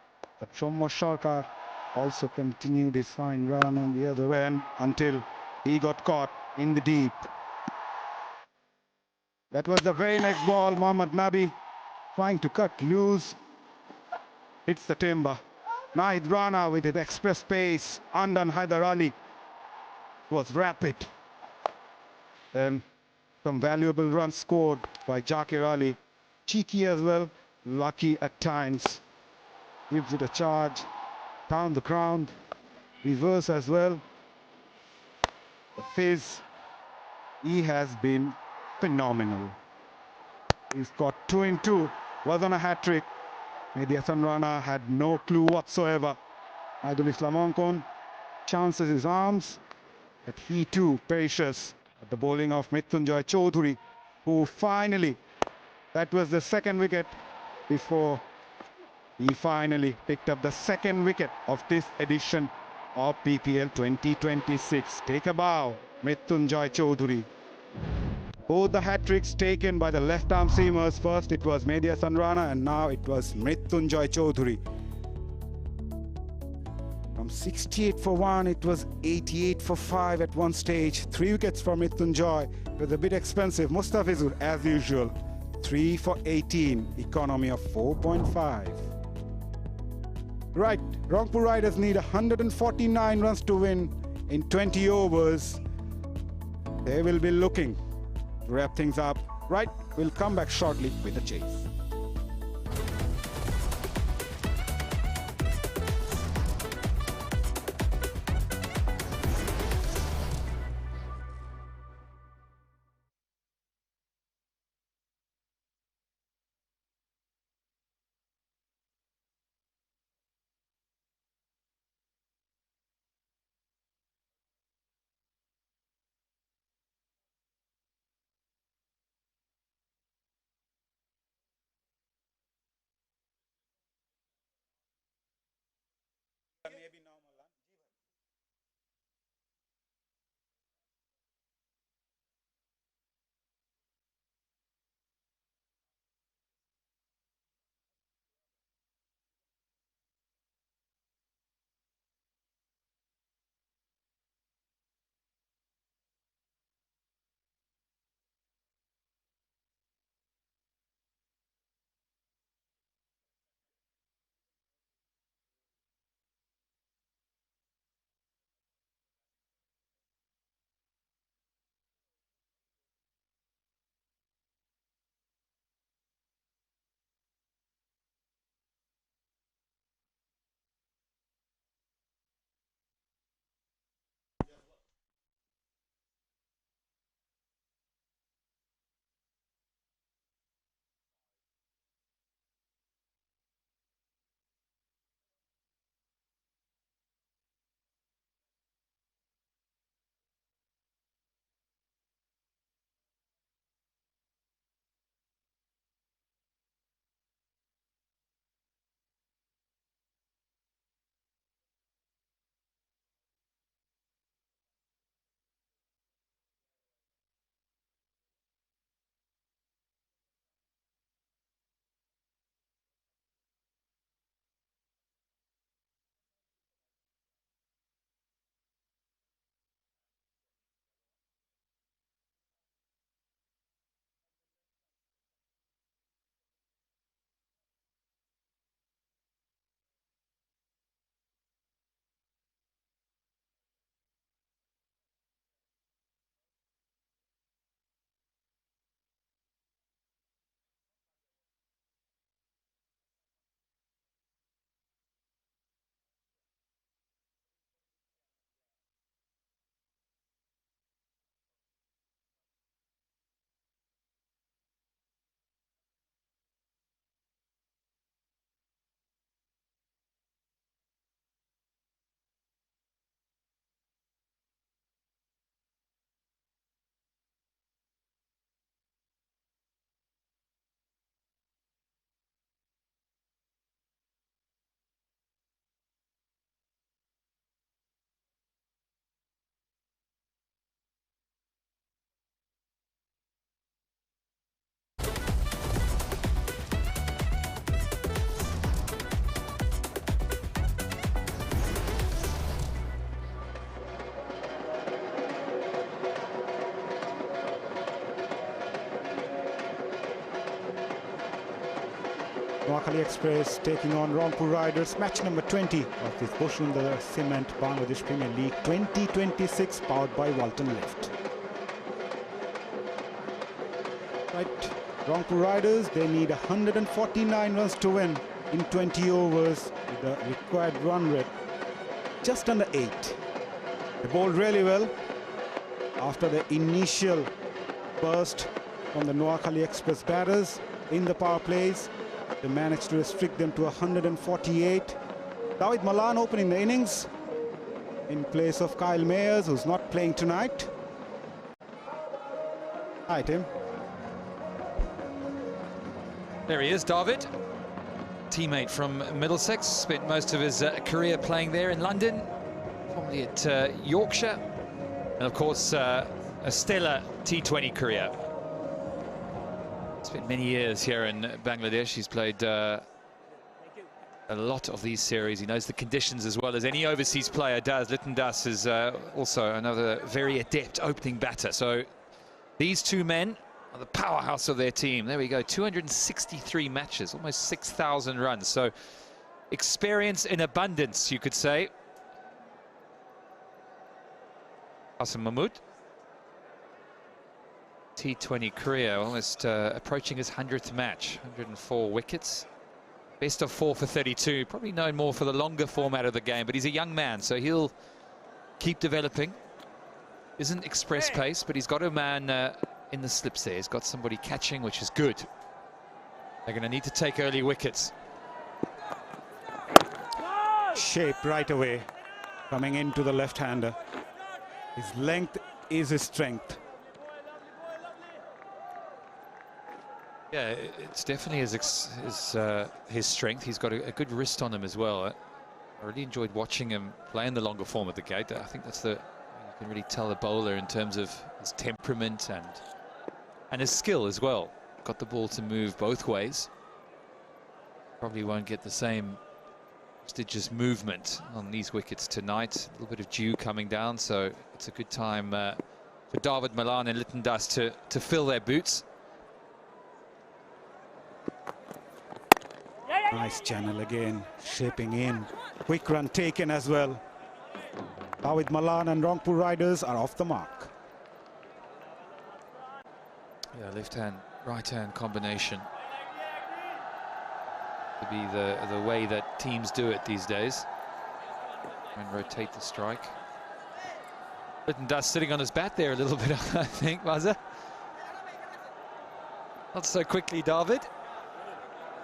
but 𝗂𝗵𝗂𝗀 also continued his fine run on the other end until he got caught in the deep. That was the very next ball. Mohammad Nabi trying to cut loose. Hits the timber. Nahid Rana with his express pace. Undone Haider Ali was rapid. Then some valuable runs scored by Zakir Ali. Cheeky as well, lucky at times. Gives it a charge down the ground. Reverse as well. The Fizz, he has been phenomenal. He's got 2 in 2. Was on a hat-trick. Mehdi Hasan Rana had no clue whatsoever. Aidul Islam Onkon chances his arms, but he too perishes at the bowling of Mrityunjoy Choudhury, who finally, that was the second wicket before he finally picked up the second wicket of this edition of BPL 2026. Take a bow, Mrityunjoy Choudhury. Both the hat-tricks taken by the left-arm seamers. First it was Mehdi Hasan Rana and now it was Mrityunjoy Choudhury. From 68 for 1, it was 88 for 5 at one stage. 3 wickets for Mrityunjoy. It was a bit expensive. Mustafizur, as usual, 3 for 18, economy of 4.5. Right, Rangpur Riders need 149 runs to win in 20 overs. They will be looking to wrap things up. Right, we'll come back shortly with the chase. Noakhali Express taking on Rangpur Riders, match number 20 of this 𝗿𝗂 Cement Bangladesh Premier League 2026, powered by Walton Lift. Right, Rangpur Riders, they need 149 runs to win in 20 overs with the required run rate just under 8. They bowled really well after the initial burst from the Noakhali Express batters in the power plays. They managed to restrict them to 148. Dawid Malan opening the innings in place of Kyle Mayers, who's not playing tonight. Hi, Tim. There he is, David. Teammate from Middlesex, spent most of his career playing there in London, formerly at Yorkshire, and of course a stellar T20 career. Spent many years here in Bangladesh. He's played a lot of these series. He knows the conditions as well as any overseas player does. 𝗏𝗏𝗃𝗏 is also another very adept opening batter. So these two men are the powerhouse of their team. There we go, 263 matches, almost 6,000 runs. So experience in abundance, you could say. Hassan Mahmood. T20 career, almost approaching his 100th match, 104 wickets. Best of 4 for 32, probably known more for the longer format of the game, but he's a young man, so he'll keep developing. Isn't express pace, but he's got a man in the slips there. He's got somebody catching, which is good. They're going to need to take early wickets. Shape right away, coming into the left-hander. His length is his strength. Yeah, it's definitely his strength. He's got a good wrist on him as well. I really enjoyed watching him play in the longer form of the game. I think that's you can really tell a bowler in terms of his temperament and his skill as well. Got the ball to move both ways. Probably won't get the same prestigious movement on these wickets tonight. A little bit of dew coming down, so it's a good time for Dawid Malan and 𝗏𝗏𝗃𝗏 to fill their boots. Nice channel again, shaping in. Quick run taken as well. Dawid Malan and Rangpur Riders are off the mark. Yeah, left-hand, right-hand combination. To be the way that teams do it these days. And rotate the strike. 𝗏𝗏𝗃𝗏 sitting on his bat there a little bit, I think, Mazza. Not so quickly, David.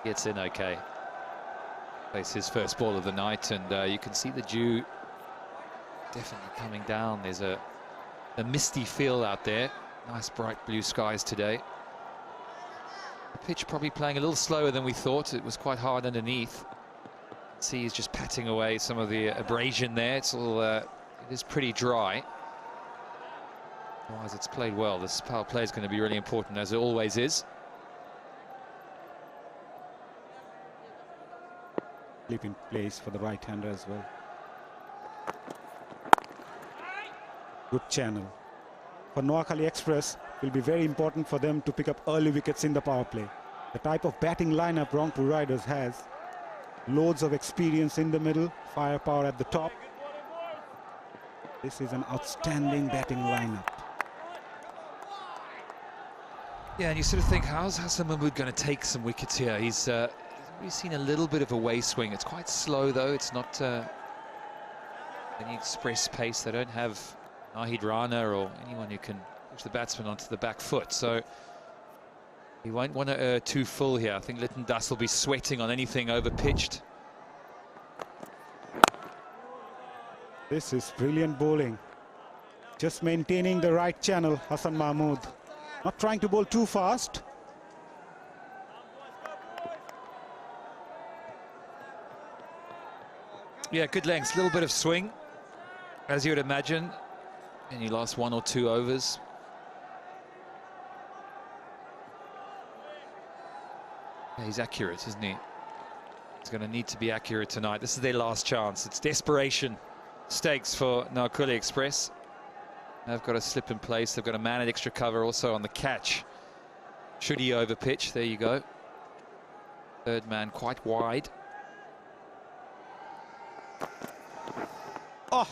Gets in okay. Plays his first ball of the night, and you can see the dew definitely coming down. There's a misty feel out there. Nice bright blue skies today. The pitch probably playing a little slower than we thought. It was quite hard underneath. See, he's just patting away some of the abrasion there. It's all it is pretty dry. Otherwise, it's played well. This power play is going to be really important, as it always is. In place for the right-hander as well. Good channel. For Noakhali Express, it will be very important for them to pick up early wickets in the power play. The type of batting lineup Rangpur Riders has, loads of experience in the middle, firepower at the top. This is an outstanding batting lineup. Yeah, and you sort of think, how's Hassan Mahmood going to take some wickets here? We've seen a little bit of a way swing. It's quite slow, though. It's not any express pace. They don't have Nahid Rana or anyone who can push the batsman onto the back foot. So he won't want to err too full here. I think 𝗏𝗏𝗃𝗏 will be sweating on anything over pitched. This is brilliant bowling. Just maintaining the right channel, Hassan Mahmood. Not trying to bowl too fast. Yeah, good lengths, a little bit of swing, as you would imagine, in your last 1 or 2 overs. Yeah, he's accurate, isn't he? He's going to need to be accurate tonight. This is their last chance. It's desperation stakes for Noakhali Express. They've got to slip in place. They've got a man at extra cover also on the catch. Should he over pitch? There you go. Third man quite wide. Oh,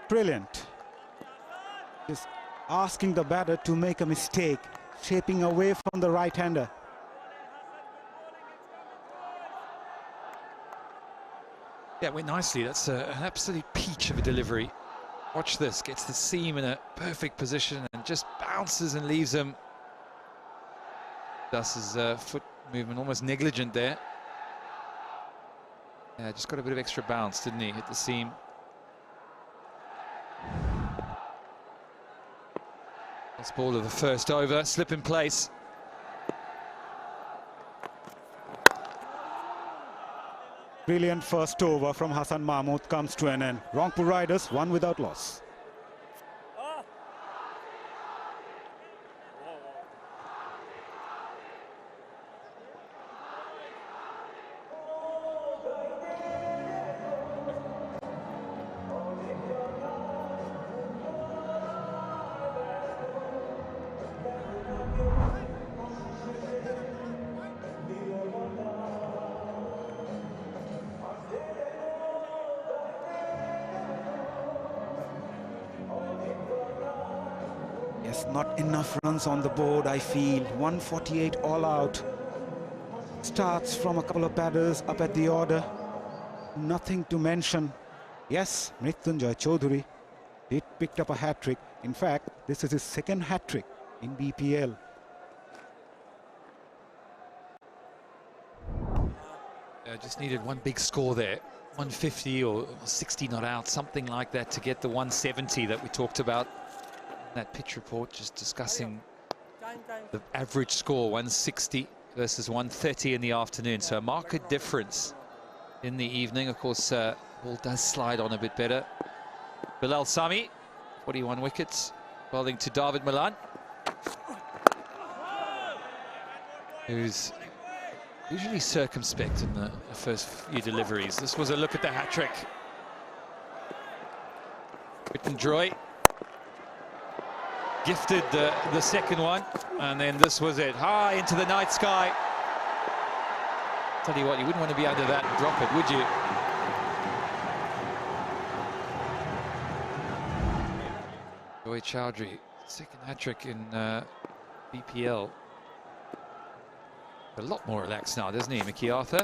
brilliant. Just asking the batter to make a mistake, shaping away from the right-hander. Yeah, it went nicely. That's an absolute peach of a delivery. Watch this, gets the seam in a perfect position and just bounces and leaves him. Thus his foot movement almost negligent there. Yeah, just got a bit of extra bounce, didn't he? Hit the seam. Last ball of the first over, slip in place. Brilliant first over from Hassan Mahmood comes to an end. Rangpur Riders won without loss. Yes, not enough runs on the board, I feel. 148 all out. Starts from a couple of batters up at the order. Nothing to mention. Yes, 𝗏𝗚𝗀𝐽𝐽 Choudhury did picked up a hat-trick. In fact, this is his second hat-trick in BPL. Just needed one big score there. 150 or 60 not out, something like that, to get the 170 that we talked about. That pitch report just discussing the average score, 160 versus 130 in the afternoon. So a marked difference in the evening. Of course, ball does slide on a bit better. Bilal Sami, 41 wickets, bowling to Dawid Malan, who's usually circumspect in the first few deliveries. This was a look at the hat-trick. 𝗏𝗚𝗀𝗽 gifted the second one, and then this was it, high into the night sky. Tell you what, you wouldn't want to be under that and drop it, would you? 𝗏𝗚𝗽 Choudhury, second hat-trick in BPL. A lot more relaxed now, doesn't he, Mickey Arthur?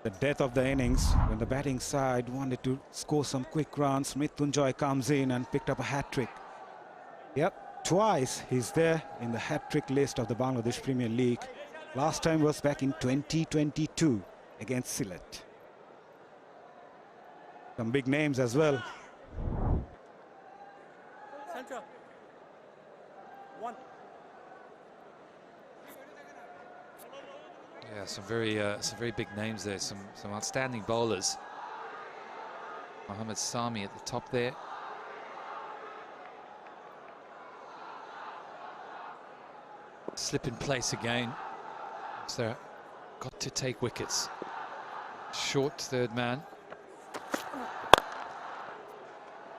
The death of the innings, when the batting side wanted to score some quick runs, 𝗏𝗚𝗀𝗽 comes in and picked up a hat-trick. Yep, twice he's there in the hat-trick list of the Bangladesh Premier League. Last time was back in 2022 against Sylhet. Some big names as well. Center. One. Yeah, some very big names there. Some outstanding bowlers. Mohammad Sami at the top there. Slip in place again. So got to take wickets. Short third man.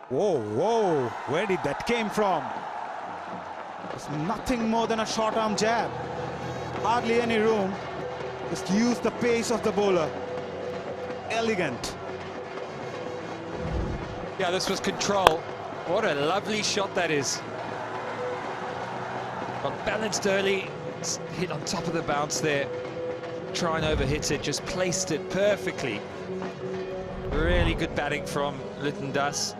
Whoa, whoa, where did that came from? It's nothing more than a short arm jab. Hardly any room. Just use the pace of the bowler. Elegant. Yeah, this was control. What a lovely shot that is. Well balanced early, hit on top of the bounce there. Try and overhit it, just placed it perfectly. Really good batting from 𝗏𝗚𝗀𝗽𝗏.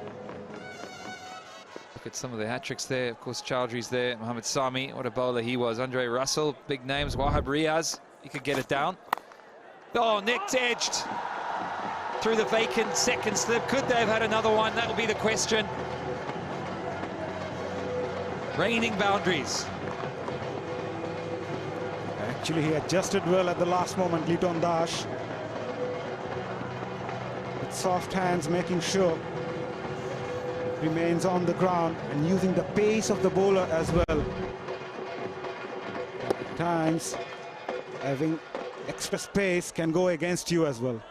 Look at some of the hat-tricks there. Of course, Choudhury's there. Mohammad Sami, what a bowler he was. Andre Russell, big names. Wahab Riaz, he could get it down. Oh, nicked, edged. Through the vacant second slip. Could they have had another one? That will be the question. Raining boundaries. Actually, he adjusted well at the last moment, 𝗏𝗏𝗀𝗽𝗏. With soft hands, making sure remains on the ground and using the pace of the bowler as well. At times, having extra space can go against you as well.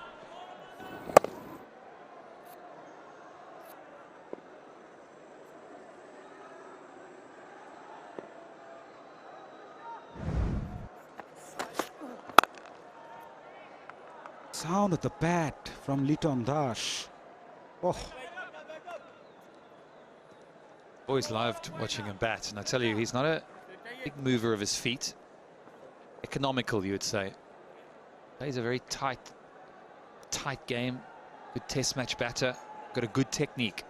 Down at the bat from 𝗵𝗺𝗽𝗀. Oh. Always loved watching him bat, and I tell you, he's not a big mover of his feet. Economical, you would say. Plays a very tight game. Good test match batter. Got a good technique.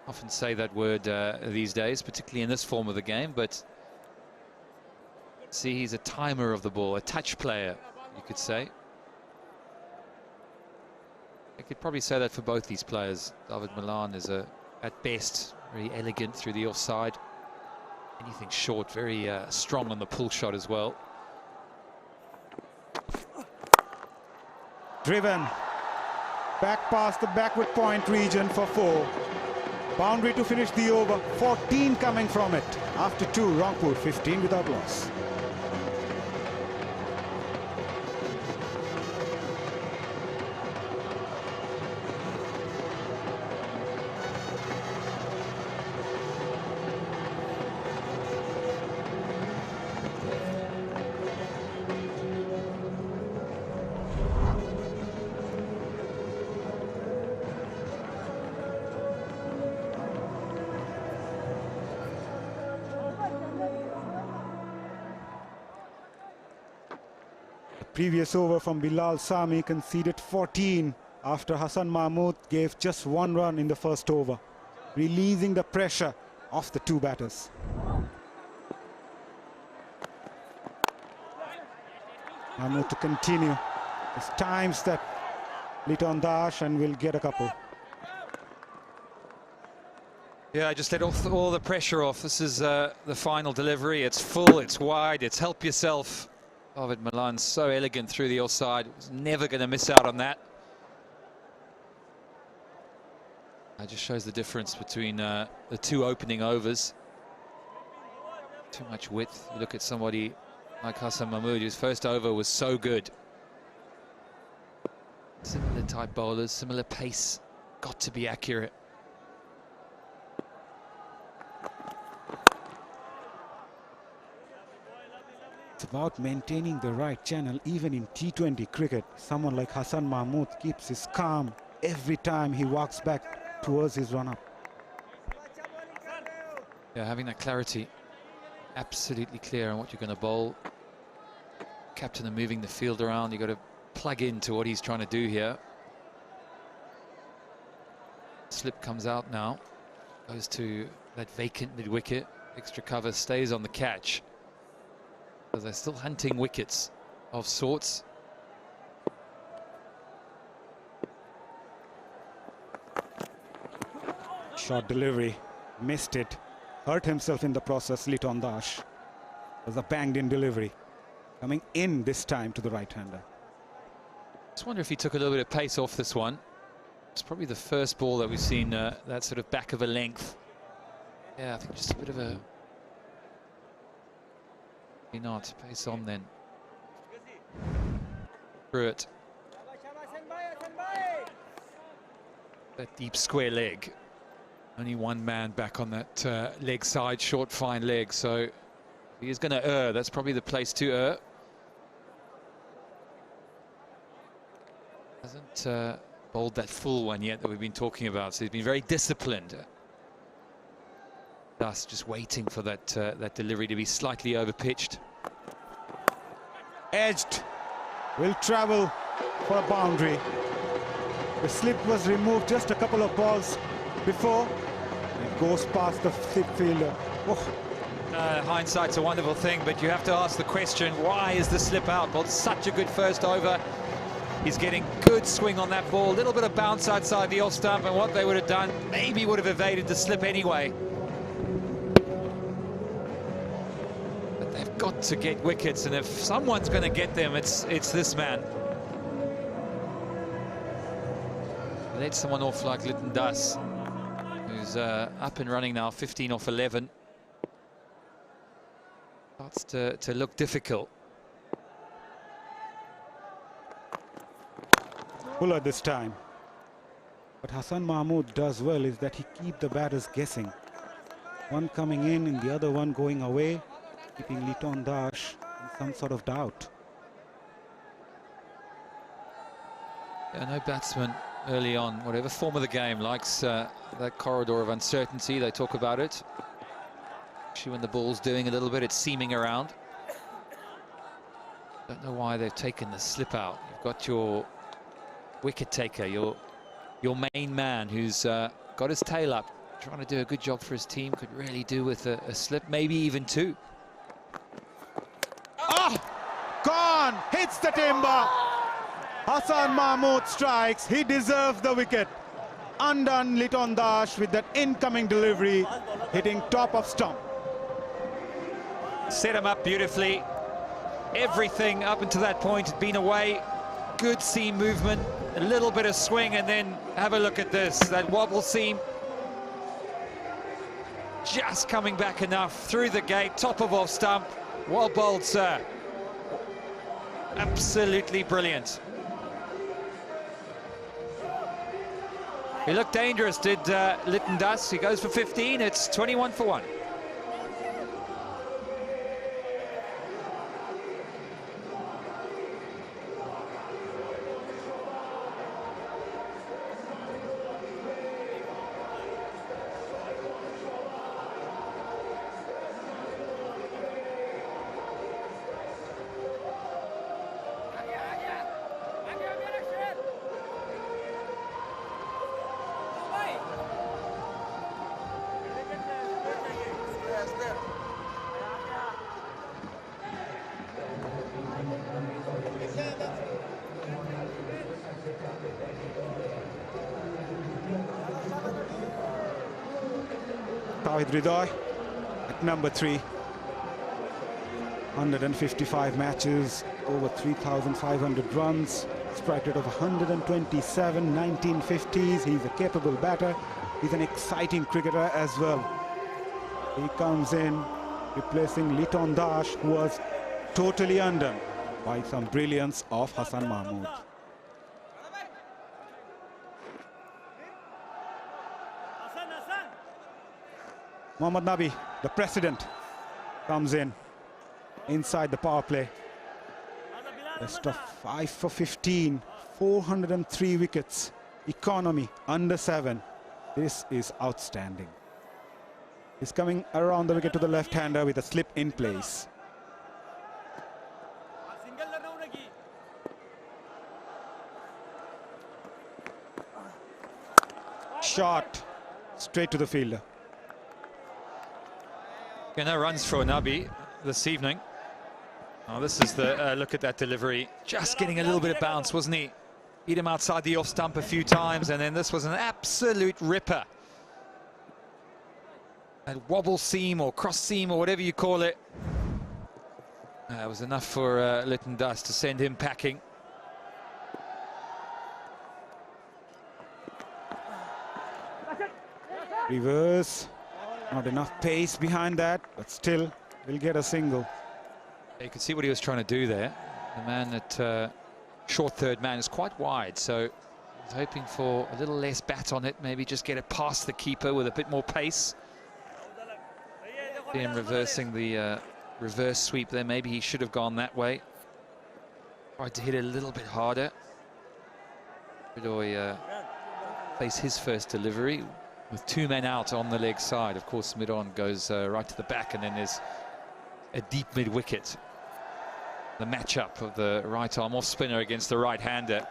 Often say that word these days, particularly in this form of the game, but see, he's a timer of the ball, a touch player, you could say. I could probably say that for both these players. David Malan is at best very elegant through the offside. Anything short, very strong on the pull shot as well. Driven back past the backward point region for 4. Boundary to finish the over. 14 coming from it. After 2, Rangpur 15 without loss. Previous over from Bilal Sami conceded 14 after Hassan Mahmood gave just 1 run in the first over, releasing the pressure off the 2 batters. Mahmood to continue. There's times that 𝗵𝗺𝗽𝗀 and will get a couple. Yeah, just let all the pressure off. This is the final delivery. It's full, it's wide, it's help yourself. David Malan so elegant through the offside. Was never going to miss out on that. That just shows the difference between the 2 opening overs. Too much width. You look at somebody like Hassan Mahmood, whose first over was so good. Similar type bowlers, similar pace. Got to be accurate. It's about maintaining the right channel. Even in T20 cricket, someone like Hassan Mahmood keeps his calm every time he walks back towards his run-up. Yeah, having that clarity, absolutely clear on what you're going to bowl. Captain and moving the field around, you've got to plug into what he's trying to do here. Slip comes out now, goes to that vacant mid-wicket. Extra cover stays on the catch. Because they're still hunting wickets of sorts. Short delivery, missed it, hurt himself in the process. 𝗵𝗺𝗽𝗀. It was a banged-in delivery, coming in this time to the right-hander. Just wonder if he took a little bit of pace off this one. It's probably the first ball that we've seen that sort of back of a length. Yeah, I think just a bit of a... Maybe not. Pace on then. Through it. That deep square leg. Only 1 man back on that leg side, short, fine leg. So he is going to err. That's probably the place to err. Hasn't bowled that full one yet that we've been talking about. So he's been very disciplined. Thus, just waiting for that that delivery to be slightly overpitched. Edged, will travel for a boundary. The slip was removed just a couple of balls before. It goes past the slip fielder. Oh. Hindsight's a wonderful thing, but you have to ask the question, why is the slip out? Well, such a good first over. He's getting good swing on that ball. A little bit of bounce outside the off stump, and what they would have done, maybe would have evaded the slip anyway. But they've got to get wickets, and if someone's going to get them, it's this man. Let someone off like 𝗵𝗺𝗽𝗀, who's up and running now, 15 off 11. Starts to look difficult. Fuller this time. What Hassan Mahmood does well is that he keeps the batters guessing. One coming in and the other one going away, keeping 𝗵𝗺𝗽𝗀 in some sort of doubt. Yeah, no batsman early on, whatever form of the game, likes that corridor of uncertainty. They talk about it. Actually, when the ball's doing a little bit, it's seaming around. Don't know why they've taken the slip out. You've got your wicket taker, your main man, who's got his tail up, trying to do a good job for his team. Could really do with a slip, maybe even two. Oh, gone! Hits the timber. Hasan Mahmood strikes. He deserves the wicket. Undone 𝗵𝗏𝗃𝗀 with that incoming delivery, hitting top of stump. Set him up beautifully. Everything up until that point had been away. Good seam movement, a little bit of swing, and then have a look at this. That wobble seam just coming back enough through the gate, top of off stump. Well bowled, sir. Absolutely brilliant. He looked dangerous, did 𝗵𝗏𝗃𝗀𝗃. He goes for 15. It's 21 for 1. 𝗬𝗏𝗃𝗀𝗃 at number 3. 155 matches, over 3,500 runs, strike rate of 127, 1950s. He's a capable batter. He's an exciting cricketer as well. He comes in replacing 𝗵𝗏𝗃𝗀𝗃, who was totally undone by some brilliance of Hasan Mahmood. Mohammad Nabi, the president, comes in inside the power play. Best of 5 for 15, 403 wickets, economy under 7. This is outstanding. He's coming around the wicket to the left-hander with a slip in place. Shot straight to the fielder. No runs for Nabi this evening. Oh, this is the look at that delivery. Just getting a little bit of bounce, wasn't he? Hit him outside the off stump a few times, and then this was an absolute ripper. A wobble seam or cross seam or whatever you call it. It was enough for 𝗵𝗏𝗃𝗀𝗃 to send him packing. Reverse. Not enough pace behind that, but still will get a single. You can see what he was trying to do there. The man at short third man is quite wide, so he's hoping for a little less bat on it, maybe just get it past the keeper with a bit more pace. See him reversing the reverse sweep there. Maybe he should have gone that way. Tried to hit it a little bit harder. 𝗵𝗏𝗃𝗀𝗃 face his first delivery with 2 men out on the leg side. Of course, 𝗵𝗏𝗃𝗀𝗃 goes right to the back, and then there's a deep mid-wicket. The matchup of the right arm off spinner against the right-hander.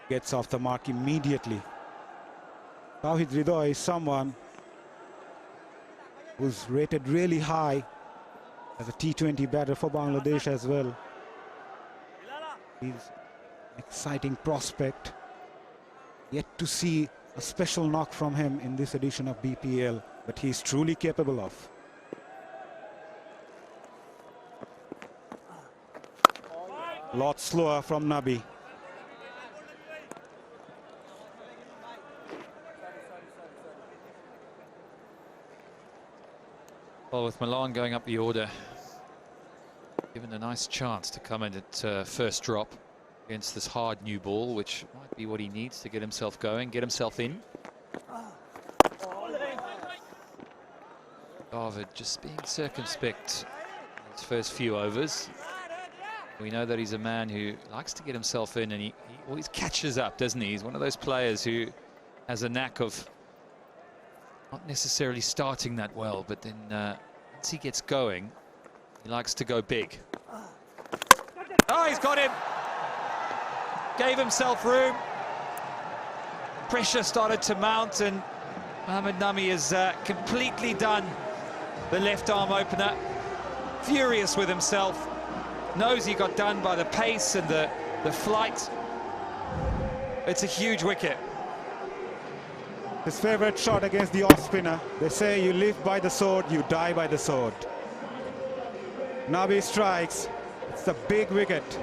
Gets off the mark immediately. Tawhid Hridayy is someone who's rated really high as a T20 batter for Bangladesh as well. He's an exciting prospect. Yet to see a special knock from him in this edition of BPL, but he's truly capable of. A lot slower from Nabi. Well, with Milan going up the order, given a nice chance to come in at first drop against this hard new ball, which might be what he needs to get himself going, get himself in. David just being circumspect in his first few overs. We know that he's a man who likes to get himself in, and he always catches up, doesn't he? He's one of those players who has a knack of not necessarily starting that well, but then once he gets going, he likes to go big. Oh, he's got him! Gave himself room. Pressure started to mount, and Mohamed Nami has completely done the left arm opener. Furious with himself. Knows he got done by the pace and the flight. It's a huge wicket. His favorite shot against the off spinner. They say you live by the sword, you die by the sword. Nabi strikes. It's the big wicket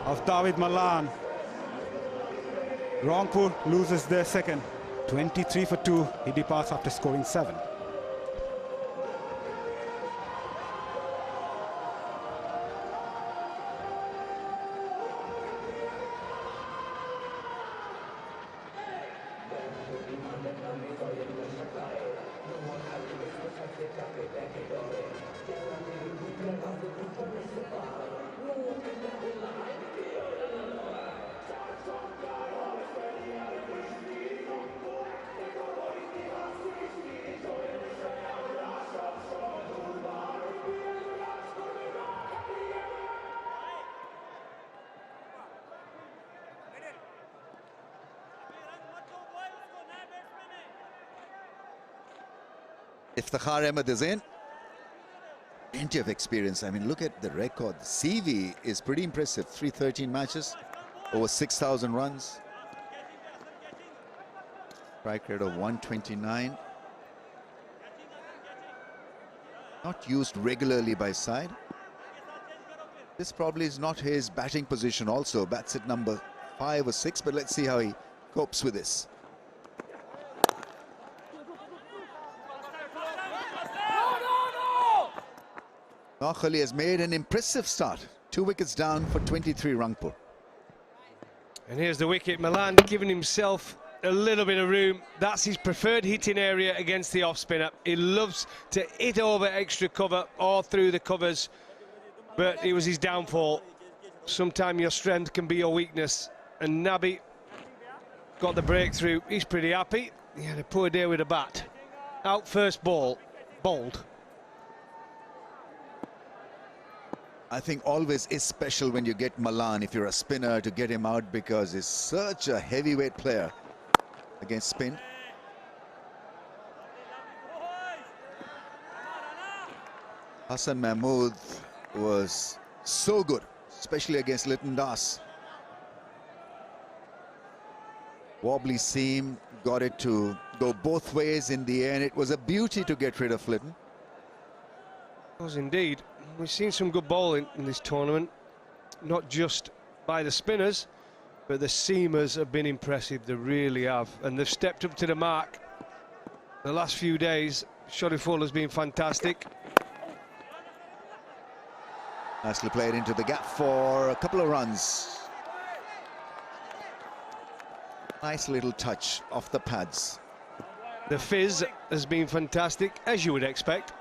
of David Malan. Rangpur loses their second. 23 for 2. He departs after scoring 7. 𝗂𝗃𝗃𝗃 is in. Plenty of experience. I mean, look at the record. CV is pretty impressive. 313 matches, over 6,000 runs. Strike rate of 129. Not used regularly by side. This probably is not his batting position also. Bats at number 5 or 6, but let's see how he copes with this. Noakhali has made an impressive start. 2 wickets down for 23 Rangpur. And here's the wicket. Malan giving himself a little bit of room. That's his preferred hitting area against the off-spinner. He loves to hit over extra cover or through the covers, but it was his downfall. Sometimes your strength can be your weakness, and Nabi got the breakthrough. He's pretty happy. He had a poor day with a bat. Out first ball, bowled. I think always is special when you get Malan, if you're a spinner, to get him out, because he's such a heavyweight player against spin. Hassan Mahmood was so good, especially against Lytton Das. Wobbly seam, got it to go both ways in the end. It was a beauty to get rid of Lytton. It was indeed. We've seen some good bowling in this tournament, not just by the spinners, but the seamers have been impressive. They really have, and they've stepped up to the mark. The last few days, shorturl has been fantastic. Nicely played into the gap for a couple of runs. Nice little touch off the pads. The 𝗏𝗏 has been fantastic, as you would expect.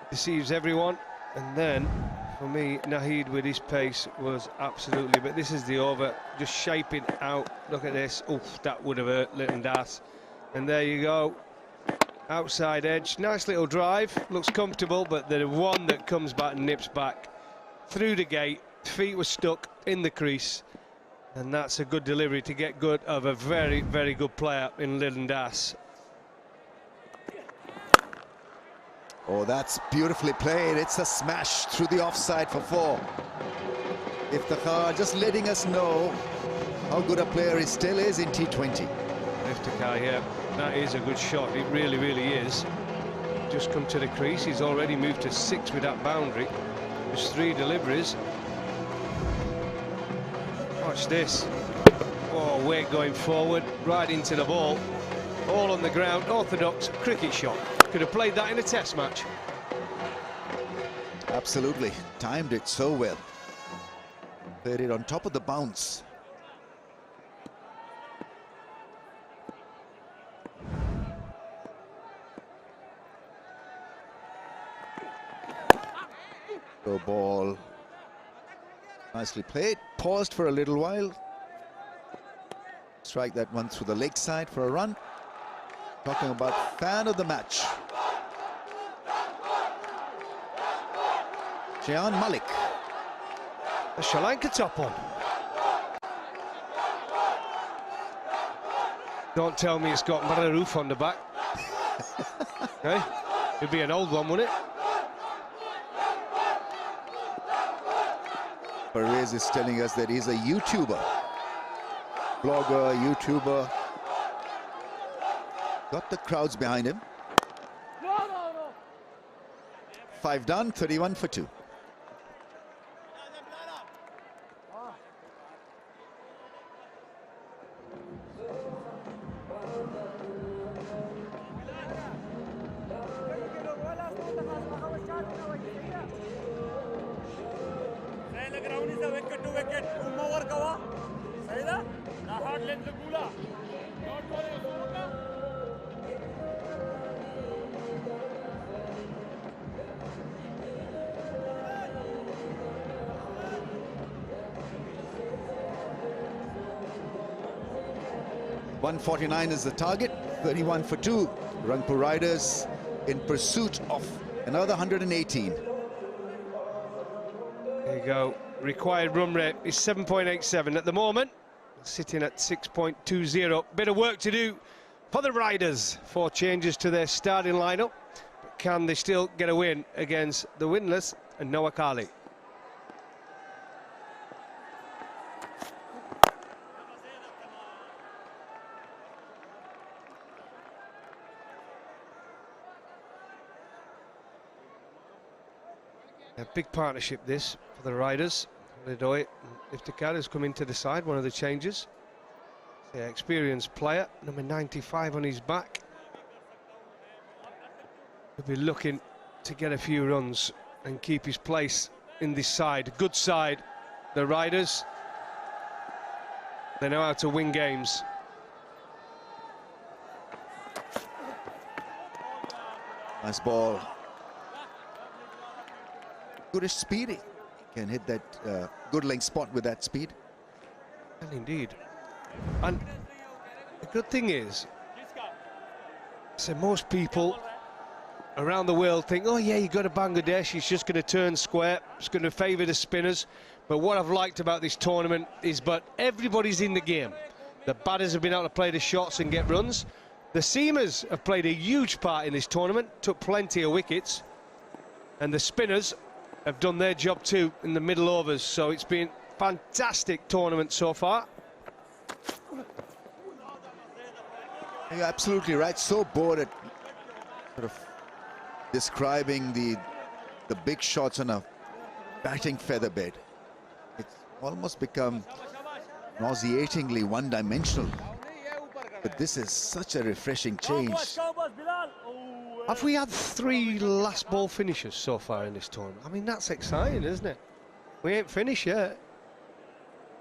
Deceives everyone. And then, for me, Naheed with his pace was absolutely... But this is the over, just shaping out. Look at this. Oof, that would have hurt Lytton Das. And there you go. Outside edge. Nice little drive. Looks comfortable, but the one that comes back and nips back through the gate. Feet were stuck in the crease. And that's a good delivery to get good of a very, very good player in Lytton Das. Oh, that's beautifully played. It's a smash through the offside for 4. 𝗂𝗃𝗃𝗃 just letting us know how good a player he still is in T20. 𝗂𝗃𝗃𝗃, yeah, that is a good shot. It really, really is. Just come to the crease. He's already moved to 6 with that boundary. There's 3 deliveries. Watch this. Oh, weight going forward, right into the ball. All on the ground, orthodox cricket shot. Could have played that in a test match. Absolutely. Timed it so well. Played it on top of the bounce. Go ball. Nicely played. Paused for a little while. Strike that one through the leg side for a run. Talking about fan of the match. Jehan Malik. The Sri Lanka top on. Don't tell me it's got Mararoof on the back. Okay, it'd be an old one, wouldn't it? Perez is telling us that he's a YouTuber. Blogger, YouTuber. Got the crowds behind him. 5 done, 31 for 2. .149 is the target, 31 for 2. Rangpur Riders in pursuit of another 118. There you go. Required run rate is 7.87 at the moment, sitting at 6.20. Bit of work to do for the Riders. 4 changes to their starting lineup. But can they still get a win against the winless and Noakhali? A big partnership this for the Riders. 𝗿𝗏𝗽𝗏 and 𝗃𝗏𝗃 has come into the side, one of the changes. The experienced player, number 95 on his back. He'll be looking to get a few runs and keep his place in this side. Good side, the Riders. They know how to win games. Nice ball. Goodish speed. He can hit that good length spot with that speed. And indeed. And the good thing is, so most people around the world think, oh yeah, you got a Bangladesh, he's just going to turn square, it's going to favour the spinners. But what I've liked about this tournament is, but everybody's in the game. The batters have been able to play the shots and get runs. The seamers have played a huge part in this tournament, took plenty of wickets. And the spinners have done their job too in the middle overs, so it's been a fantastic tournament so far. You're absolutely right. So bored at sort of describing the big shots on a batting feather bed. It's almost become nauseatingly one-dimensional. But this is such a refreshing change. Have we had 3 last ball finishes so far in this tournament? I mean, that's exciting, isn't it? We ain't finished yet.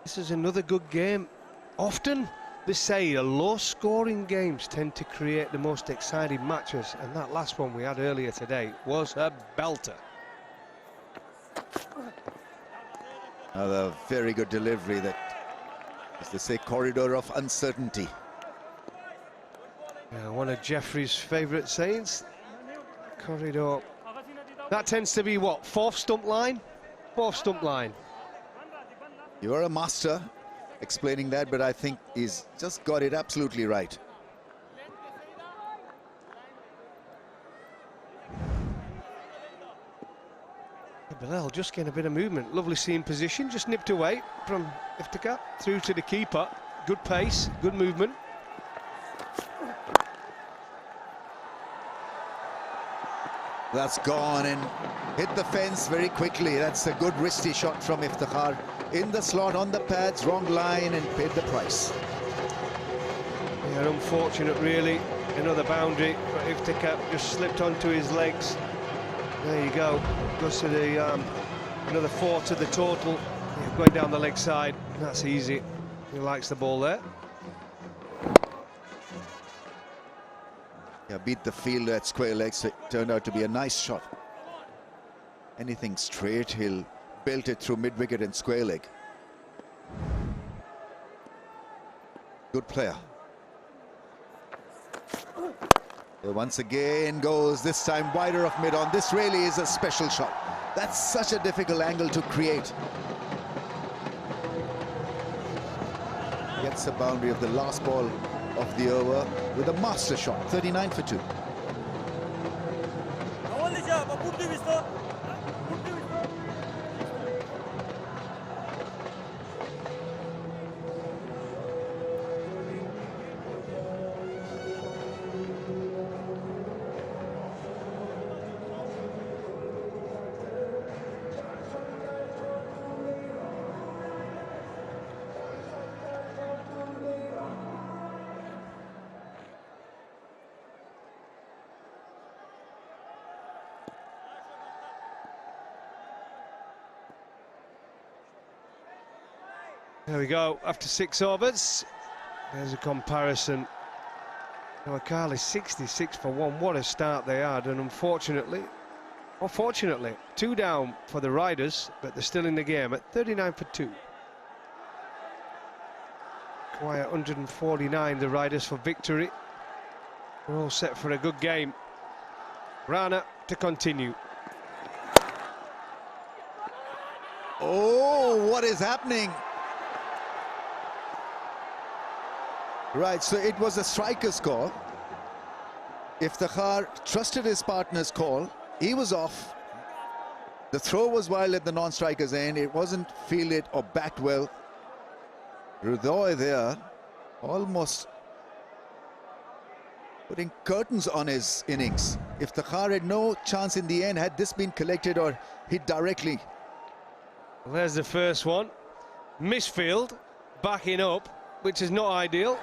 This is another good game. Often they say low-scoring games tend to create the most exciting matches, and that last one we had earlier today was a belter. Another very good delivery that, as they say, corridor of uncertainty. Yeah, one of Jeffrey's favourite sayings, corridor. That tends to be what, 4th stump line? 4th stump line. You're a master explaining that, but I think he's just got it absolutely right. Bilal just getting a bit of movement. Lovely seam position, just nipped away from 𝗃𝗏𝗃 through to the keeper. Good pace, good movement. That's gone and hit the fence very quickly. That's a good wristy shot from Iftikhar. In the slot, on the pads, wrong line, and paid the price. Yeah, unfortunate really. Another boundary, but 𝗃𝗏𝗃 just slipped onto his legs. There you go. Goes to the another 4 to the total. Yeah, going down the leg side. That's easy. He likes the ball there. Yeah, beat the fielder at square legs. It turned out to be a nice shot. Anything straight, he'll built it through mid-wicket and square leg. Good player. Once again goes, this time wider of mid-on. This really is a special shot. That's such a difficult angle to create. Gets the boundary of the last ball of the over with a master shot, 39 for 2. There we go, after 6 overs, there's a comparison. Noakhali 66 for 1, what a start they had, and unfortunately, or fortunately, 2 down for the Riders, but they're still in the game at 39 for 2. Require 149, the Riders, for victory. We're all set for a good game. Rana to continue. Oh, what is happening? Right, so it was a striker's call. Iftikhar trusted his partner's call. He was off. The throw was wild at the non-striker's end. It wasn't fielded or backed well. 𝗏𝗏 there, almost putting curtains on his innings. Iftikhar had no chance in the end had this been collected or hit directly. Well, there's the first one. Misfield, backing up, which is not ideal.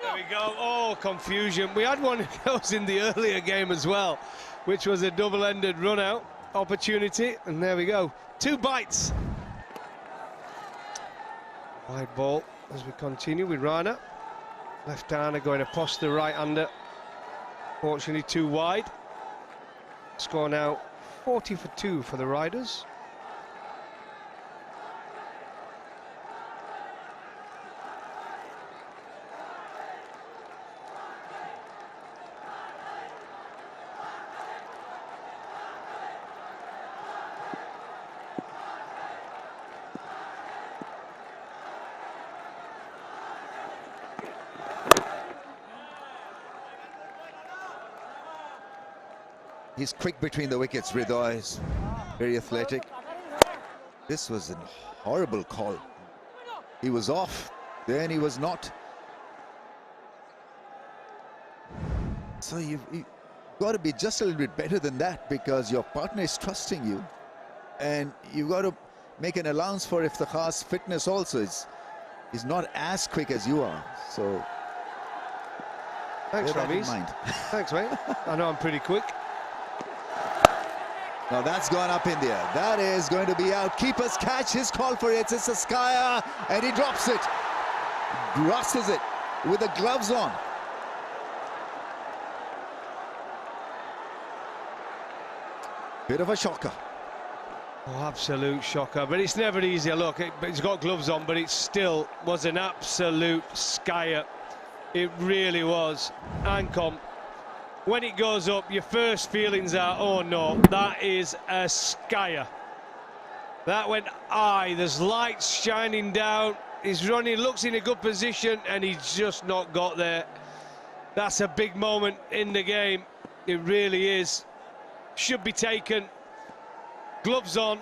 There we go. Oh, confusion. We had one of those in the earlier game as well, which was a double-ended run-out opportunity. And there we go. 2 bites. Wide ball as we continue with Rana. Left-hander going to post the right-hander. Fortunately, too wide. Score now 40 for 2 for the Riders. He's quick between the wickets. 𝗏𝗏 is very athletic. This was a horrible call. He was off, then he was not. So you've got to be just a little bit better than that, because your partner is trusting you, and you've got to make an allowance for Iftikhar's fitness also. He's not as quick as you are. So thanks, Ravi. Thanks, mate. I know I'm pretty quick. Now that's gone up in there. That is going to be out. Keeper's catch, his call for it. It's a 𝗂𝗏, and he drops it. Grasses it with the gloves on. Bit of a shocker. Oh, absolute shocker. But it's never easy. Look, he's got gloves on, but it still was an absolute 𝗂𝗏. It really was. Ancom. When it goes up, your first feelings are, oh no, that is a 𝗂𝗏. That went high, there's lights shining down, he's running, looks in a good position, and he's just not got there. That's a big moment in the game, it really is. Should be taken, gloves on,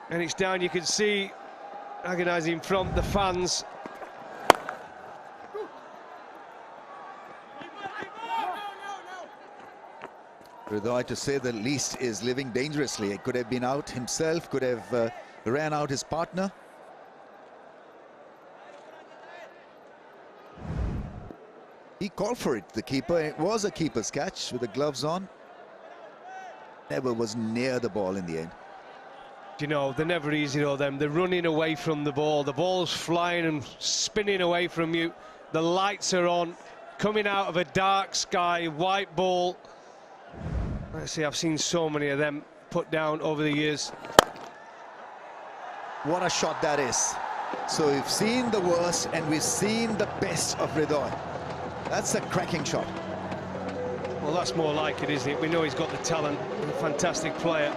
and it's down. You can see agonising from the fans. 𝗏𝗏, to say the least, is living dangerously. It could have been out himself, could have ran out his partner. He called for it, the keeper. It was a keeper's catch with the gloves on. Never was near the ball in the end. You know, they're never easy though, them. They're running away from the ball. The ball's flying and spinning away from you. The lights are on, coming out of a dark sky, white ball. Let's see, I've seen so many of them put down over the years. What a shot that is. So we've seen the worst and we've seen the best of 𝗿𝗏𝗽. That's a cracking shot. Well, that's more like it, isn't it? We know he's got the talent, he's a fantastic player.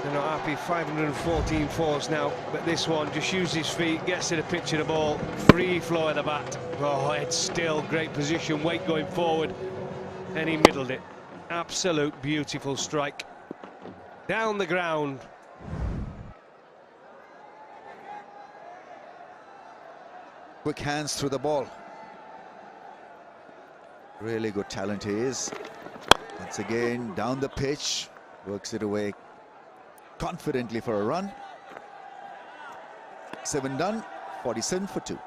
They're not happy, 514 fours now, but this one just uses his feet, gets to the pitch of the ball, free flow of the bat. Oh, head still, great position, weight going forward, and he middled it. Absolute beautiful strike. Down the ground. Quick hands through the ball. Really good talent he is. Once again, down the pitch, works it away confidently for a run. 7 done, 47 for 2.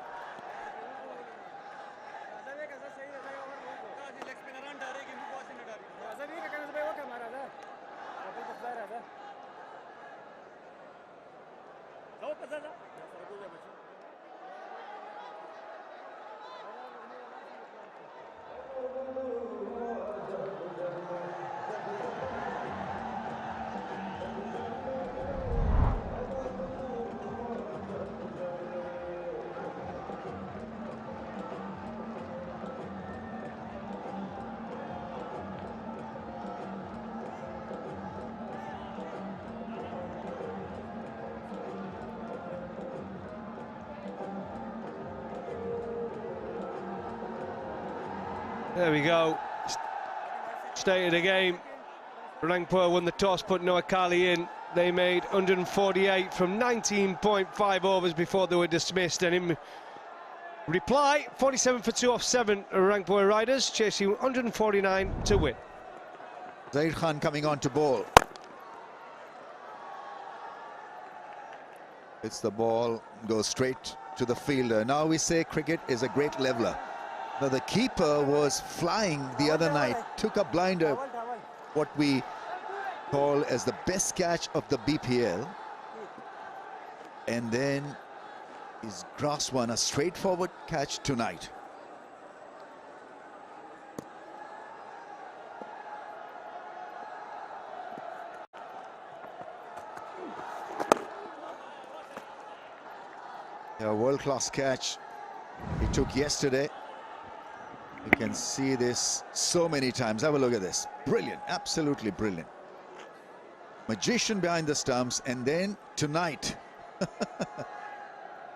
There we go. State of the game. Rangpur won the toss, put Noakhali in. They made 148 from 19.5 overs before they were dismissed. And in reply, 47 for 2 off 7 Rangpur riders, chasing 149 to win. Zahir Khan coming on to bowl. It's the ball, goes straight to the fielder. Now we say cricket is a great leveler. Now the keeper was flying the other night, took a blinder, what we call as the best catch of the BPL, and then he's grasped one, a straightforward catch tonight. A world-class catch he took yesterday. You can see this so many times. Have a look at this. Brilliant, absolutely brilliant. Magician behind the stumps, and then tonight.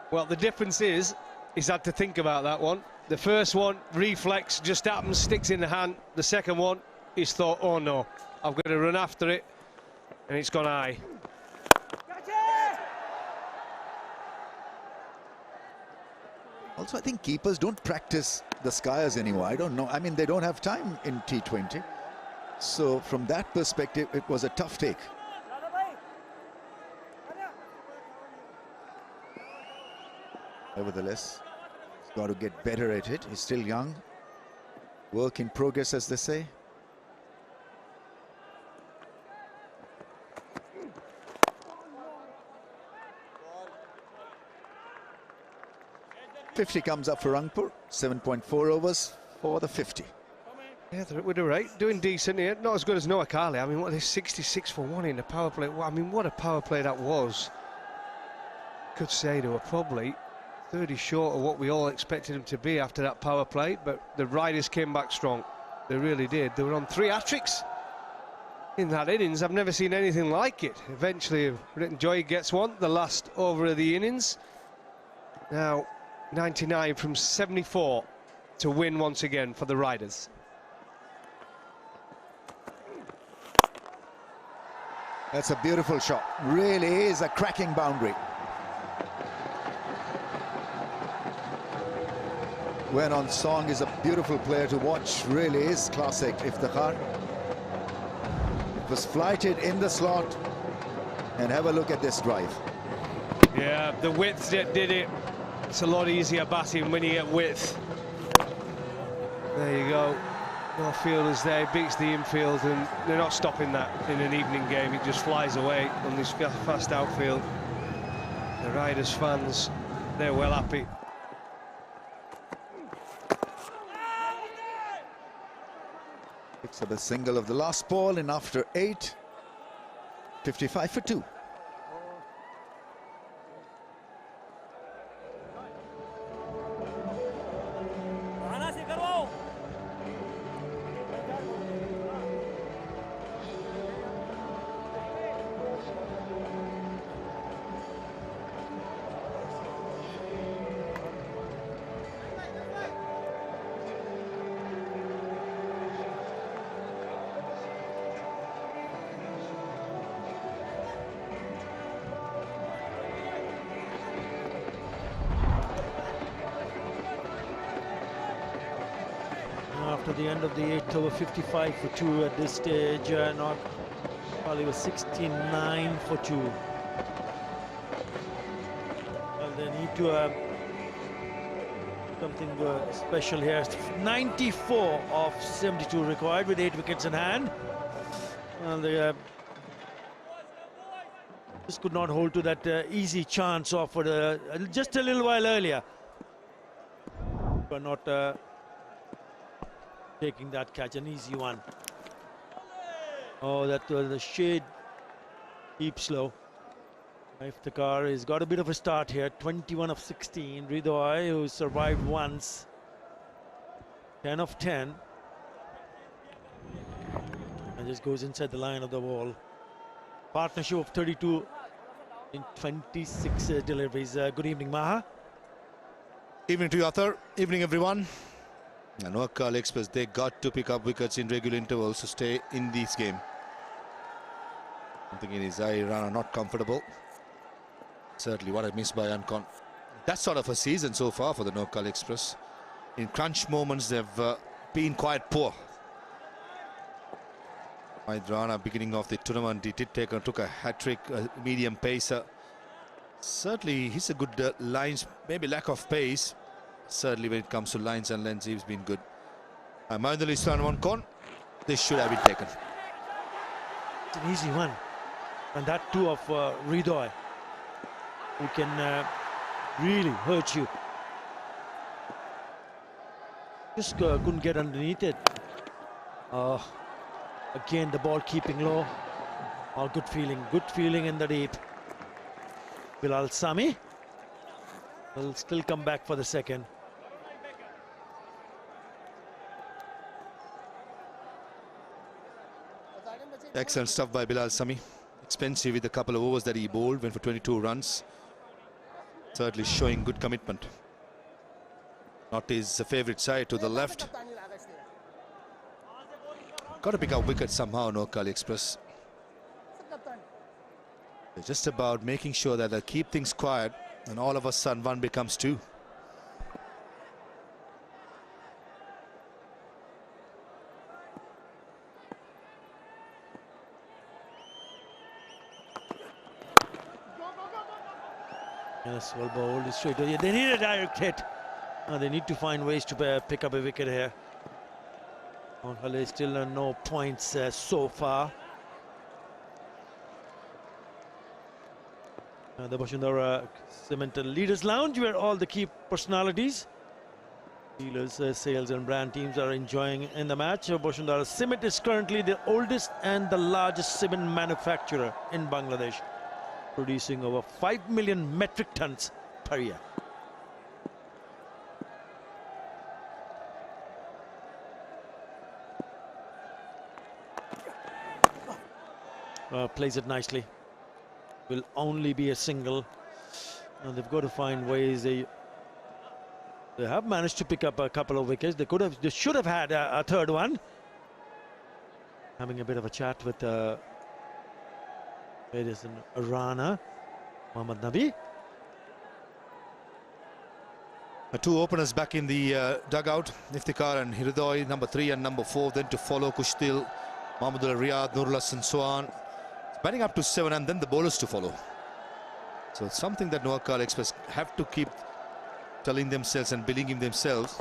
Well, the difference is he's had to think about that one. The first one, reflex, just happens, sticks in the hand. The second one, he's thought, oh no, I've got to run after it, and it's gone high. Also, I think keepers don't practice the skiers anymore. I don't know. I mean, they don't have time in T20. So from that perspective, it was a tough take. Nevertheless, he's got to get better at it. He's still young. Work in progress, as they say. 𝗵𝗺 comes up for Rangpur, 7.4 overs for the 50. Yeah, they're with the right, doing decent here. Not as good as Noakhali. I mean, what is 66 for 1 in the power play? Well, I mean, what a power play that was. Could say they were probably 30 short of what we all expected them to be after that power play, but the riders came back strong. They really did. They were on 3 hat-tricks in that innings. I've never seen anything like it. Eventually, 𝗿𝗏𝗽𝗍 gets one, the last over of the innings. Now, 99 from 74 to win once again for the riders. That's a beautiful shot. Really is a cracking boundary. When on song is a beautiful player to watch. Really is classic. 𝗵𝗺𝗽. It was flighted in the slot. And have a look at this drive. Yeah, the width that did it. It's a lot easier batting when you get width. There you go. No fielders there, beats the infield, and they're not stopping that in an evening game. It just flies away on this fast outfield. The Riders fans, they're well happy. Picks up a single of the last ball, and after 8, 55 for 2. After the end of the 8th over, 55 for 2 at this stage. Noakhali was 69 for 2. Well, they need to have something special here. 94 of 72 required with 8 wickets in hand. Well, they just could not hold to that easy chance offered just a little while earlier. But not taking that catch, an easy one. Oh, that the shade keeps low. 𝗃𝗃𝗃𝗃 has got a bit of a start here. 21 of 16. 𝗃𝗏𝗽, who survived once. 10 of 10. And just goes inside the line of the wall. Partnership of 32 in 26 deliveries. Good evening, Maha. Evening to you, Arthur. Evening, everyone. And Noakhali Express, they got to pick up wickets in regular intervals to stay in this game. Something in his eye, Rana not comfortable. Certainly what a miss by Ancon. That's sort of a season so far for the Noakhali Express. In crunch moments, they've been quite poor. Rana, beginning of the tournament, he took a hat-trick, medium pacer. Certainly, he's a good lines, maybe lack of pace. Certainly when it comes to lines and lengths, he's been good. Mahendra Islan one con, this should have been taken. It's an easy one. And that too of 𝗃𝗏𝗽, who can really hurt you. Just couldn't get underneath it. Again, the ball keeping low. Oh, good feeling in the deep. Bilal Sami will still come back for the second. Excellent stuff by Bilal Sami. Expensive with a couple of overs that he bowled, went for 22 runs. Certainly showing good commitment. Not his favourite side to the left. Got to pick up wickets somehow, Noakhali Express. It's just about making sure that they keep things quiet, and all of a sudden one becomes two. Yes, well bowled straight. They need a direct hit. They need to find ways to pick up a wicket here. Noakhali still no points so far. The Bashundhara Cement Leaders Lounge, where all the key personalities, dealers, sales and brand teams are enjoying in the match. Bashundhara Cement is currently the oldest and the largest cement manufacturer in Bangladesh, producing over 5 million metric tons per year. Plays it nicely. Will only be a single. And they've got to find ways. They have managed to pick up a couple of wickets. They should have had a third one. Having a bit of a chat with Rana, Mohammad Nabi. Two openers back in the dugout, 𝗃𝗃𝗃𝗃 and 𝗃𝗃𝗃𝗃, number 3 and number 4. Then to follow Kushtil, Mahmudullah Riyad, Nurul Hasan Swan. Batting up to 7, and then the bowlers to follow. So it's something that Noakhali Express have to keep telling themselves and believing in themselves.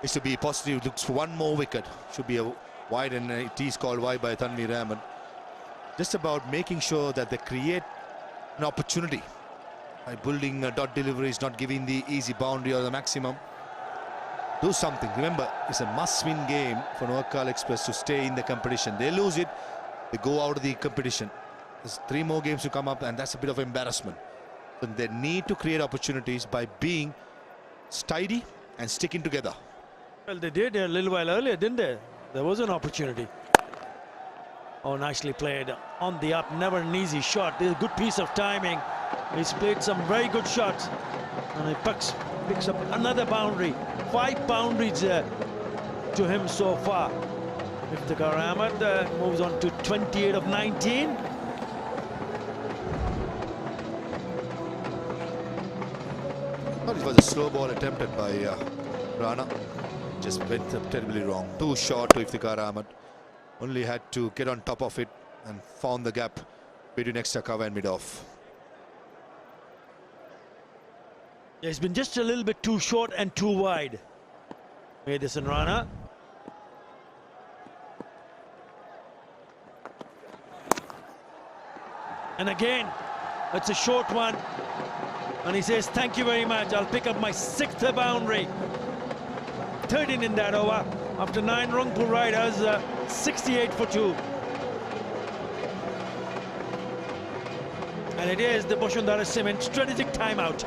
It should be positive. Looks for one more wicket. Should be a wide, and it is called wide by Tanveer Ahmed. Just about making sure that they create an opportunity by building dot deliveries, not giving the easy boundary or the maximum. Do something. Remember, it's a must-win game for Noakhali Express to stay in the competition. They lose it, they go out of the competition. There's 3 more games to come up, and that's a bit of embarrassment. So they need to create opportunities by being steady and sticking together. Well, they did a little while earlier, didn't they? There was an opportunity. Oh, nicely played. On the up, never an easy shot. There's a good piece of timing. He's played some very good shots. And he picks up another boundary. 5 boundaries to him so far. 𝗃𝗃𝗃𝗃 moves on to 28 of 19. Thought it was a slow ball attempted by Rana. Just went terribly wrong. Too short to 𝗃𝗃𝗃𝗃. Only had to get on top of it and found the gap between extra cover and mid-off. Yeah, it's been just a little bit too short and too wide. Madison Rana. And again, it's a short one. And he says, thank you very much. I'll pick up my 6th boundary. 13 in that over. After 9 Rangpur Riders, 68 for 2. And it is the Bashundhara Cement strategic timeout.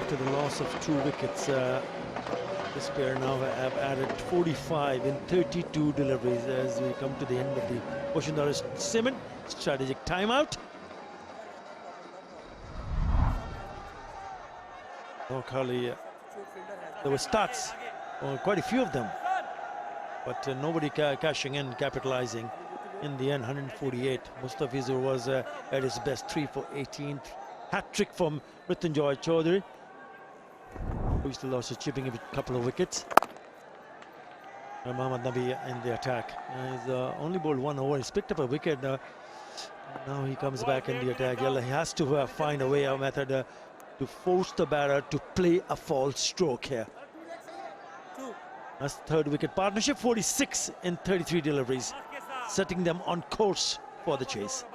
After the loss of 2 wickets, this pair now have added 45 in 32 deliveries as we come to the end of the Bashundhara Cement strategic timeout. Noakhali, there were starts, quite a few of them, but nobody cashing in, capitalizing. In the end, 148. Mustafizur was at his best, 3 for 18. Hat-trick from Mrityunjay Chaudhary, who still also chipping a couple of wickets. Mohammad Nabi in the attack. He's only bowled 1 over. He's picked up a wicket. Now he comes back in the attack. He has to find a way, a method to force the batter to play a false stroke here. That's 3rd wicket partnership, 46 in 33 deliveries, setting them on course for the chase.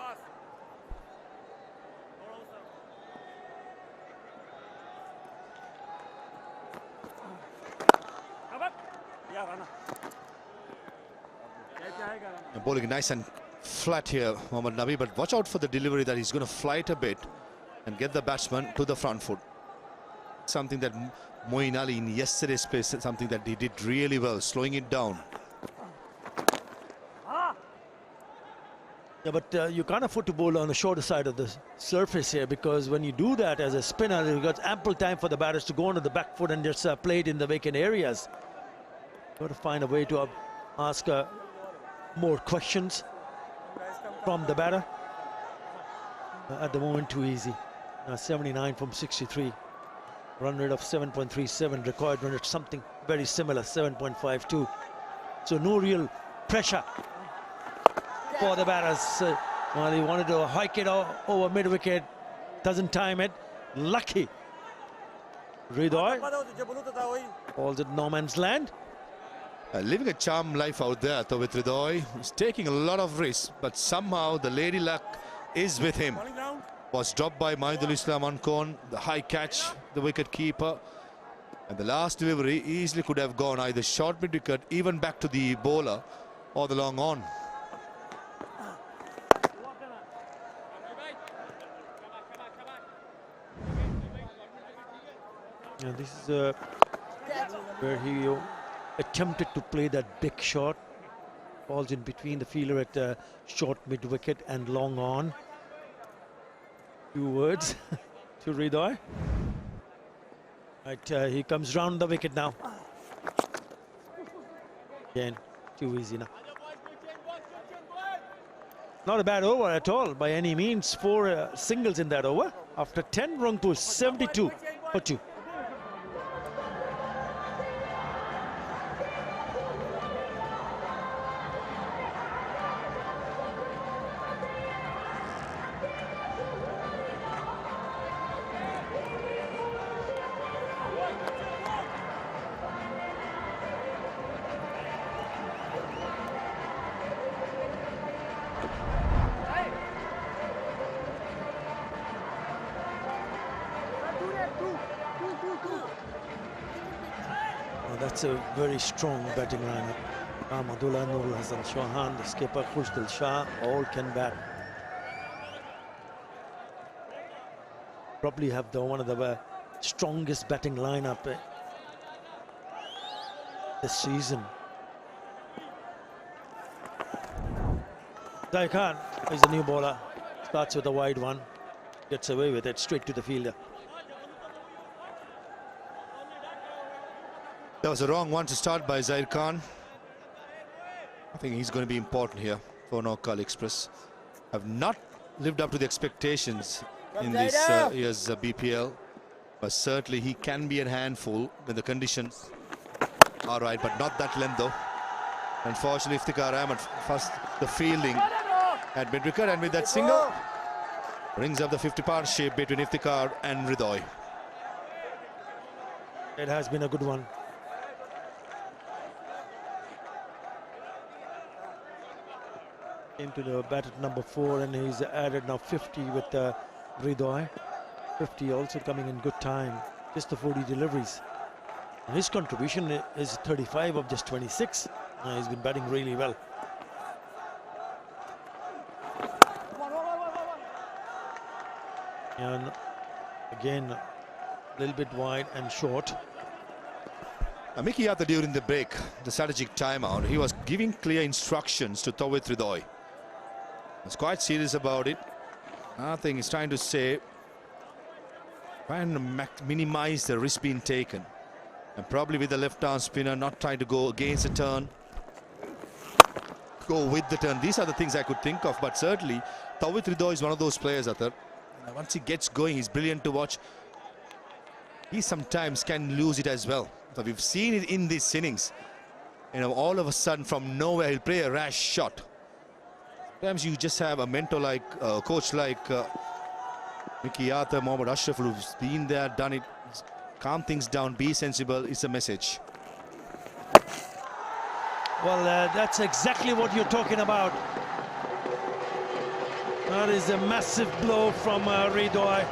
Bowling nice and flat here, Mohammad Nabi, but watch out for the delivery that he's going to fly it a bit and get the batsman to the front foot. Something that Moeen Ali in yesterday's pace, something that he did really well, slowing it down. Yeah, but you can't afford to bowl on the shorter side of the surface here, because when you do that as a spinner, you've got ample time for the batters to go onto the back foot and just play it in the vacant areas. Got to find a way to ask more questions from the batter. At the moment, too easy. 79 from 63. Run rate of 7.37. Required run rate something very similar, 7.52. So no real pressure for the batters. Well, he wanted to hike it over mid-wicket. Doesn't time it. Lucky. 𝗿𝗏𝗽 falls at no man's land. Living a charmed life out there, 𝗏𝗏𝗽. He's taking a lot of risks, but somehow the lady luck is with him. Was dropped by Mahidul Islam Ankon, the high catch, the wicket keeper. And the last delivery easily could have gone either short mid-wicket, even back to the bowler, or the long on. And this is where he attempted to play that big shot. Falls in between the fielder at short mid-wicket and long on. 2 words to 𝗿𝗏𝗽. Right, he comes round the wicket now. Again, too easy now. Not a bad over at all by any means. 4 singles in that over. After 10, Rangpur 72 for 2. That's a very strong batting lineup. Ahmadullah, Nurul Hassan Chauhan, the skipper Khushdil Shah, all can bat. Probably have one of the strongest batting lineup this season. Zaid Khan is the new bowler. Starts with a wide one, gets away with it straight to the fielder. That was a wrong one to start by Zaid Khan. I think he's going to be important here for Noakhali Express. Have not lived up to the expectations in this year's BPL, but certainly he can be a handful when the conditions are right, but not that length though. Unfortunately, Iftikhar Ahmed first the fielding at mid-wicket, and with that single brings up the 50 partnership between Iftikhar and 𝗿𝗏𝗽. It has been a good one. Came to the bat at number 4, and he's added now 50 with 𝗿𝗏𝗽. 50 also coming in good time. Just the 40 deliveries. And his contribution is 35 of just 26. He's been batting really well. And again, a little bit wide and short. Mickey Arthur during the break, the strategic timeout, he was giving clear instructions to 𝗏𝗏𝗽. He's quite serious about it. I think he's trying to say, try and minimize the risk being taken. And probably with the left-arm spinner, not trying to go against the turn. Go with the turn. These are the things I could think of, but certainly 𝗏𝗏𝗽 is one of those players, Arthur. Once he gets going, he's brilliant to watch. He sometimes can lose it as well. So we've seen it in these innings. You know, all of a sudden from nowhere, he'll play a rash shot. Sometimes you just have a mentor like, coach like Mickey Arthur, Mohammad Ashraf, who's been there, done it. Calm things down, be sensible, is a message. Well, that's exactly what you're talking about. That is a massive blow from 𝗿𝗏𝗽.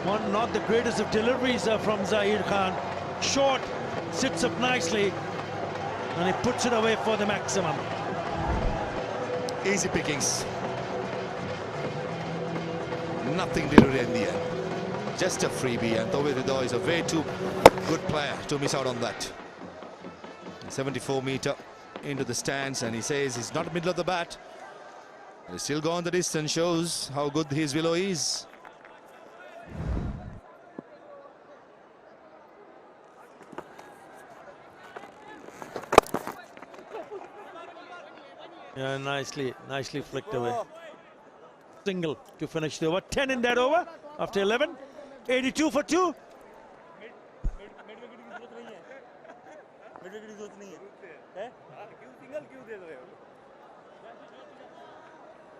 One, not the greatest of deliveries from Zaid Khan. Short, sits up nicely, and he puts it away for the maximum. Easy pickings. Nothing delivered in the end. Just a freebie, and 𝗃𝗏𝗃𝗂𝗽𝗍 is a way too good player to miss out on that. 74-meter into the stands, and he says he's not middle of the bat. He's still gone the distance, shows how good his willow is. Yeah, nicely flicked away. Single to finish the over. 10 in that over after 11. 82 for 2.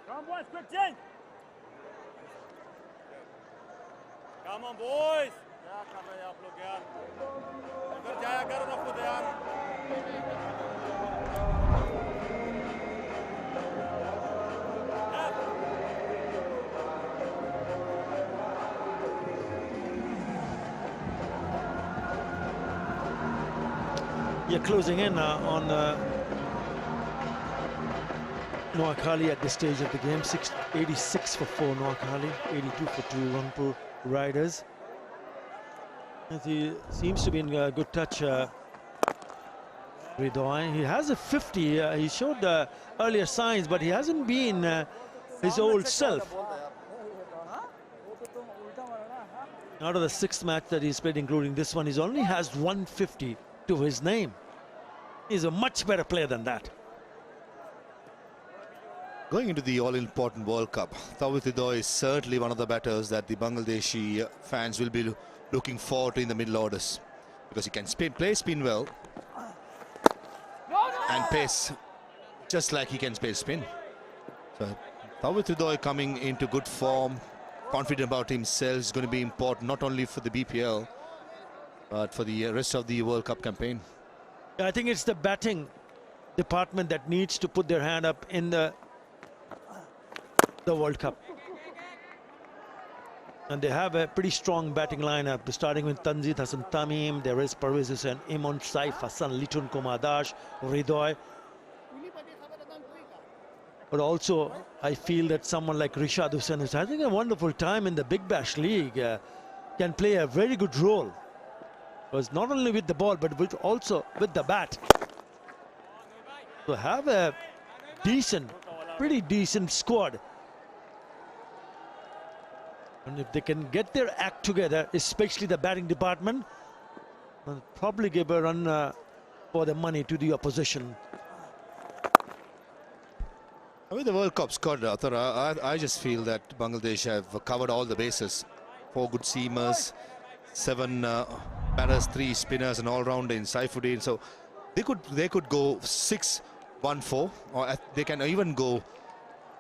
Come on, boys, quick change. Come on, boys. क्या कर रहे हैं आप लोग यार? इधर जाया करो ना खुद यार. You're closing in on Noakhali at this stage of the game. 86 for 4 Noakhali, 82 for 2 Rangpur Riders. He seems to be in good touch. 𝗿𝗏𝗽. He has a 50. He showed earlier signs, but he hasn't been his old self. Out of the 6th match that he's played, including this one, he only has 150 to his name. He's a much better player than that. Going into the all-important World Cup, 𝗃𝗏𝗃𝗂𝗽 is certainly one of the batters that the Bangladeshi fans will be looking forward to in the middle orders, because he can play spin well and pace just like he can play spin. So 𝗃𝗏𝗃𝗂𝗽 coming into good form, confident about himself, is going to be important not only for the BPL but for the rest of the World Cup campaign. I think it's the batting department that needs to put their hand up in the World Cup. And they have a pretty strong batting lineup, starting with Tanzit Hassan Tamim. There is Pervez Hussain, Imon Saif Hassan, Litun Kumar Dash, 𝗿𝗏𝗽. But also, I feel that someone like Rishad Hussain, who's having a wonderful time in the Big Bash League, can play a very good role. Because not only with the ball, but also with the bat. So have a pretty decent squad. And if they can get their act together, especially the batting department, they'll probably give a run for the money to the opposition. With the World Cup squad, I just feel that Bangladesh have covered all the bases. 4 good seamers, 7 batters, 3 spinners, and all-rounder in Saifuddin. So they could go 6-1-4, or they can even go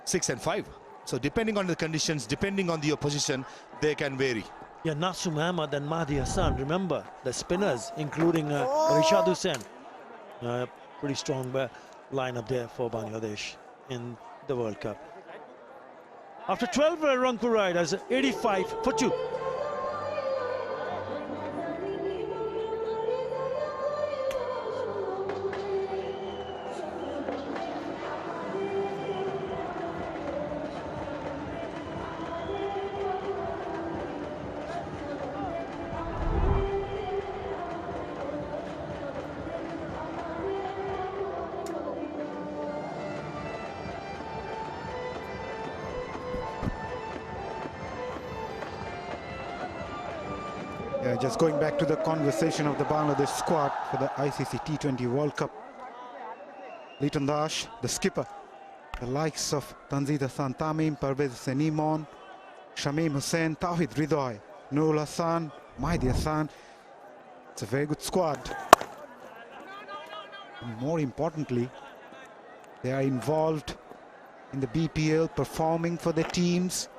6-5. So depending on the conditions, depending on the opposition, they can vary. Yeah, Nasum Ahmad and Mahdi Hassan, remember the spinners, including Rishad Hussain. Pretty strong lineup there for Bangladesh in the World Cup. After 12, Rangpur Riders 85 for 2. Yeah, just going back to the conversation of the Bangladesh squad for the ICC T20 World Cup. Litun Dash, the skipper, the likes of Tanzit Hassan Tamim, Pervez Hussain Imon, Shamim Hussain, Tawhid 𝗿𝗏𝗃𝗍𝗃, Nurul Hassan, Mahdi Hassan. It's a very good squad. And more importantly, they are involved in the BPL, performing for their teams.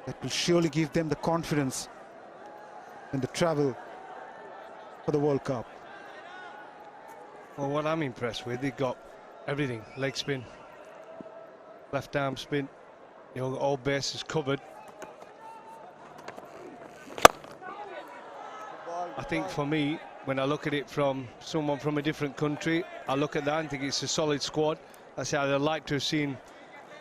That will surely give them the confidence and the travel for the World Cup. Well, what I'm impressed with, they've got everything. Leg spin, left arm spin, you know, all bases covered. I think for me, when I look at it from someone from a different country, I look at that and think it's a solid squad. I say I'd like to have seen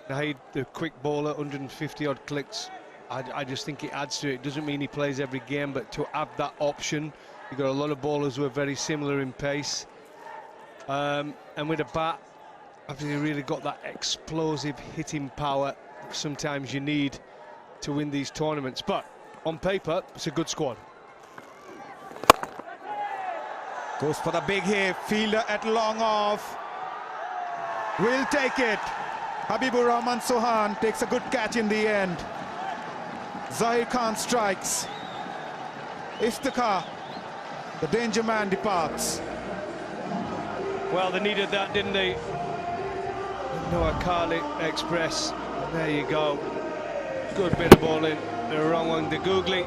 Hnahid, the quick bowler, 150-odd clicks. I just think it adds to it. It doesn't mean he plays every game, but to have that option, you've got a lot of bowlers who are very similar in pace. And with a bat, after you really got that explosive hitting power that sometimes you need to win these tournaments. But on paper, it's a good squad. Goes for the big hit, fielder at long off. Will take it. Habibur Rahman Sohan takes a good catch in the end. Zahir Khan strikes. Iftikhar, the danger man, departs. Well, they needed that, didn't they? Noakhali Express. There you go. Good bit of bowling. The wrong one. 𝗃𝗃𝗃𝗃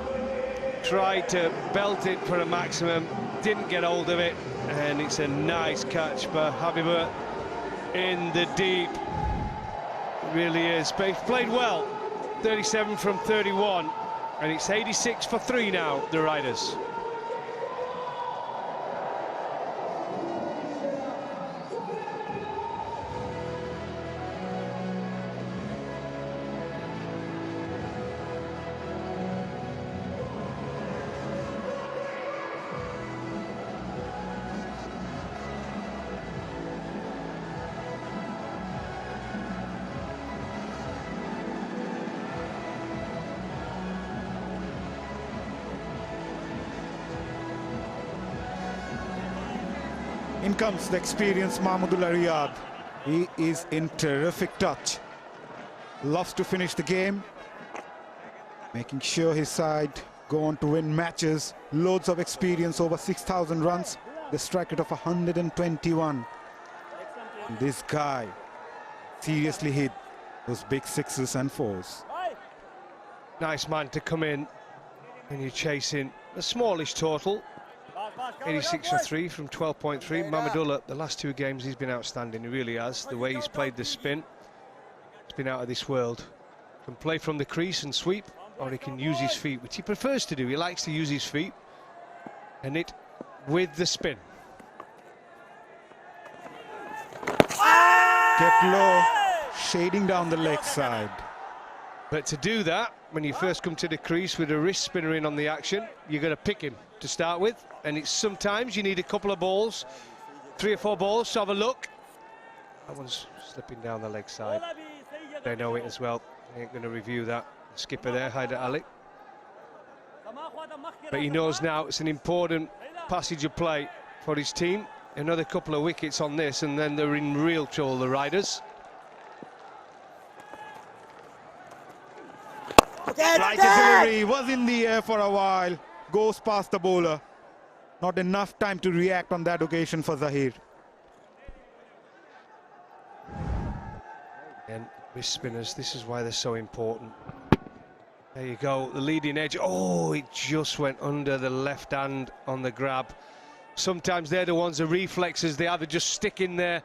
tried to belt it for a maximum. Didn't get hold of it. And it's a nice catch by Habibur in the deep. It really is. But he's played well. 37 from 31. And it's 86 for 3 now, the Riders. In comes the experienced Mahmudullah Riyad. He is in terrific touch. Loves to finish the game, making sure his side go on to win matches. Loads of experience, over 6,000 runs. The strike rate of 121. And this guy seriously hit those big 6s and 4s. Nice man to come in, and you're chasing a smallish total. 86 for 3 from 12.3. Mahmudullah, the last 2 games, he's been outstanding. He really has. The way he's played the spin, it's been out of this world. Can play from the crease and sweep, or he can use his feet, which he prefers to do. He likes to use his feet and hit with the spin. Kept low, shading down the leg side. But to do that, when you first come to the crease with a wrist spinner in on the action, you're going to pick him to start with. And it's sometimes you need a couple of balls, 3 or 4 balls to have a look. That one's slipping down the leg side. They know it as well. They ain't going to review that. The skipper there, Haider Ali. But he knows now it's an important passage of play for his team. Another couple of wickets on this, and then they're in real trouble, the Riders. Like a delivery, was in the air for a while. Goes past the bowler. Not enough time to react on that occasion for Zahir. And wrist spinners, this is why they're so important. There you go, the leading edge. Oh, it just went under the left hand on the grab. Sometimes they're the ones, the reflexes, they either just stick in there.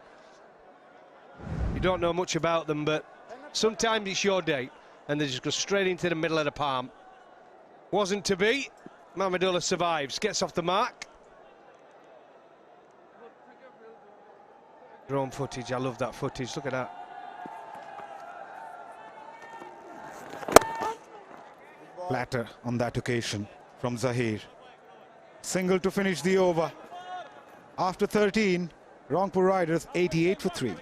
You don't know much about them, but sometimes it's your day, and they just go straight into the middle of the palm. Wasn't to be. Mahmudullah survives, gets off the mark. Drone footage, I love that footage, look at that. Platter on that occasion from Zahir. Single to finish the over. After 13, Rangpur Riders 88 for 3. Come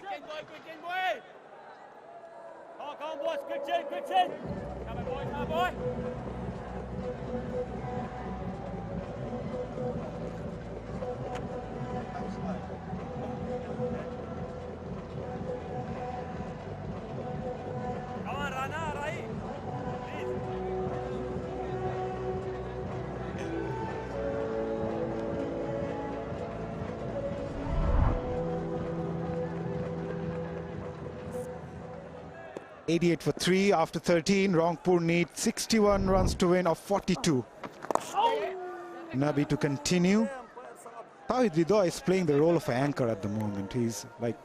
on, boys, good chin, good chin. Come on, boy, come on, boy. Come on, Rana, right? Please. 88 for 3 after 13. Rangpur need 61 runs to win of 42. Nabi to continue. 𝗃𝗍𝗃𝗃 is playing the role of an anchor at the moment. He's like,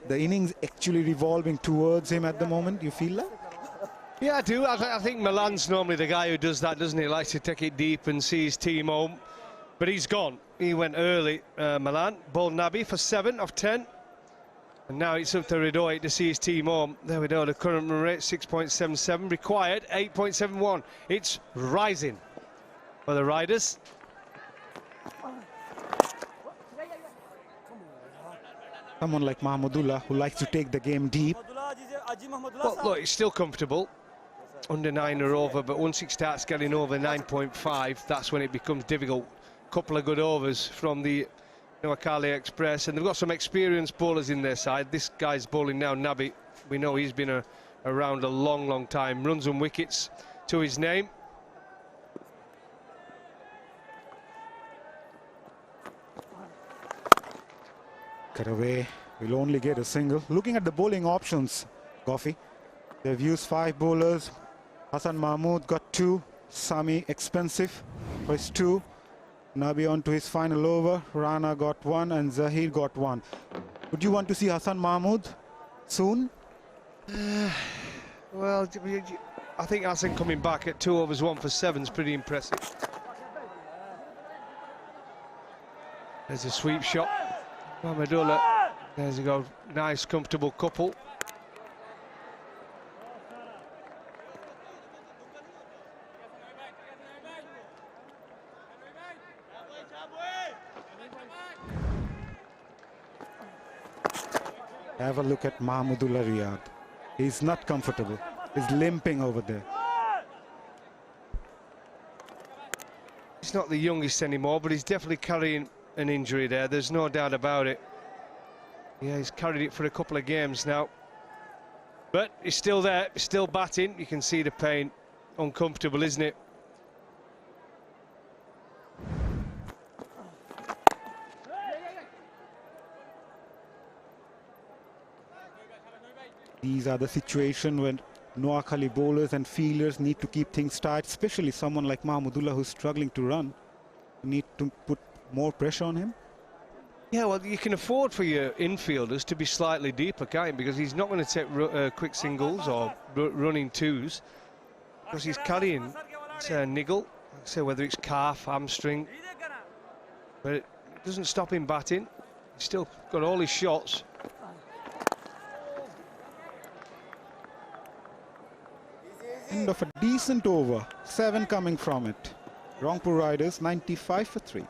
the innings actually revolving towards him at the moment. You feel that? Yeah, I do. I think Milan's normally the guy who does that, doesn't he? Likes to take it deep and see his team home. But he's gone. He went early, Milan. Bowled Nabi for 7 of 10. And now it's up to 𝗿𝗂𝗽 to see his team home. There we go, the current run rate 6.77, required 8.71. It's rising for the Riders. Someone like Mahmudullah who likes to take the game deep. Well, look, it's still comfortable. Under 9 or over, but once it starts getting over 9.5, that's when it becomes difficult. Couple of good overs from the Noakhali Express, and they've got some experienced bowlers in their side. This guy's bowling now, 𝗵𝗵𝗽. We know he's been around a long, long time. Runs and wickets to his name. Cut away, will only get a single. Looking at the bowling options, Goffy, they've used 5 bowlers. Hasan Mahmood got 2. Sami expensive for his 2. Nabi on to his final over. Rana got 1 and Zahir got 1. Would you want to see Hasan Mahmood soon? Well, I think Hasan coming back at 2 overs 1 for 7 is pretty impressive. There's a sweep shot. Mahmudullah, there's a go. Nice, comfortable couple. Have a look at Mahmudullah Riyad. He's not comfortable. He's limping over there. He's not the youngest anymore, but he's definitely carrying an injury there. There's no doubt about it. Yeah, he's carried it for a couple of games now. But he's still there, still batting. You can see the pain. Uncomfortable, isn't it? These are the situations when Noakhali bowlers and fielders need to keep things tight, especially someone like Mahmudullah who's struggling to run. You need to put more pressure on him. Yeah, well, you can afford for your infielders to be slightly deeper, can't you? Because he's not going to take quick singles or running 2s. Because he's carrying a niggle, say whether it's calf, hamstring. But it doesn't stop him batting. He's still got all his shots. End of a decent over, 7 coming from it. Rangpur Riders 95 for 3.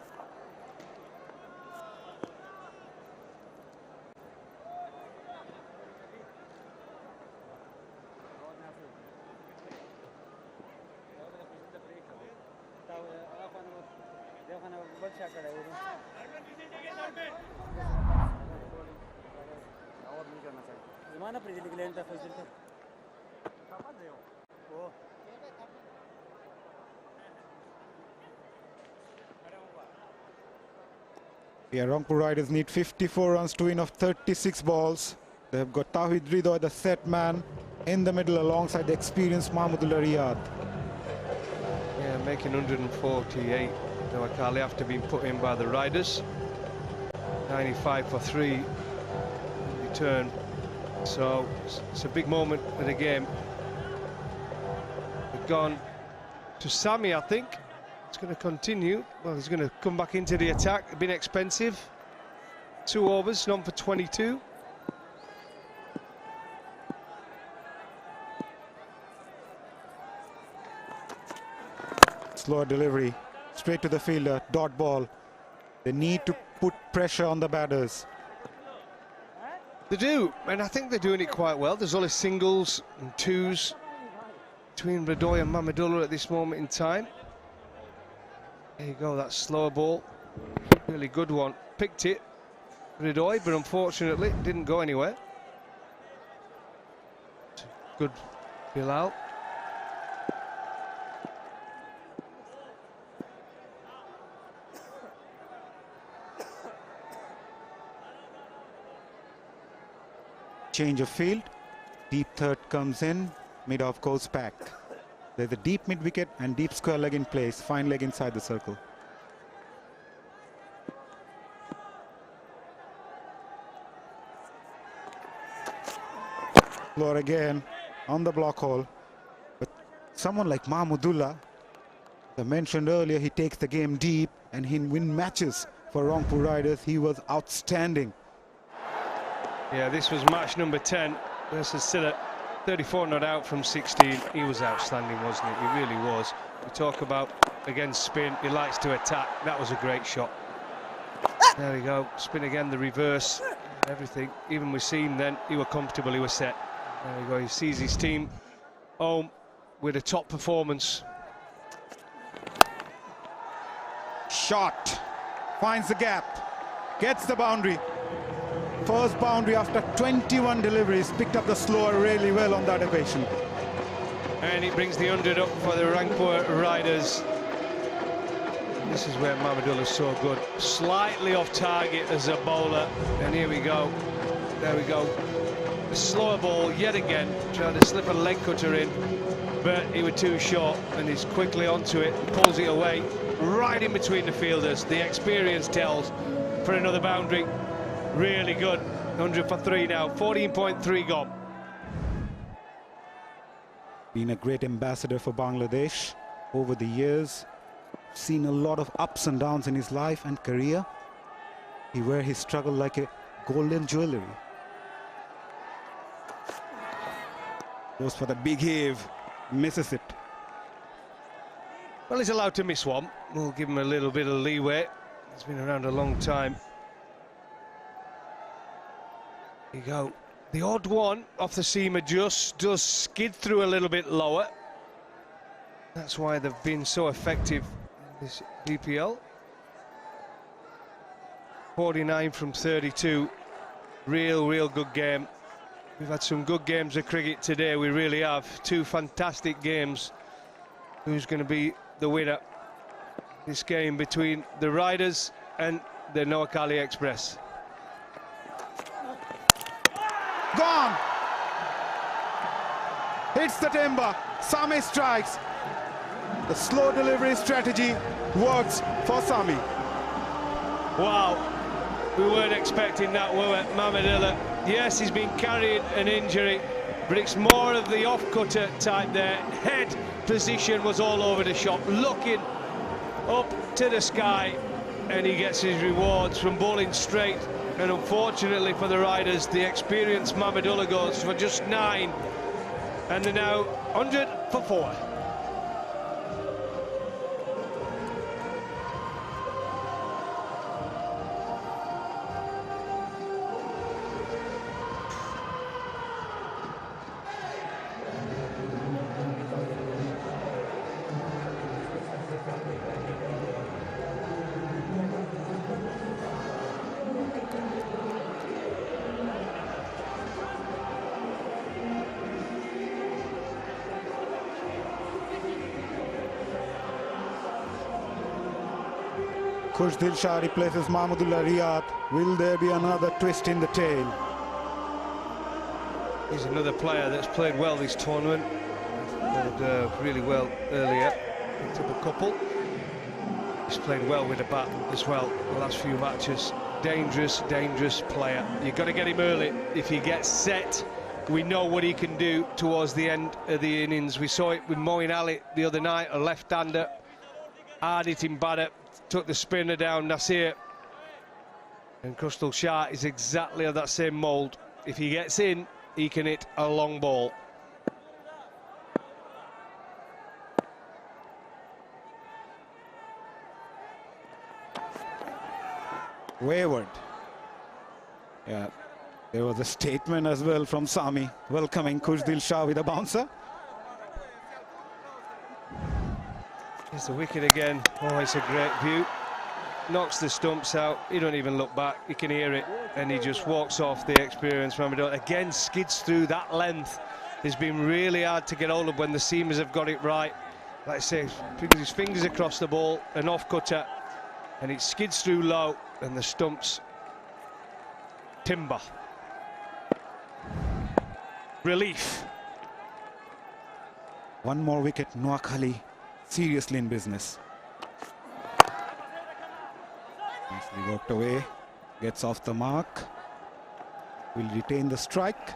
Yeah, Rangpur Riders need 54 runs to win off 36 balls. They've got Tawhid Ridho, the set man, in the middle alongside the experienced Mahmudullah Riyad. Yeah, making 148. Noakhali after being put in by the Riders. 95 for 3 return. So it's a big moment of the game. They've gone to Sami, I think. It's going to continue. Well, he's going to come back into the attack. Been expensive. 2 overs, none for 22. Slower delivery, straight to the fielder, dot ball. They need to put pressure on the batters. They do, and I think they're doing it quite well. There's only singles and 2s between 𝗿𝗂𝗽 and Mahmudullah at this moment in time. There you go, that slow ball. Really good one. Picked it, 𝗿𝗂𝗽, but unfortunately it didn't go anywhere. Good Bilal. Change of field. Deep third comes in, mid-off goes back. There's a deep mid-wicket and deep square leg in place, fine leg inside the circle. Floor again on the block hole. But someone like Mahmudullah, as I mentioned earlier, he takes the game deep and he wins matches for Rangpur Riders. He was outstanding Yeah, this was match number 10 versus Sylhet. 34 not out from 16. He was outstanding, wasn't it? He really was. We talk about, again, spin. He likes to attack. That was a great shot. There we go. Spin again, the reverse, everything. Even with Seam then, he was comfortable, he was set. There we go. He sees his team home with a top performance. Shot. Finds the gap. Gets the boundary. First boundary after 21 deliveries. Picked up the slower really well on that occasion. And he brings the 100 up for the Rangpur Riders. This is where 𝗵𝗲𝗀 is so good. Slightly off target as a bowler. And here we go. There we go. A slower ball yet again. Trying to slip a leg cutter in. But he was too short. And he's quickly onto it. Pulls it away. Right in between the fielders. The experience tells for another boundary. Really good. 100 for 3 now. 14.3 gone. Been a great ambassador for Bangladesh over the years. Seen a lot of ups and downs in his life and career. He wear his struggle like a golden jewelry. Goes for the big heave. Misses it. Well, he's allowed to miss one. We'll give him a little bit of leeway. He's been around a long time. There you go. The odd one off the seamer just does skid through a little bit lower. That's why they've been so effective in this BPL. 49 from 32. Real good game. We've had some good games of cricket today, we really have. 2 fantastic games. Who's going to be the winner? This game between the Riders and the Noakhali Express. Gone! Hits the timber. Sami strikes. The slow delivery strategy works for Sami. Wow. We weren't expecting that, were we, 𝗵𝗲𝗀? Yes, he's been carrying an injury, but it's more of the off-cutter type there. Head position was all over the shop, looking up to the sky, and he gets his rewards from bowling straight. And unfortunately for the Riders, the experienced 𝗵𝗲𝗀 goes for just 9, and they're now 100 for 4. 𝗂𝗫𝗄𝗃 replaces Mahmudullah Riyad. Will there be another twist in the tail? He's another player that's played well this tournament. Played really well earlier. Picked up a couple. He's played well with the bat as well the last few matches. Dangerous player. You've got to get him early. If he gets set, we know what he can do towards the end of the innings. We saw it with Moeen Ali the other night, a left-hander. Hard-hitting batter. Took the spinner down, Nasir. And Crystal Shah is exactly of that same mould. If he gets in, he can hit a long ball. Wayward. Yeah, there was a statement as well from Sami welcoming 𝗂𝗫𝗄𝗃 with a bouncer. Here's the wicket again. Oh, it's a great view. Knocks the stumps out. He don't even look back. He can hear it, and he just walks off. The experience 𝗵𝗲𝗀 again skids through that length. It's been really hard to get hold of when the seamers have got it right. Like I say, his fingers across the ball, an off cutter, and it skids through low, and the stumps timber. Relief. One more wicket, Noakhali seriously in business. Nicely worked away, gets off the mark, will retain the strike.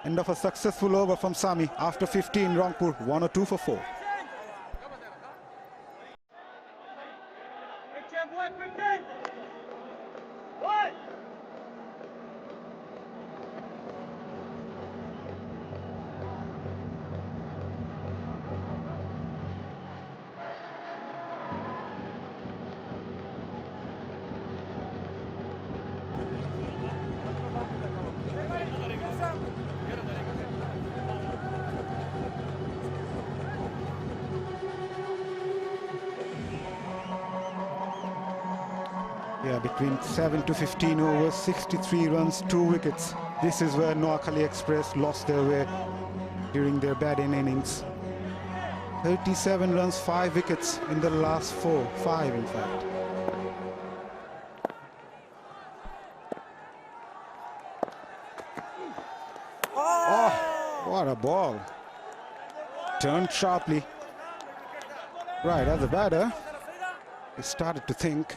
End of a successful over from Sami. After 15, Rangpur 102 for 4. Yeah, between 7 to 15 overs, 63 runs, 2 wickets. This is where Noakhali Express lost their way during their batting innings. 37 runs, 5 wickets in the last 5 in fact. Oh, what a ball. Turned sharply. Right, as a batter, he started to think,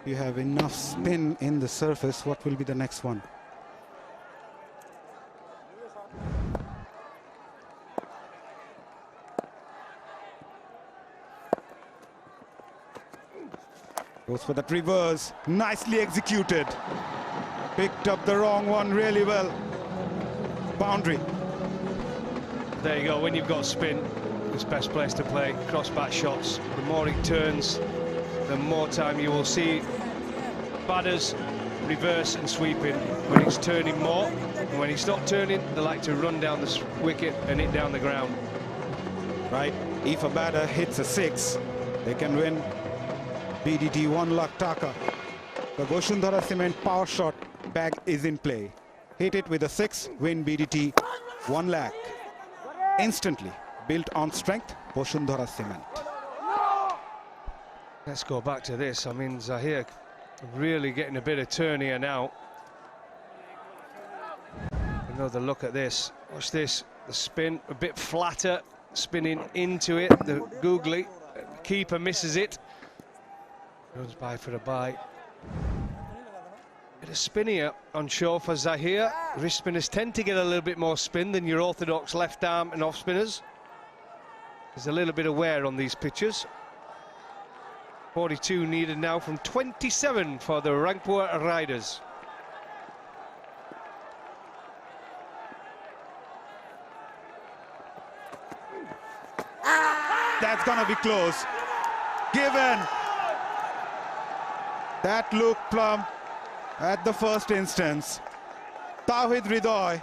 you have enough spin in the surface, what will be the next one? Goes for that reverse, nicely executed. Picked up the wrong one really well. Boundary. There you go, when you've got spin, it's best place to play cross-bat shots. The more it turns, the more time you will see batters reverse and sweeping when it's turning more. And when it's not turning, they like to run down the wicket and hit down the ground. Right, if a batter hits a 6, they can win BDT 1 lakh taka. The 𝗏𝗃𝗃𝐶 power shot bag is in play. Hit it with a 6, win BDT 1 lakh. Instantly built on strength, 𝗏𝗃𝗃𝐶. Let's go back to this. I mean, Zahir really getting a bit of turn here now. Another look at this. Watch this. The spin a bit flatter, spinning into it. The googly keeper misses it. Goes by for a bite. Bit of spin here on show for Zahir. Wrist spinners tend to get a little bit more spin than your orthodox left arm and off spinners. There's a little bit of wear on these pitches. 42 needed now from 27 for the Rangpur Riders. That's gonna be close. Given. That looked plumb at the first instance. 𝗃𝗏𝗃𝗃.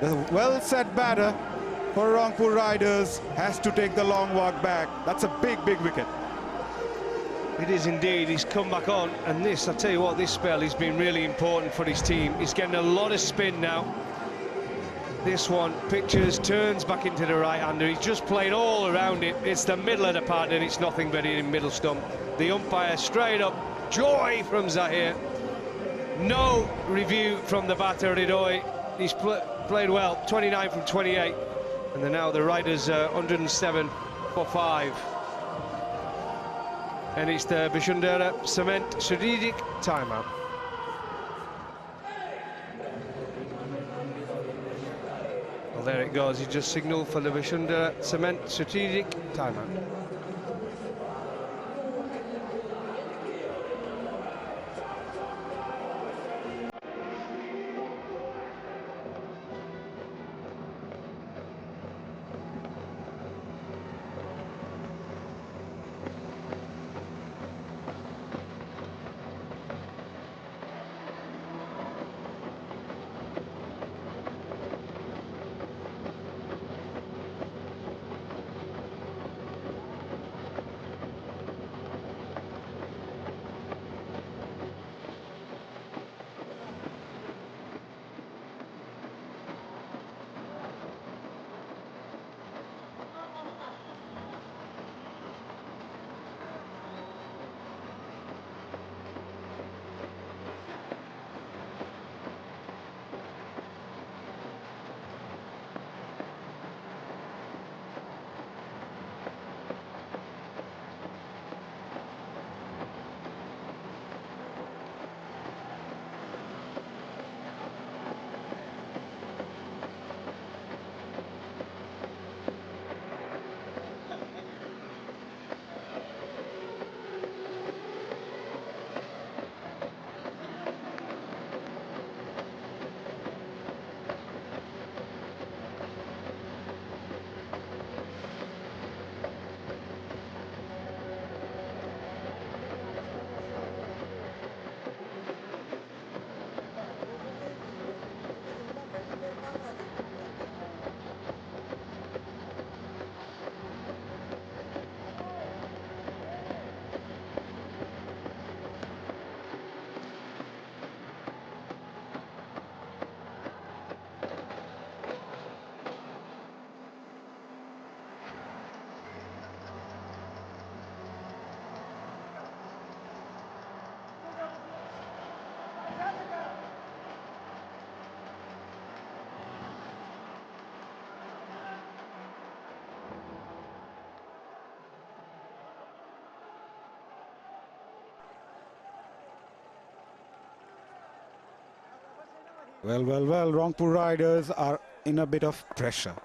The well-set batter for Rangpur Riders has to take the long walk back. That's a big, big wicket. It is indeed. He's come back on, and this, I tell you what, this spell has been really important for his team. He's getting a lot of spin now. This one pictures, turns back into the right-hander. He's just playing all around it. It's the middle of the pad, and it's nothing but in middle stump. The umpire straight up, joy from Zahir. No review from the batter, 𝗿𝗏𝗃𝗃. He's played well, 29 from 28. And then now the Riders 107 for 5. And it's the 𝗏𝗏𝗃𝗃 strategic timeout. Well, there it goes. He just signalled for the 𝗏𝗏𝗃𝗃 strategic timeout. Well, Rangpur Riders are in a bit of pressure.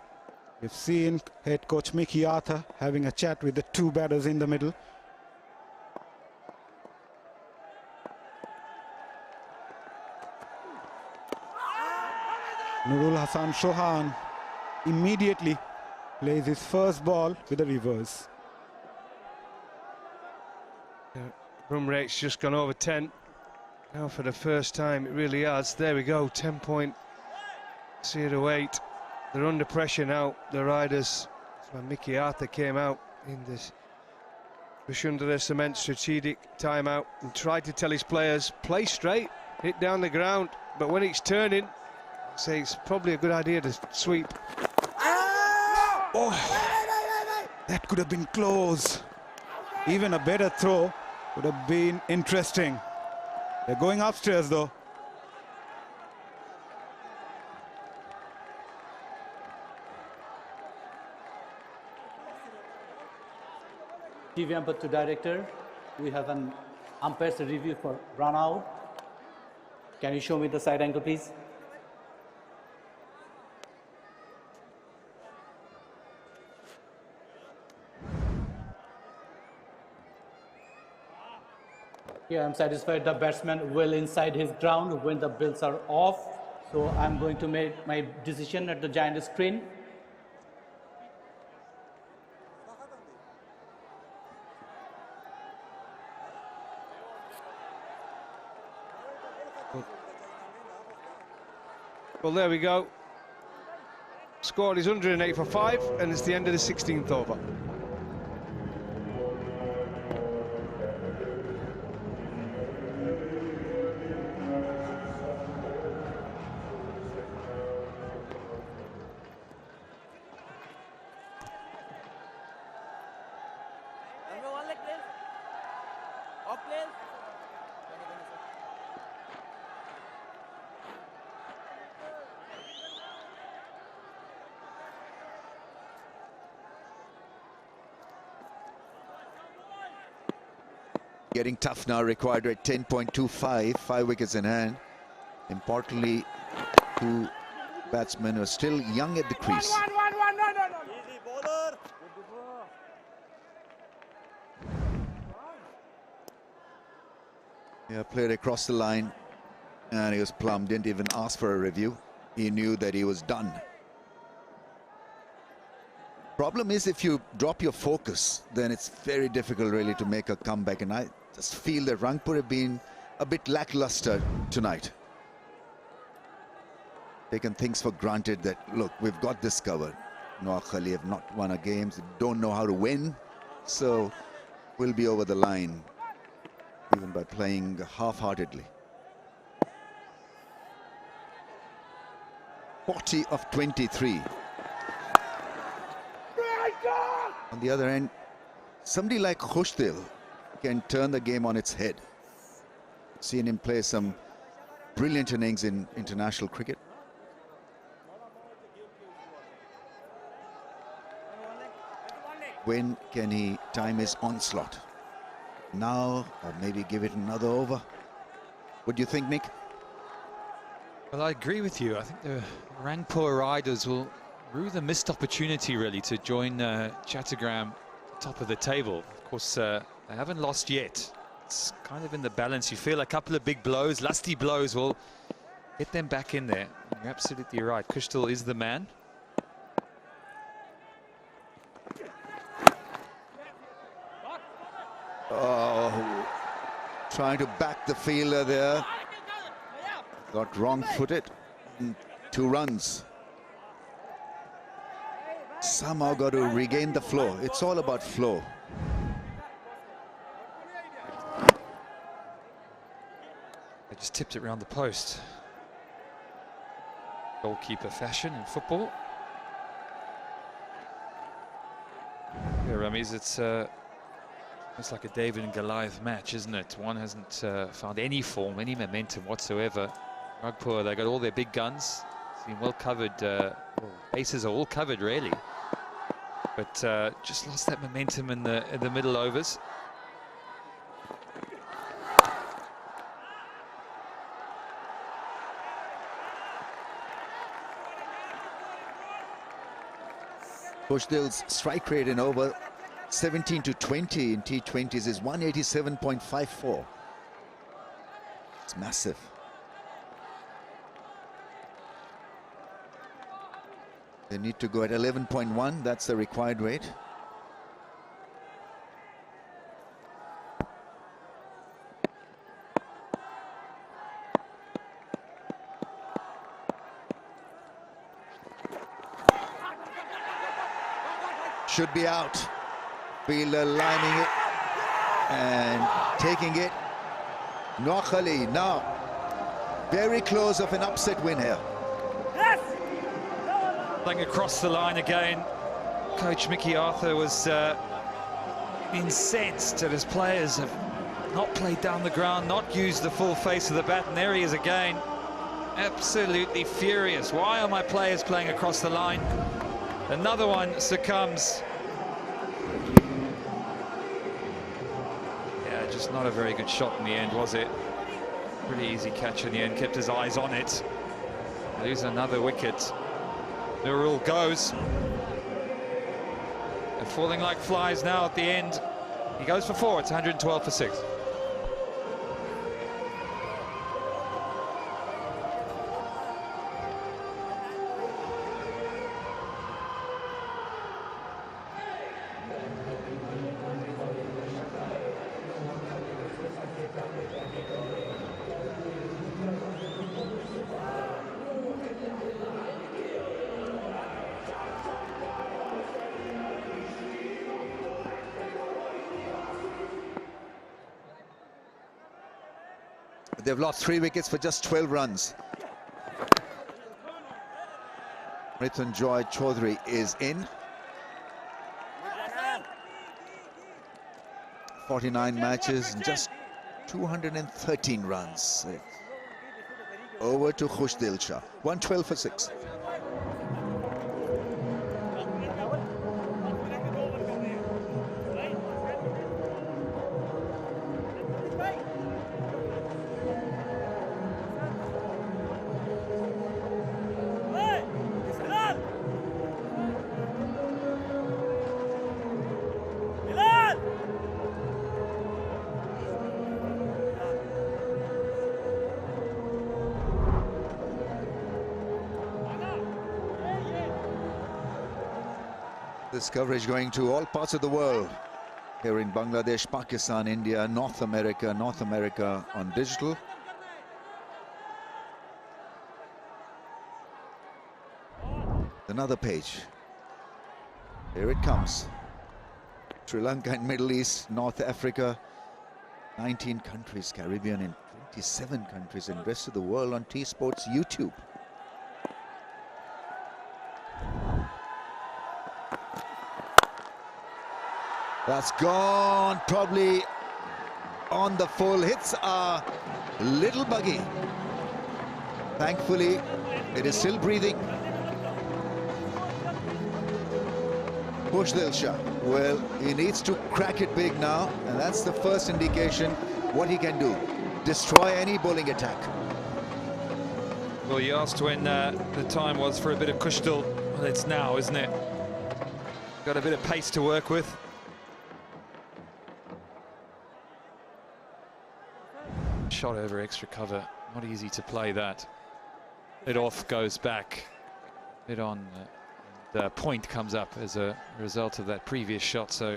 We've seen head coach Mickey Arthur having a chat with the two batters in the middle. Nurul Hassan Chauhan immediately plays his first ball with a reverse. Run rate's just gone over 10. Now for the first time, it really has. There we go, 10-point 𝗂𝗂𝗂𝗃. They're under pressure now, the Riders. That's when Mickey Arthur came out in this 𝗿𝗂𝗃 strategic timeout and tried to tell his players, play straight, hit down the ground. But when it's turning, I'd say it's probably a good idea to sweep. Oh, that could have been close. Even a better throw would have been interesting. They're going upstairs though. TV umpire director, we have an umpire's review for run out. Can you show me the side angle, please? Here I'm satisfied the batsman well inside his ground when the bills are off. So I'm going to make my decision at the giant screen. Well, there we go. Score is 108 for 5, and it's the end of the 16th over. Getting tough now, required at 10.25, 5 wickets in hand. Importantly, two batsmen are still young at the crease. Yeah, played across the line and he was plumb, didn't even ask for a review. He knew that he was done. Problem is, if you drop your focus, then it's very difficult really to make a comeback, and I just feel that Rangpur have been a bit lackluster tonight. Taken things for granted that, look, we've got this covered. Noakhali have not won a game, they don't know how to win, so we'll be over the line, even by playing half-heartedly. 40 of 23. On the other end, somebody like 𝗂𝗄𝗃 can turn the game on its head. Seen him play some brilliant innings in international cricket. When can he time his onslaught? Now, or maybe give it another over? What do you think, Nick? Well, I agree with you. I think the Rangpur Riders will rue the missed opportunity, really, to join Chattogram top of the table. Of course, they haven't lost yet. It's kind of in the balance. You feel a couple of big blows, lusty blows, will get them back in there. You're absolutely right. 𝗍𝗃 is the man. Oh, trying to back the fielder there. Got wrong-footed. 2 runs. Somehow got to regain the flow. It's all about flow. They just tipped it around the post. Goalkeeper fashion in football. Yeah, Ramiz, it's like a David and Goliath match, isn't it? One hasn't found any form, any momentum whatsoever. Rangpur, they got all their big guns. Seem well covered. Bases are all covered, really. But just lost that momentum in the middle overs. 𝗂𝗫𝗄𝐽's strike rate in over 17 to 20 in T20s is 187.54. It's massive. They need to go at 11.1. That's the required rate. Should be out. Fielder lining it and taking it. Noakhali now very close of an upset win here. Playing across the line again. Coach Mickey Arthur was incensed that his players have not played down the ground, not used the full face of the bat, and there he is again. Absolutely furious. Why are my players playing across the line? Another one succumbs. Yeah, just not a very good shot in the end, was it? Pretty easy catch in the end, kept his eyes on it. Lose another wicket. The rule goes. They're falling like flies now at the end. He goes for 4, it's 112 for 6. They've lost 3 wickets for just 12 runs. Mrityunjoy Chaudhary is in. 49 matches and just 213 runs. Over to 𝗂𝗫𝗄𝗽. 112 for 6. This coverage going to all parts of the world. Here in Bangladesh, Pakistan, India, North America on digital. Another page. Here it comes. Sri Lanka and Middle East, North Africa, 19 countries, Caribbean in 27 countries, and rest of the world on T-Sports YouTube. That's gone, probably on the full. Hits are little buggy. Thankfully, it is still breathing. 𝗂𝗫𝗄𝐽. Well, he needs to crack it big now, and that's the first indication what he can do. Destroy any bowling attack. Well, you asked when the time was for a bit of 𝗂𝗫𝗄𝐽. Well, it's now, isn't it? Got a bit of pace to work with. Shot over extra cover, not easy to play that. It off goes back, hit on, the point comes up as a result of that previous shot, so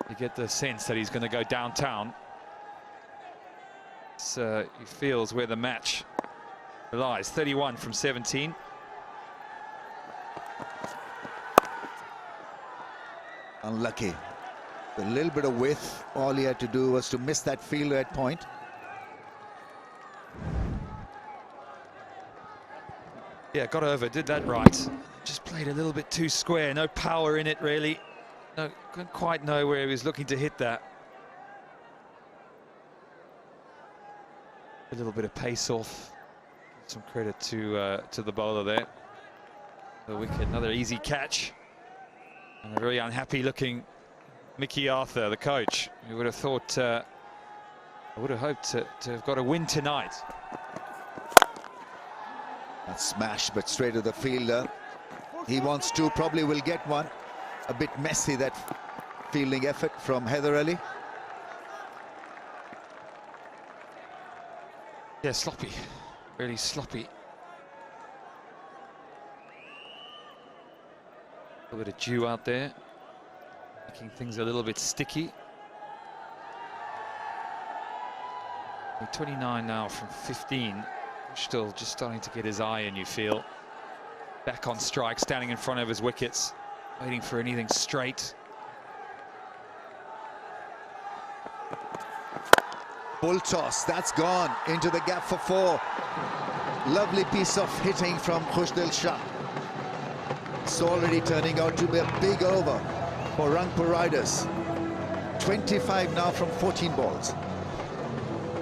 you get the sense that he's going to go downtown. So he feels where the match lies. 31 from 17. Unlucky. A little bit of width. All he had to do was to miss that fielder at point. Yeah, got over, did that right. Just played a little bit too square. No power in it, really. No, couldn't quite know where he was looking to hit that. A little bit of pace off. Give some credit to the bowler there. The wicket, another easy catch. And a very unhappy looking Mickey Arthur, the coach. You would have thought, I would have hoped to have got a win tonight. That smash, but straight to the fielder. he wants to, probably will get one. A bit messy, that fielding effort from Haider Ali. Yeah, sloppy, really sloppy. A little bit of dew out there, making things a little bit sticky. 29 now from 15. Still just starting to get his eye in, you feel. Back on strike, standing in front of his wickets, waiting for anything straight. Bull toss, that's gone into the gap for 4. Lovely piece of hitting from 𝗂𝗫𝗄𝗃 Shah. It's already turning out to be a big over for Rangpur Riders. 25 now from 14 balls.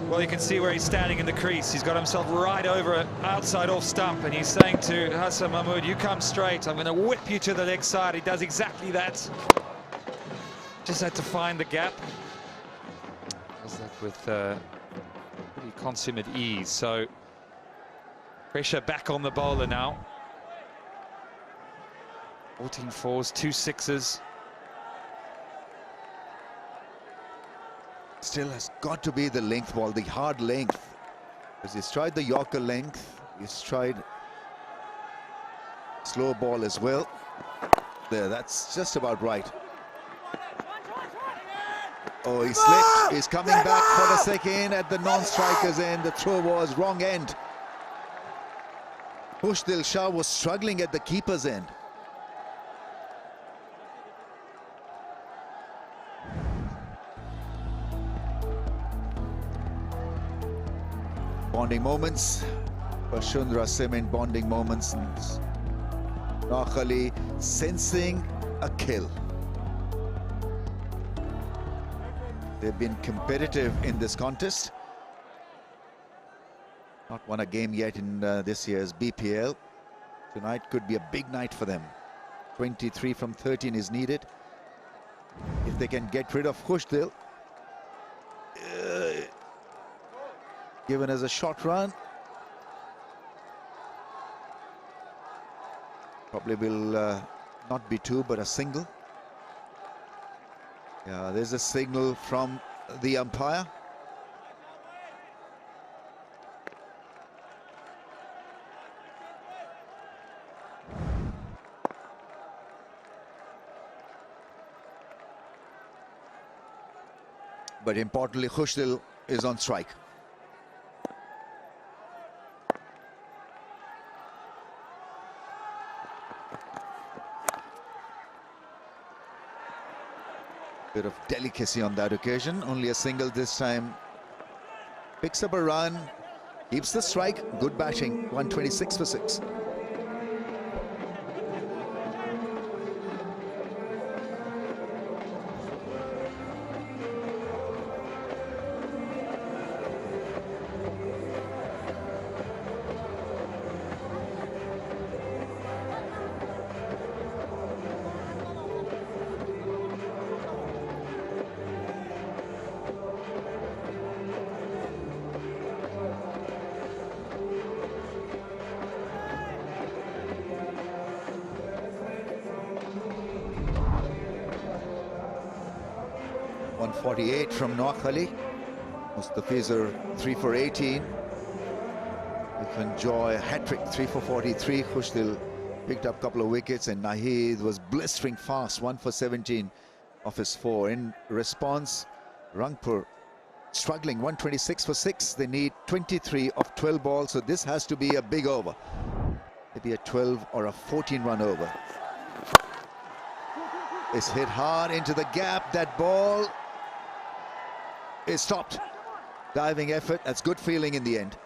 Well, you can see where he's standing in the crease. He's got himself right over it, outside off stump, and he's saying to Hassan Mahmood, you come straight, I'm going to whip you to the leg side. He does exactly that. Just had to find the gap. Does that with pretty consummate ease. So pressure back on the bowler now. 14 fours, 2 sixes. Still has got to be the length ball, the hard length. Because he's tried the Yorker length, he's tried slow ball as well. There, that's just about right. Oh, he slipped. He's coming back for the second at the non-striker's end. The throw was wrong end. 𝗂𝗫𝗄𝗃 Shah was struggling at the keeper's end. Bonding moments. Bashundra Cement bonding moments. Noakhali sensing a kill. They've been competitive in this contest. Not won a game yet in this year's BPL. Tonight could be a big night for them. 23 from 13 is needed. If they can get rid of 𝗂𝗫𝗄𝗃, given as a short run, probably will not be 2 but a single. Yeah, there's a signal from the umpire. But importantly, 𝗂𝗫𝗄𝗃 is on strike. Bit of delicacy on that occasion. Only a single this time. Picks up a run, keeps the strike. Good batting. 126 for 6. .148 from Noakhali. Mustafizur 3 for 18. You can enjoy a hat-trick, 3 for 43. 𝗂𝗫𝗄𝗃 picked up a couple of wickets, and Naheed was blistering fast, 1 for 17 off his 4. In response, Rangpur struggling, 126 for 6. They need 23 of 12 balls, so this has to be a big over. Maybe a 12 or a 14-run over. It's hit hard into the gap. That ball is stopped. Diving effort. That's good feeling in the end.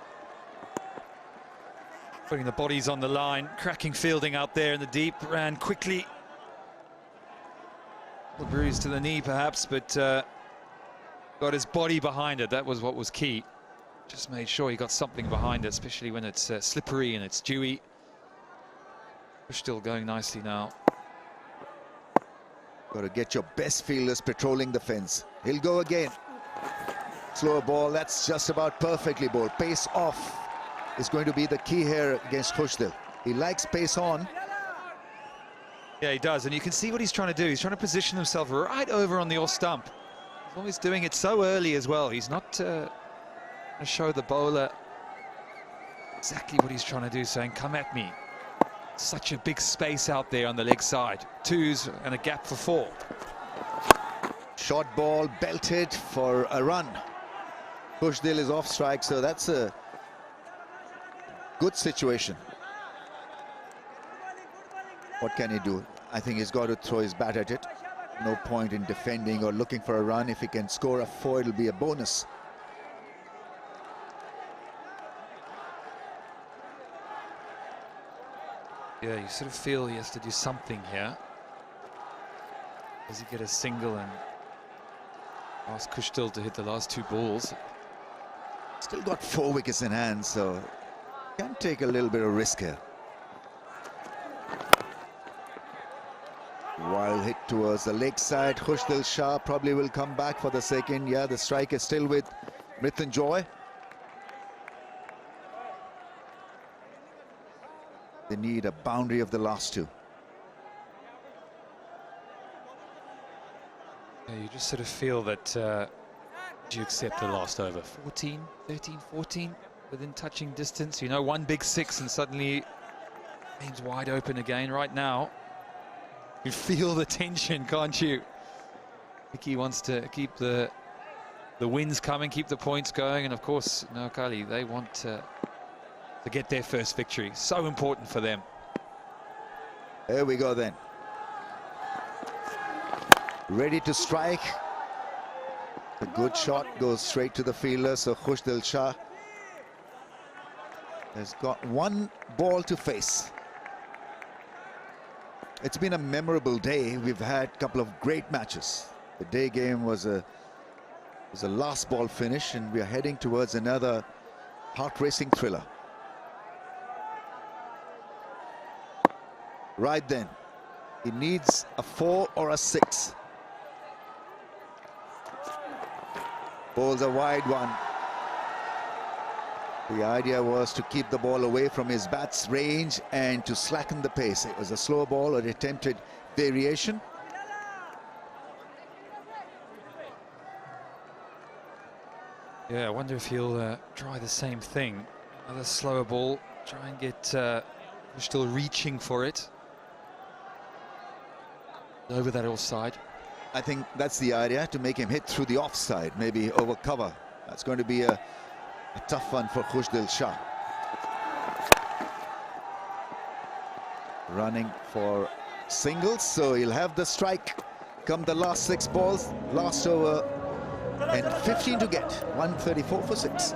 Putting the bodies on the line, cracking fielding out there in the deep, ran quickly. A bruise to the knee perhaps, but got his body behind it. That was what was key. Just made sure he got something behind it, especially when it's slippery and it's dewy. We're still going nicely now. Got to get your best fielders patrolling the fence. He'll go again. Slower ball, that's just about perfectly bowled. Pace off is going to be the key here against 𝗂𝗫𝗄𝗃. He likes pace on. Yeah, he does, and you can see what he's trying to do. He's trying to position himself right over on the off stump. He's always doing it so early as well. He's not going to show the bowler exactly what he's trying to do, saying, come at me. Such a big space out there on the leg side. 2s and a gap for 4. Short ball belted for a run. Khushdil is off strike, so that's a good situation. What can he do? I think he's got to throw his bat at it. No point in defending or looking for a run. If he can score a 4, it'll be a bonus. Yeah, you sort of feel he has to do something here. Does he get a single and ask Khushdil to hit the last 2 balls? Still got 4 wickets in hand, so can take a little bit of risk here. Wild hit towards the leg side. Khushdil Shah probably will come back for the second. Yeah, the strike is still with Mrityunjoy. They need a boundary of the last 2. Yeah, you just sort of feel that do you accept the last over? 14, 13, 14 within touching distance. You know, 1 big 6 and suddenly game's wide open again. Right now, you feel the tension, can't you? Vicky wants to keep the wins coming, keep the points going, and of course, Noakhali, they want to get their first victory. So important for them. There we go then. Ready to strike. A good shot goes straight to the fielder, so Khushdil Shah has got 1 ball to face. It's been a memorable day. We've had a couple of great matches. The day game was a last ball finish, and we are heading towards another heart-racing thriller. Right then, he needs a 4 or a 6. Bowls a wide one. The idea was to keep the ball away from his bat's range and to slacken the pace. It was a slow ball, an attempted variation. Yeah, I wonder if he'll try the same thing. Another slower ball, try and get still reaching for it. Over that offside. I think that's the idea, to make him hit through the offside, maybe over cover. That's going to be a tough one for Khushdil Shah. Running for singles, so he'll have the strike come the last 6 balls. Last over and 15 to get. 134 for 6.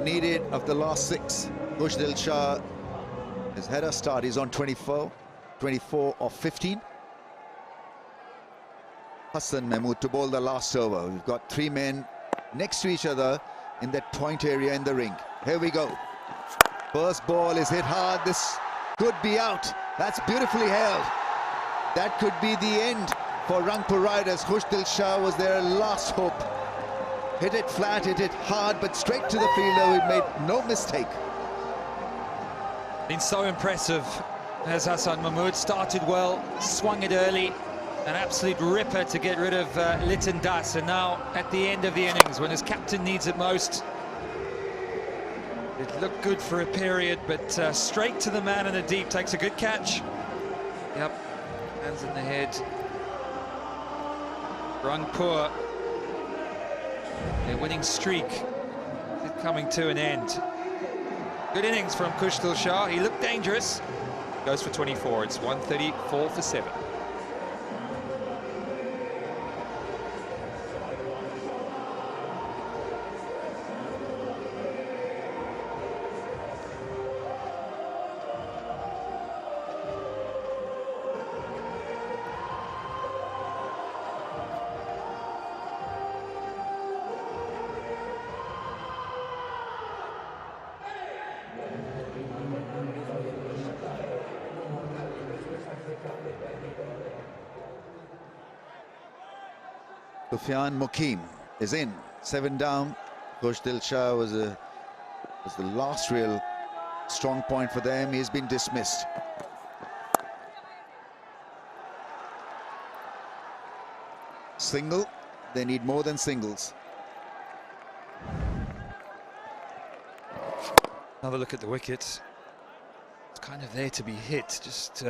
Needed of the last 6. Khushdil Shah has had a start. He's on 24 of 15. Hassan Mahmood to bowl the last over. We've got 3 men next to each other in that point area in the ring. Here we go. First ball is hit hard. This could be out. That's beautifully held. That could be the end for Rangpur Riders. Khushdil Shah was their last hope. Hit it flat, hit it hard, but straight to the fielder. We made no mistake. Been so impressive as Hassan Mahmood. Started well, swung it early. An absolute ripper to get rid of 𝗬𝗏𝗏𝗏. And now at the end of the innings, when his captain needs it most, it looked good for a period, but straight to the man in the deep. Takes a good catch. Yep, hands in the head. Rangpur, their winning streak is coming to an end. Good innings from Khushdil Shah. He looked dangerous. Goes for 24. It's 134 for 7. Sufyan Mukim is in, 7 down. 𝗃𝗃𝗃 was the last real strong point for them. He's been dismissed. Single, they need more than singles. Another look at the wickets. It's kind of there to be hit, just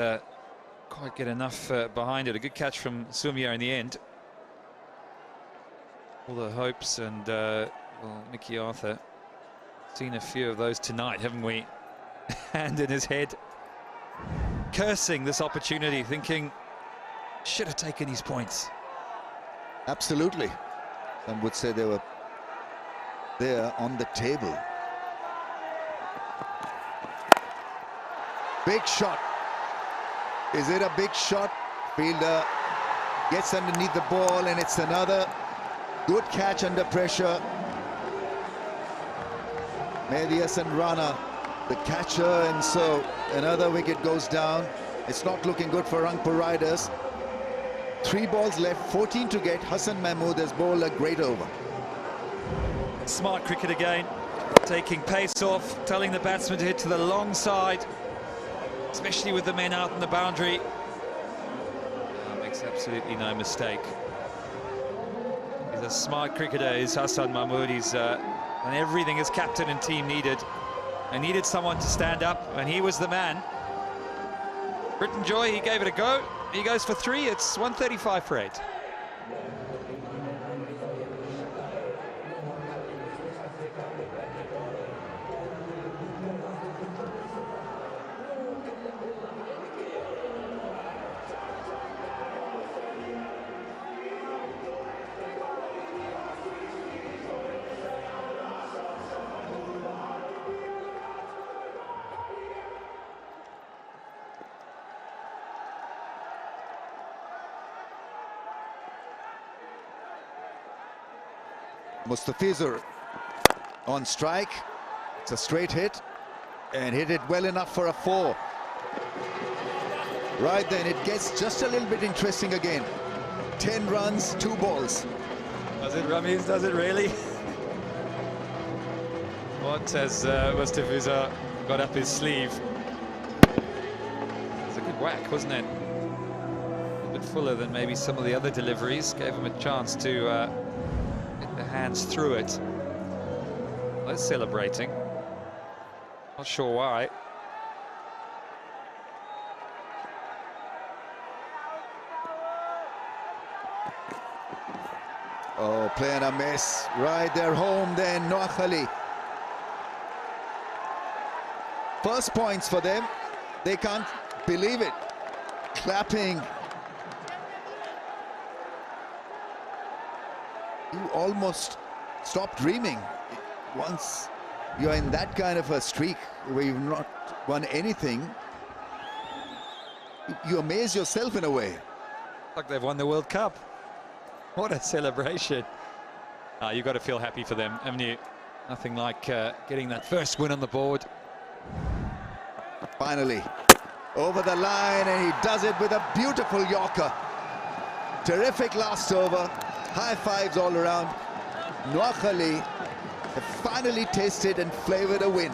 quite get enough behind it. A good catch from Sumya in the end. All the hopes and well, Mickey Arthur, seen a few of those tonight, haven't we? Hand in his head, cursing this opportunity, thinking should have taken his points. Absolutely. Some would say they were there on the table. Big shot. Is it a big shot? Fielder gets underneath the ball, and it's another good catch under pressure. Mehdi Hasan Rana, the catcher, and so another wicket goes down. It's not looking good for Rangpur Riders. 3 balls left, 14 to get. Hassan Mahmood has bowled a great over. Smart cricket again, taking pace off, telling the batsman to hit to the long side, especially with the men out in the boundary. Makes absolutely no mistake. He's a smart cricketer, is Hassan Mahmood. He's done everything his captain and team needed. They needed someone to stand up, and he was the man. Britton Joy, he gave it a go. He goes for 3. It's 135 for 8. Mustafizur on strike. It's a straight hit, and hit it well enough for a 4. Right then, it gets just a little bit interesting again. 10 runs, 2 balls. Does it, Ramiz? Does it really? What has Mustafizur got up his sleeve? It's a good whack, wasn't it? A bit fuller than maybe some of the other deliveries. Gave him a chance to get the hands through it. They're celebrating. Not sure why. Oh, playing a mess. Right, they're home then, Noakhali. First points for them. They can't believe it. Clapping. You almost stop dreaming. Once you're in that kind of a streak where you've not won anything, you amaze yourself in a way. Like they've won the World Cup. What a celebration. You've got to feel happy for them, haven't you? Nothing like getting that first win on the board. Finally, over the line, and he does it with a beautiful Yorker. Terrific last over. High fives all around. Noakhali have finally tasted and flavored a win.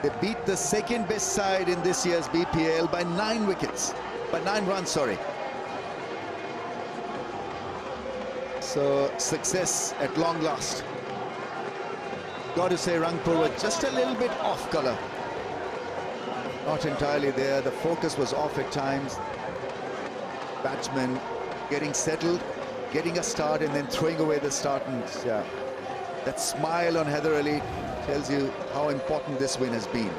They beat the second best side in this year's BPL by 9 wickets. By 9 runs, sorry. So, success at long last. Got to say, Rangpur were just a little bit off colour. Not entirely there. The focus was off at times. Batsmen getting settled, getting a start, and then throwing away the start. And yeah, that smile on Haider Ali tells you how important this win has been.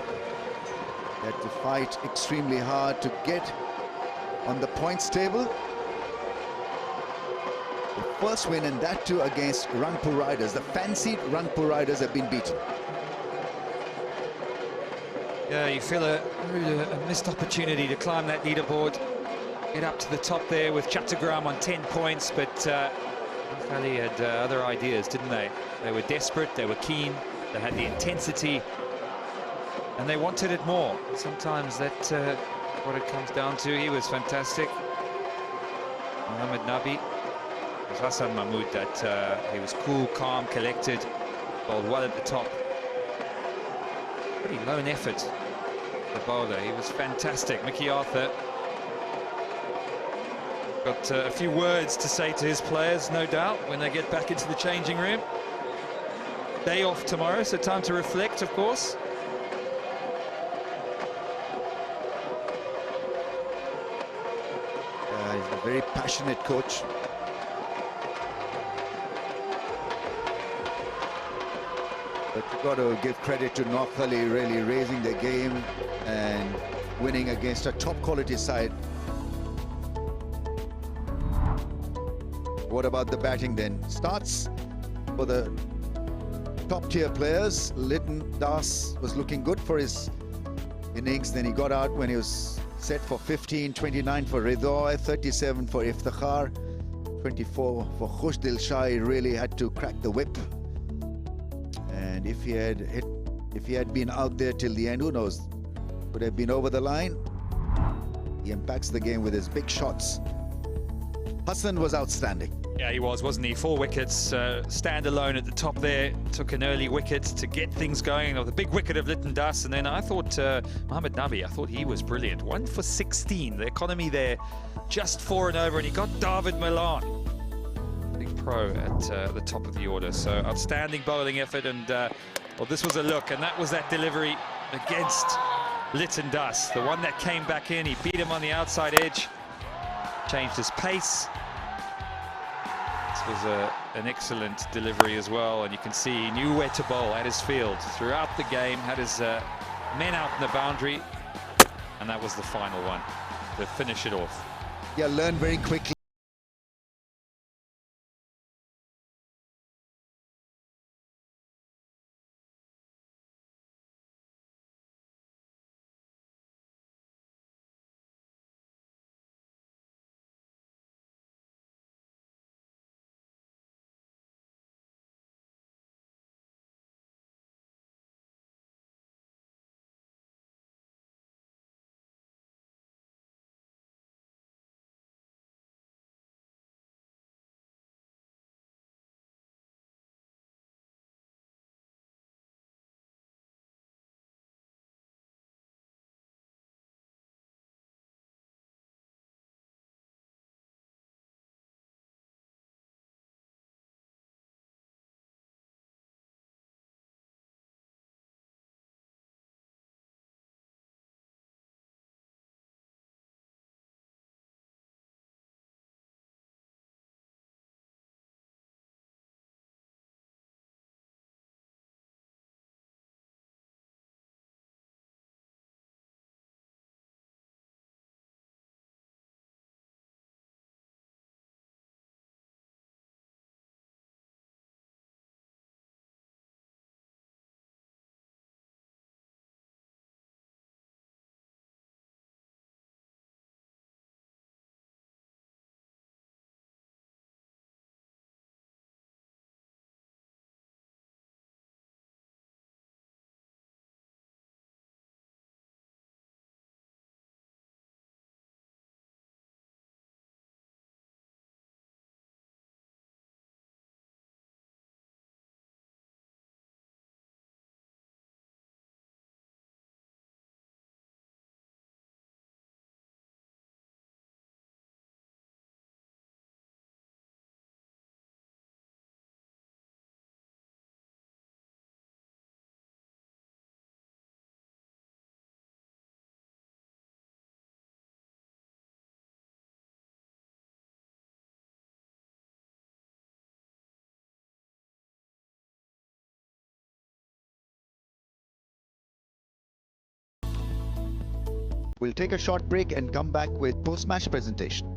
They had to fight extremely hard to get on the points table. The first win, and that too against Rangpur Riders. The fancied Rangpur Riders have been beaten. Yeah, you feel a missed opportunity to climb that leaderboard, get up to the top there with Chattogram on 10 points, but Noakhali had other ideas, didn't they? They were desperate, they were keen, they had the intensity, and they wanted it more. Sometimes that's what it comes down to. He was fantastic. Mohammad Nabi was Hassan Mahmood that he was cool, calm, collected, bowled well at the top. Pretty lone effort, the bowler. He was fantastic. Mickey Arthur got a few words to say to his players, no doubt, when they get back into the changing room. Day off tomorrow, so time to reflect, of course. He's a very passionate coach. But you've got to give credit to Noakhali really raising their game and winning against a top quality side. What about the batting then? Starts for the top tier players. 𝗵𝗀𝗃𝗃 was looking good for his innings. Then he got out when he was set for 15, 29 for 𝗍𝗀, 37 for Iftikhar, 24 for 𝗂𝗍𝗄. He really had to crack the whip. And if he had been out there till the end, who knows? Would have been over the line. He impacts the game with his big shots. Hassan was outstanding. Yeah, he was, wasn't he? 4 wickets, stand alone at the top there. Took an early wicket to get things going. The big wicket of 𝗵𝗀𝗃𝗃, and then I thought Mohammad Nabi, I thought he was brilliant. 1 for 16. The economy there, just 4 and over, and he got David Malan, big pro at the top of the order. So outstanding bowling effort, and well, this was a look, and that was that delivery against 𝗵𝗀𝗃𝗃, the one that came back in. He beat him on the outside edge, changed his pace. This was an excellent delivery as well, and you can see he knew where to bowl at his field throughout the game, had his men out in the boundary, and that was the final one to finish it off. Yeah, learn very quickly. We'll take a short break and come back with post-match presentation.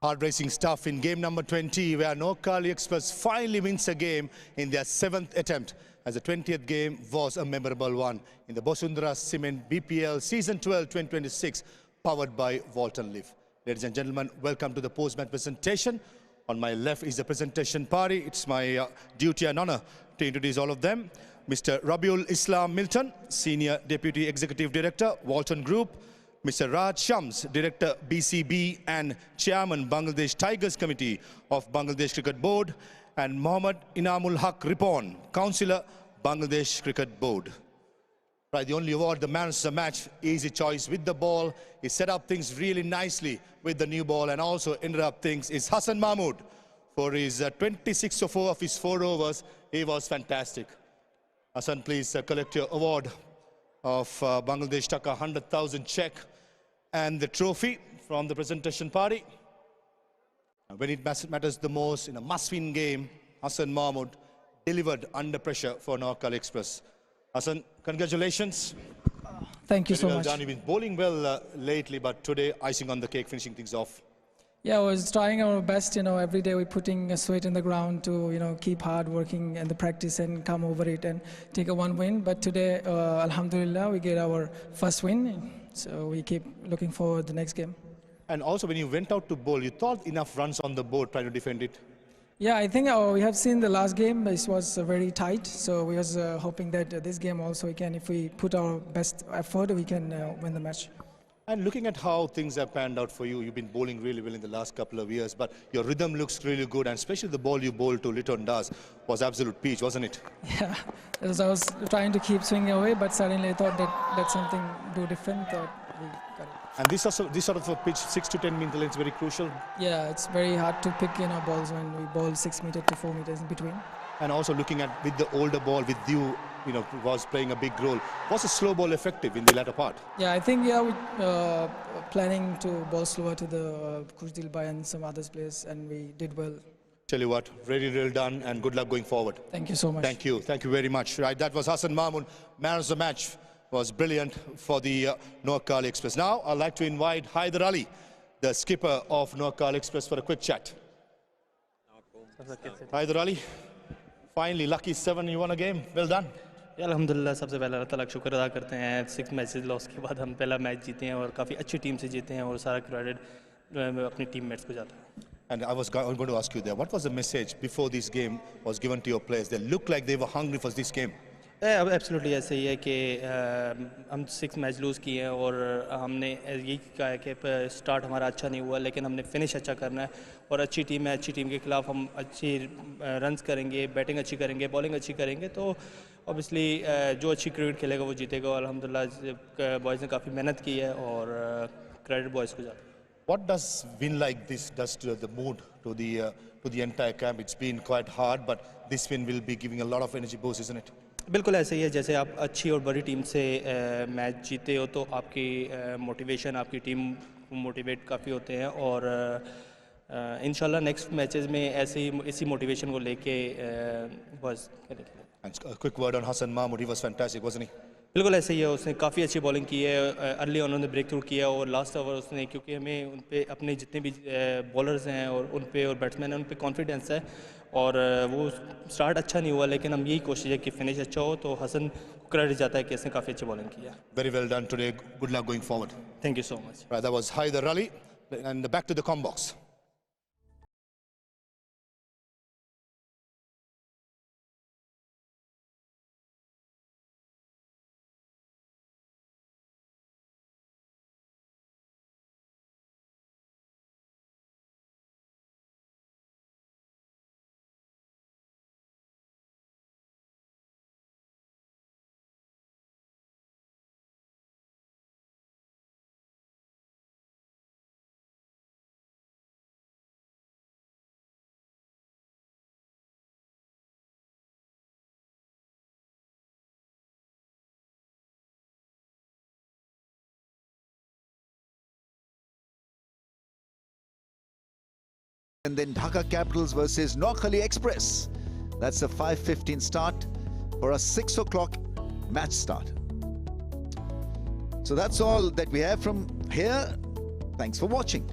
Heart-racing stuff in game number 20, where Noakhali Express finally wins a game in their 7th attempt, as the 20th game was a memorable one in the 𝗵𝗺𝗃𝗃 BPL Season 12 2026, powered by Walton Leaf. Ladies and gentlemen, welcome to the post-match presentation. On my left is the presentation party. It's my duty and honor to introduce all of them. Mr. Rabiul Islam Milton, Senior Deputy Executive Director, Walton Group. Mr. Raj Shams, Director BCB and Chairman Bangladesh Tigers Committee of Bangladesh Cricket Board, and Mohammad Inamul Haq Ripon, Councillor, Bangladesh Cricket Board. Right, the only award, the man of the match, easy choice with the ball. He set up things really nicely with the new ball and also ended up things is Hasan Mahmood. For his 26 of 4 of his 4 overs, he was fantastic. Hasan, please collect your award of Bangladesh Taka 100,000 check and the trophy from the presentation party. When it matters the most in a must-win game, Hasan Mahmood delivered under pressure for Noakhali Express. Hasan, congratulations. Thank you so well much. done. You've been bowling well lately, but today icing on the cake, finishing things off. Yeah, I was trying our best. Every day we're putting a sweat in the ground to keep hard working and the practice and come over it and take a 1 win. But today, Alhamdulillah, we get our first win. So we keep looking forward to the next game. And also, when you went out to bowl, you thought enough runs on the board trying to defend it? Yeah, I think we have seen the last game. This was very tight. So we was hoping that this game also, if we put our best effort, we can win the match. And looking at how things have panned out for you, you've been bowling really well in the last couple of years, but your rhythm looks really good, and especially the ball you bowled to Lytton Das was absolute peach, wasn't it? Yeah, I was trying to keep swinging away, but suddenly I thought that's something do different. Thought we got it. And this sort of a pitch, 6 to 10 meter length, is very crucial. Yeah, it's very hard to pick balls when we bowl 6 meters to 4 meters in between. And also looking at with the older ball, with you, was playing a big role. Was a slow ball effective in the latter part? Yeah, I think we planning to bowl slower to the 𝗂𝗃𝗃 and some other players, and we did well. Tell you what, really well done, and good luck going forward. Thank you so much. Thank you very much. Right, that was Hasan Mahmood, man of the match. Was brilliant for the Noakhali Express. Now I'd like to invite 𝗿𝗺𝗃𝗃, the skipper of Noakhali Express, for a quick chat. 𝗿𝗺𝗃𝗃, finally lucky 7, you won a game. Well done. अल्हम्दुलिल्लाह, सबसे पहले अल्लाह ताला का शुक्र अदा करते हैं। 6 matches loss के बाद हम पहला मैच जीते हैं और काफ़ी अच्छी टीम से जीते हैं और सारा क्रेडिट अपनी टीममेट्स को जाता है। And I was going to ask you there, what was the message before this game was given to your players? They looked like they were hungry for this game. अब absolutely ऐसे ही है कि हम 6 match loose किए हैं और हमने यही कहा है कि स्टार्ट हमारा अच्छा नहीं हुआ, लेकिन हमने फिनिश अच्छा करना है और अच्छी टीम है, अच्छी टीम के खिलाफ हम अच्छी रन्स करेंगे, बैटिंग अच्छी करेंगे, बॉलिंग अच्छी करेंगे, तो ऑब्वियसली जो अच्छी क्रिकेट खेलेगा वो जीतेगा। और अल्हम्दुलिल्लाह बॉयज़ ने काफ़ी मेहनत की है और क्रेडिट बॉयज़ को जाता है। What does win like this does to the mood, to the entire camp? It's been quite hard, but this win will be giving a lot of energy boost, isn't it? बिल्कुल ऐसे ही है, जैसे आप अच्छी और बड़ी टीम से match जीते हो तो आपकी मोटिवेशन, आपकी टीम मोटिवेट काफ़ी होते हैं और इंशाल्लाह नेक्स्ट मैचेस में इसी मोटिवेशन को लेके बस करेंगे। And a quick word on Hasan Mahmood, he was fantastic, wasn't he? बिल्कुल ऐसे ही है, उसने काफ़ी अच्छी बॉलिंग की है, अर्ली उन्होंने ब्रेक थ्रू किया और लास्ट ओवर उसने, क्योंकि हमें उन पे अपने जितने भी बॉलर्स हैं और उन पे और बैट्समैन हैं उन पे कॉन्फिडेंस है और वो स्टार्ट अच्छा नहीं हुआ, लेकिन हम यही कोशिश है कि फिनिश अच्छा हो, तो हसन को क्रेडिट जाता है कि इसने काफ़ी अच्छी बॉलिंग की है। Very well done today. Good luck going forward. Thank you so much. Right, that was 𝗿𝗺𝗃𝗃, and back to the com box. And then Dhaka Capitals versus Noakhali Express. That's a 5:15 start for a 6 o'clock match start. So that's all that we have from here. Thanks for watching.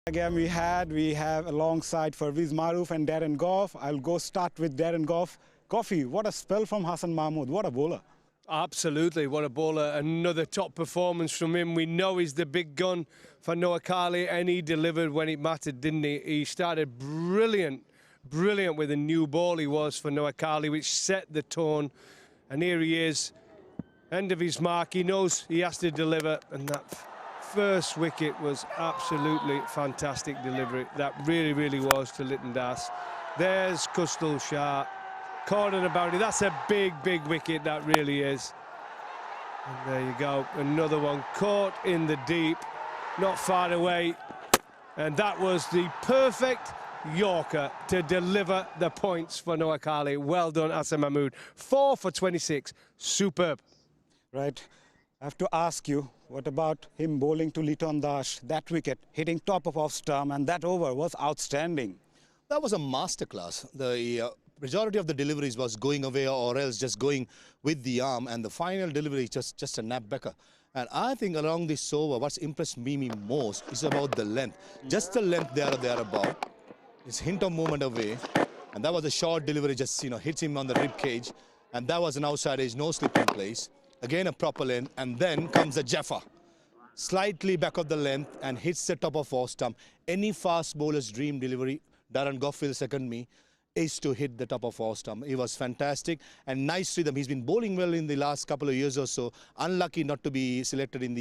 Again, we have alongside Pervez Maroof and Darren Gough. I'll go start with Darren Gough. Goughy, what a spell from Hassan Mahmood. What a bowler. Absolutely, what a bowler. Another top performance from him. We know he's the big gun for Noakhali, and he delivered when it mattered, didn't he? He started brilliant with a new ball he was for Noakhali, which set the tone. And here he is, end of his mark. He knows he has to deliver, and that first wicket was absolutely fantastic delivery. That really was to 𝗏𝗏𝗃𝗃. There's Kustal Shah. Corner and boundary. That's a big wicket, that really is. And there you go, another one caught in the deep, not far away. And that was the perfect Yorker to deliver the points for Noakhali. Well done, Hassan Mahmood. 4 for 26, superb. Right, I have to ask you, what about him bowling to Liton Das? That wicket, hitting top of off stump, and that over was outstanding. That was a masterclass. The majority of the deliveries was going away or else just going with the arm, and the final delivery just a nap backer. And I think along this over, what's impressed me most is about the length. Just the length there or thereabout. His hint of movement away, and that was a short delivery, just hits him on the rib cage, and that was an outside edge, no slip in place. Again a proper length, and then comes a Jaffa, slightly back of the length and hits the top of off stump. Any fast bowler's dream delivery, Darren Gough will second me, is to hit the top of off stump. He was fantastic and nice rhythm. He's been bowling well in the last couple of years or so. Unlucky not to be selected in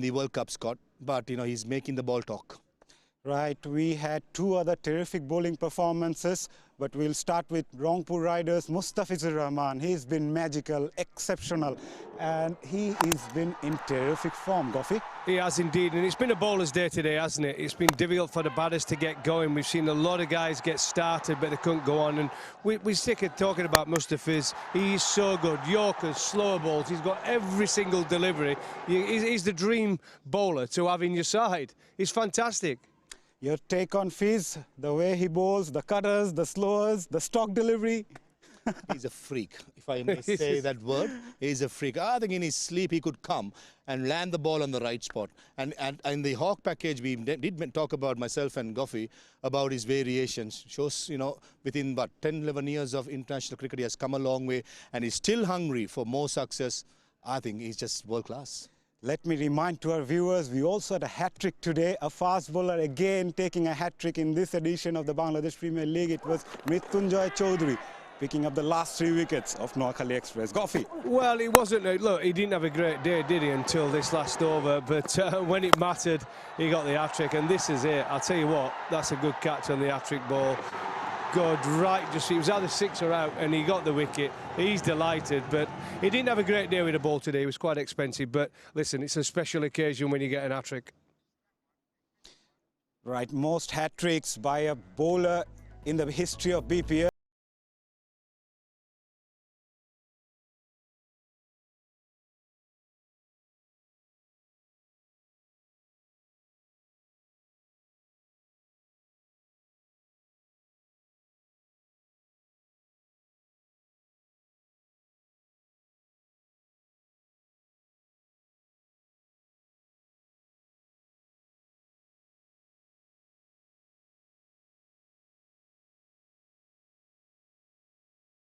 the World Cup squad, but he's making the ball talk. Right, we had two other terrific bowling performances, but we'll start with Rangpur Riders' Mustafizur Rahman. He's been magical, exceptional, and he has been in terrific form, Goughy. He has indeed, and it's been a bowler's day today, hasn't it? It's been difficult for the batters to get going. We've seen a lot of guys get started, but they couldn't go on, and we're sick of talking about Mustafiz. He's so good. Yorkers, slower balls, he's got every single delivery. He's the dream bowler to have in your side. He's fantastic. Your take on Fizz, the way he bowls, the cutters, the slowers, the stock delivery? He's a freak, if I may say that word. He's a freak. I think in his sleep he could come and land the ball on the right spot. And in the Hawk package, we did talk about, myself and Goughy, about his variations. Shows, within about 10, 11 years of international cricket, he has come a long way and he's still hungry for more success. I think he's just world class. Let me remind to our viewers, we also had a hat-trick today. A fast bowler again taking a hat-trick in this edition of the Bangladesh Premier League. It was Mrityunjay Chowdhury picking up the last 3 wickets of Noakhali Express. Goughy. Well, it wasn't, look, he didn't have a great day, did he, until this last over, but when it mattered, he got the hat-trick, and this is it. I'll tell you what, that's a good catch on the hat-trick ball. Good, right, he was either 6 or out, and he got the wicket. He's delighted, but he didn't have a great day with the ball today. It was quite expensive, but listen, it's a special occasion when you get an hat-trick. Right, most hat-tricks by a bowler in the history of BPL.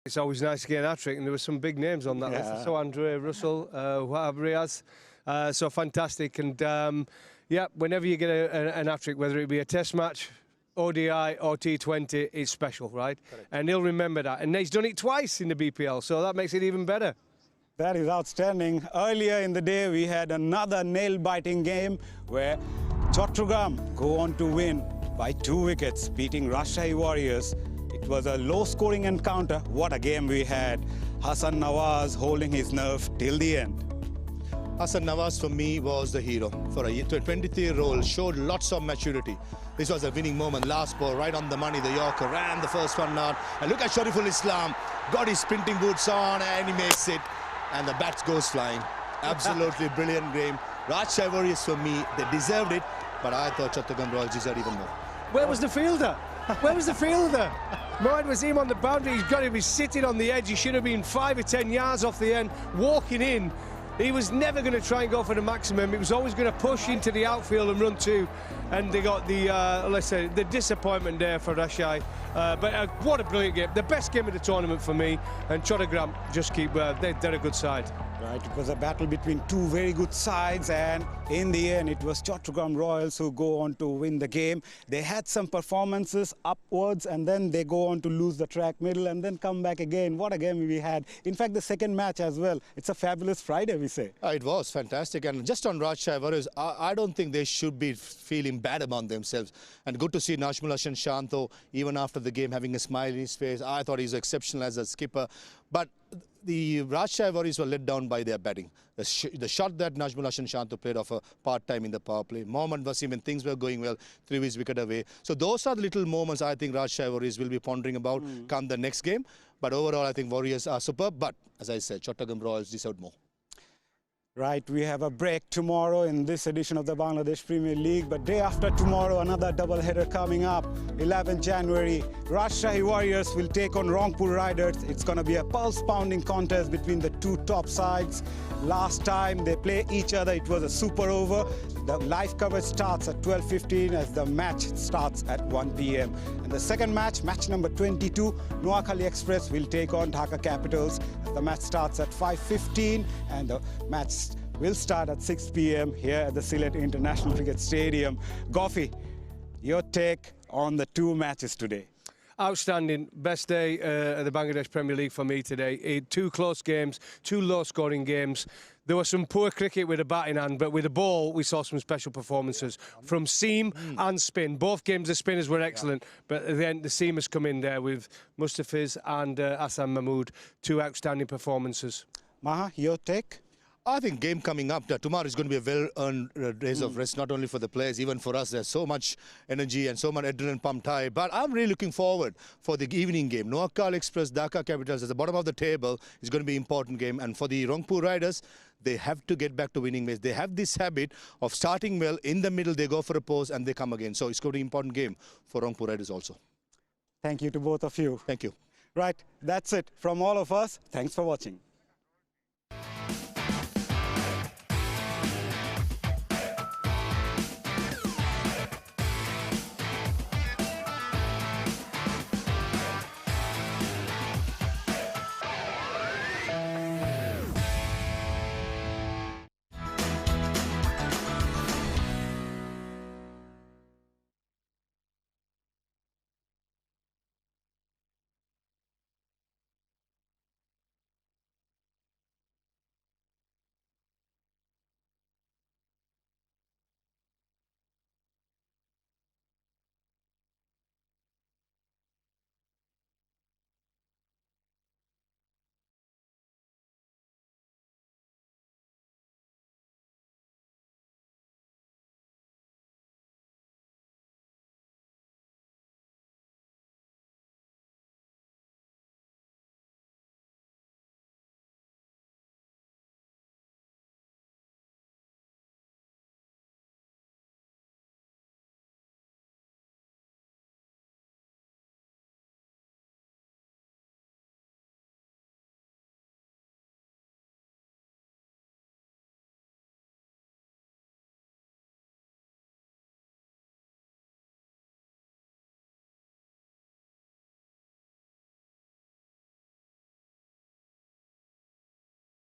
It's always nice to get an hat-trick, and there were some big names on that list. So Andre Russell, 𝗂𝗏𝗄𝗃, so fantastic. And yeah, whenever you get an hat-trick, whether it be a test match, ODI or T20, it's special, right? Correct. And he'll remember that. And he's done it twice in the BPL, so that makes it even better. That is outstanding. Earlier in the day, we had another nail-biting game where Chattogram go on to win by 2 wickets, beating Rajshahi Warriors. It was a low-scoring encounter. What a game we had. Hassan Nawaz holding his nerve till the end. Hassan Nawaz for me was the hero. For a 23-year-old, showed lots of maturity. This was a winning moment. Last ball, right on the money. The Yorker ran the first one out. And look at shorturl Islam. Got his sprinting boots on and he makes it. And the bat goes flying. Absolutely brilliant game. Rajshahi Warriors for me, they deserved it. But I thought Chattogram Royals deserved even more. Where was the fielder? Where was the fielder? Mine was him on the boundary. He's got to be sitting on the edge. He should have been 5 or 10 yards off the end, walking in. He was never going to try and go for the maximum. He was always going to push into the outfield and run two. And they got the, let's say, the disappointment there for 𝗁𝗃𝗍. But what a brilliant game. The best game of the tournament for me. And 𝗃𝗃𝗃𝗃, they're a good side. Right, it was a battle between two very good sides, and in the end it was 𝗃𝗃𝗃 Royals who go on to win the game. They had some performances upwards and then they go on to lose the track middle and then come back again. What a game we had. In fact, the second match as well. It's a fabulous Friday, we say. It was fantastic. And just on 𝗁𝗃𝗍 Warriors, I don't think they should be feeling bad about themselves. And good to see Najmul Hassan Shanto, even after the game, having a smile in his face. I thought he's exceptional as a skipper. But the 𝗁𝗃𝗍 Warriors were let down by their batting. The shot that Najmul Hassan Shanto played off a part-time in the power play. Mohammad Wasim, when things were going well, threw his wicket away. So those are the little moments I think 𝗁𝗃𝗍 Warriors will be pondering about come the next game. But overall, I think Warriors are superb. But as I said, 𝗃𝗃𝗃 Royals deserved more. Right, we have a break tomorrow in this edition of the Bangladesh Premier League, but day after tomorrow, another double-header coming up. 11th January, Rajshahi Warriors will take on Rangpur Riders. It's going to be a pulse-pounding contest between the two top sides. Last time they play each other, it was a super over. The live coverage starts at 12:15 as the match starts at 1 p.m. And the second match, match number 22, Noakhali Express will take on Dhaka Capitals. The match starts at 5:15 and the match will start at 6 p.m. here at the Sylhet International Cricket Stadium. Gofi, your take on the two matches today? Outstanding. Best day at the Bangladesh Premier League for me today. Two close games, two low-scoring games. There was some poor cricket with a bat in hand, but with the ball, we saw some special performances from seam and spin. Both games, the spinners were excellent, but at the end, the seamers come in there with Mustafiz and Hassan Mahmood. Two outstanding performances. Maha, your take? I think game coming up, tomorrow is going to be a well-earned days of rest, not only for the players, even for us. There's so much energy and so much adrenaline pumped high. But I'm really looking forward for the evening game. Noakhali Express, Dhaka Capitals at the bottom of the table is going to be an important game. And for the Rangpur Riders, they have to get back to winning ways. They have this habit of starting well, in the middle they go for a pause and they come again. So it's going to be an important game for Rangpur Riders also. Thank you to both of you. Thank you. Right, that's it from all of us. Thanks for watching.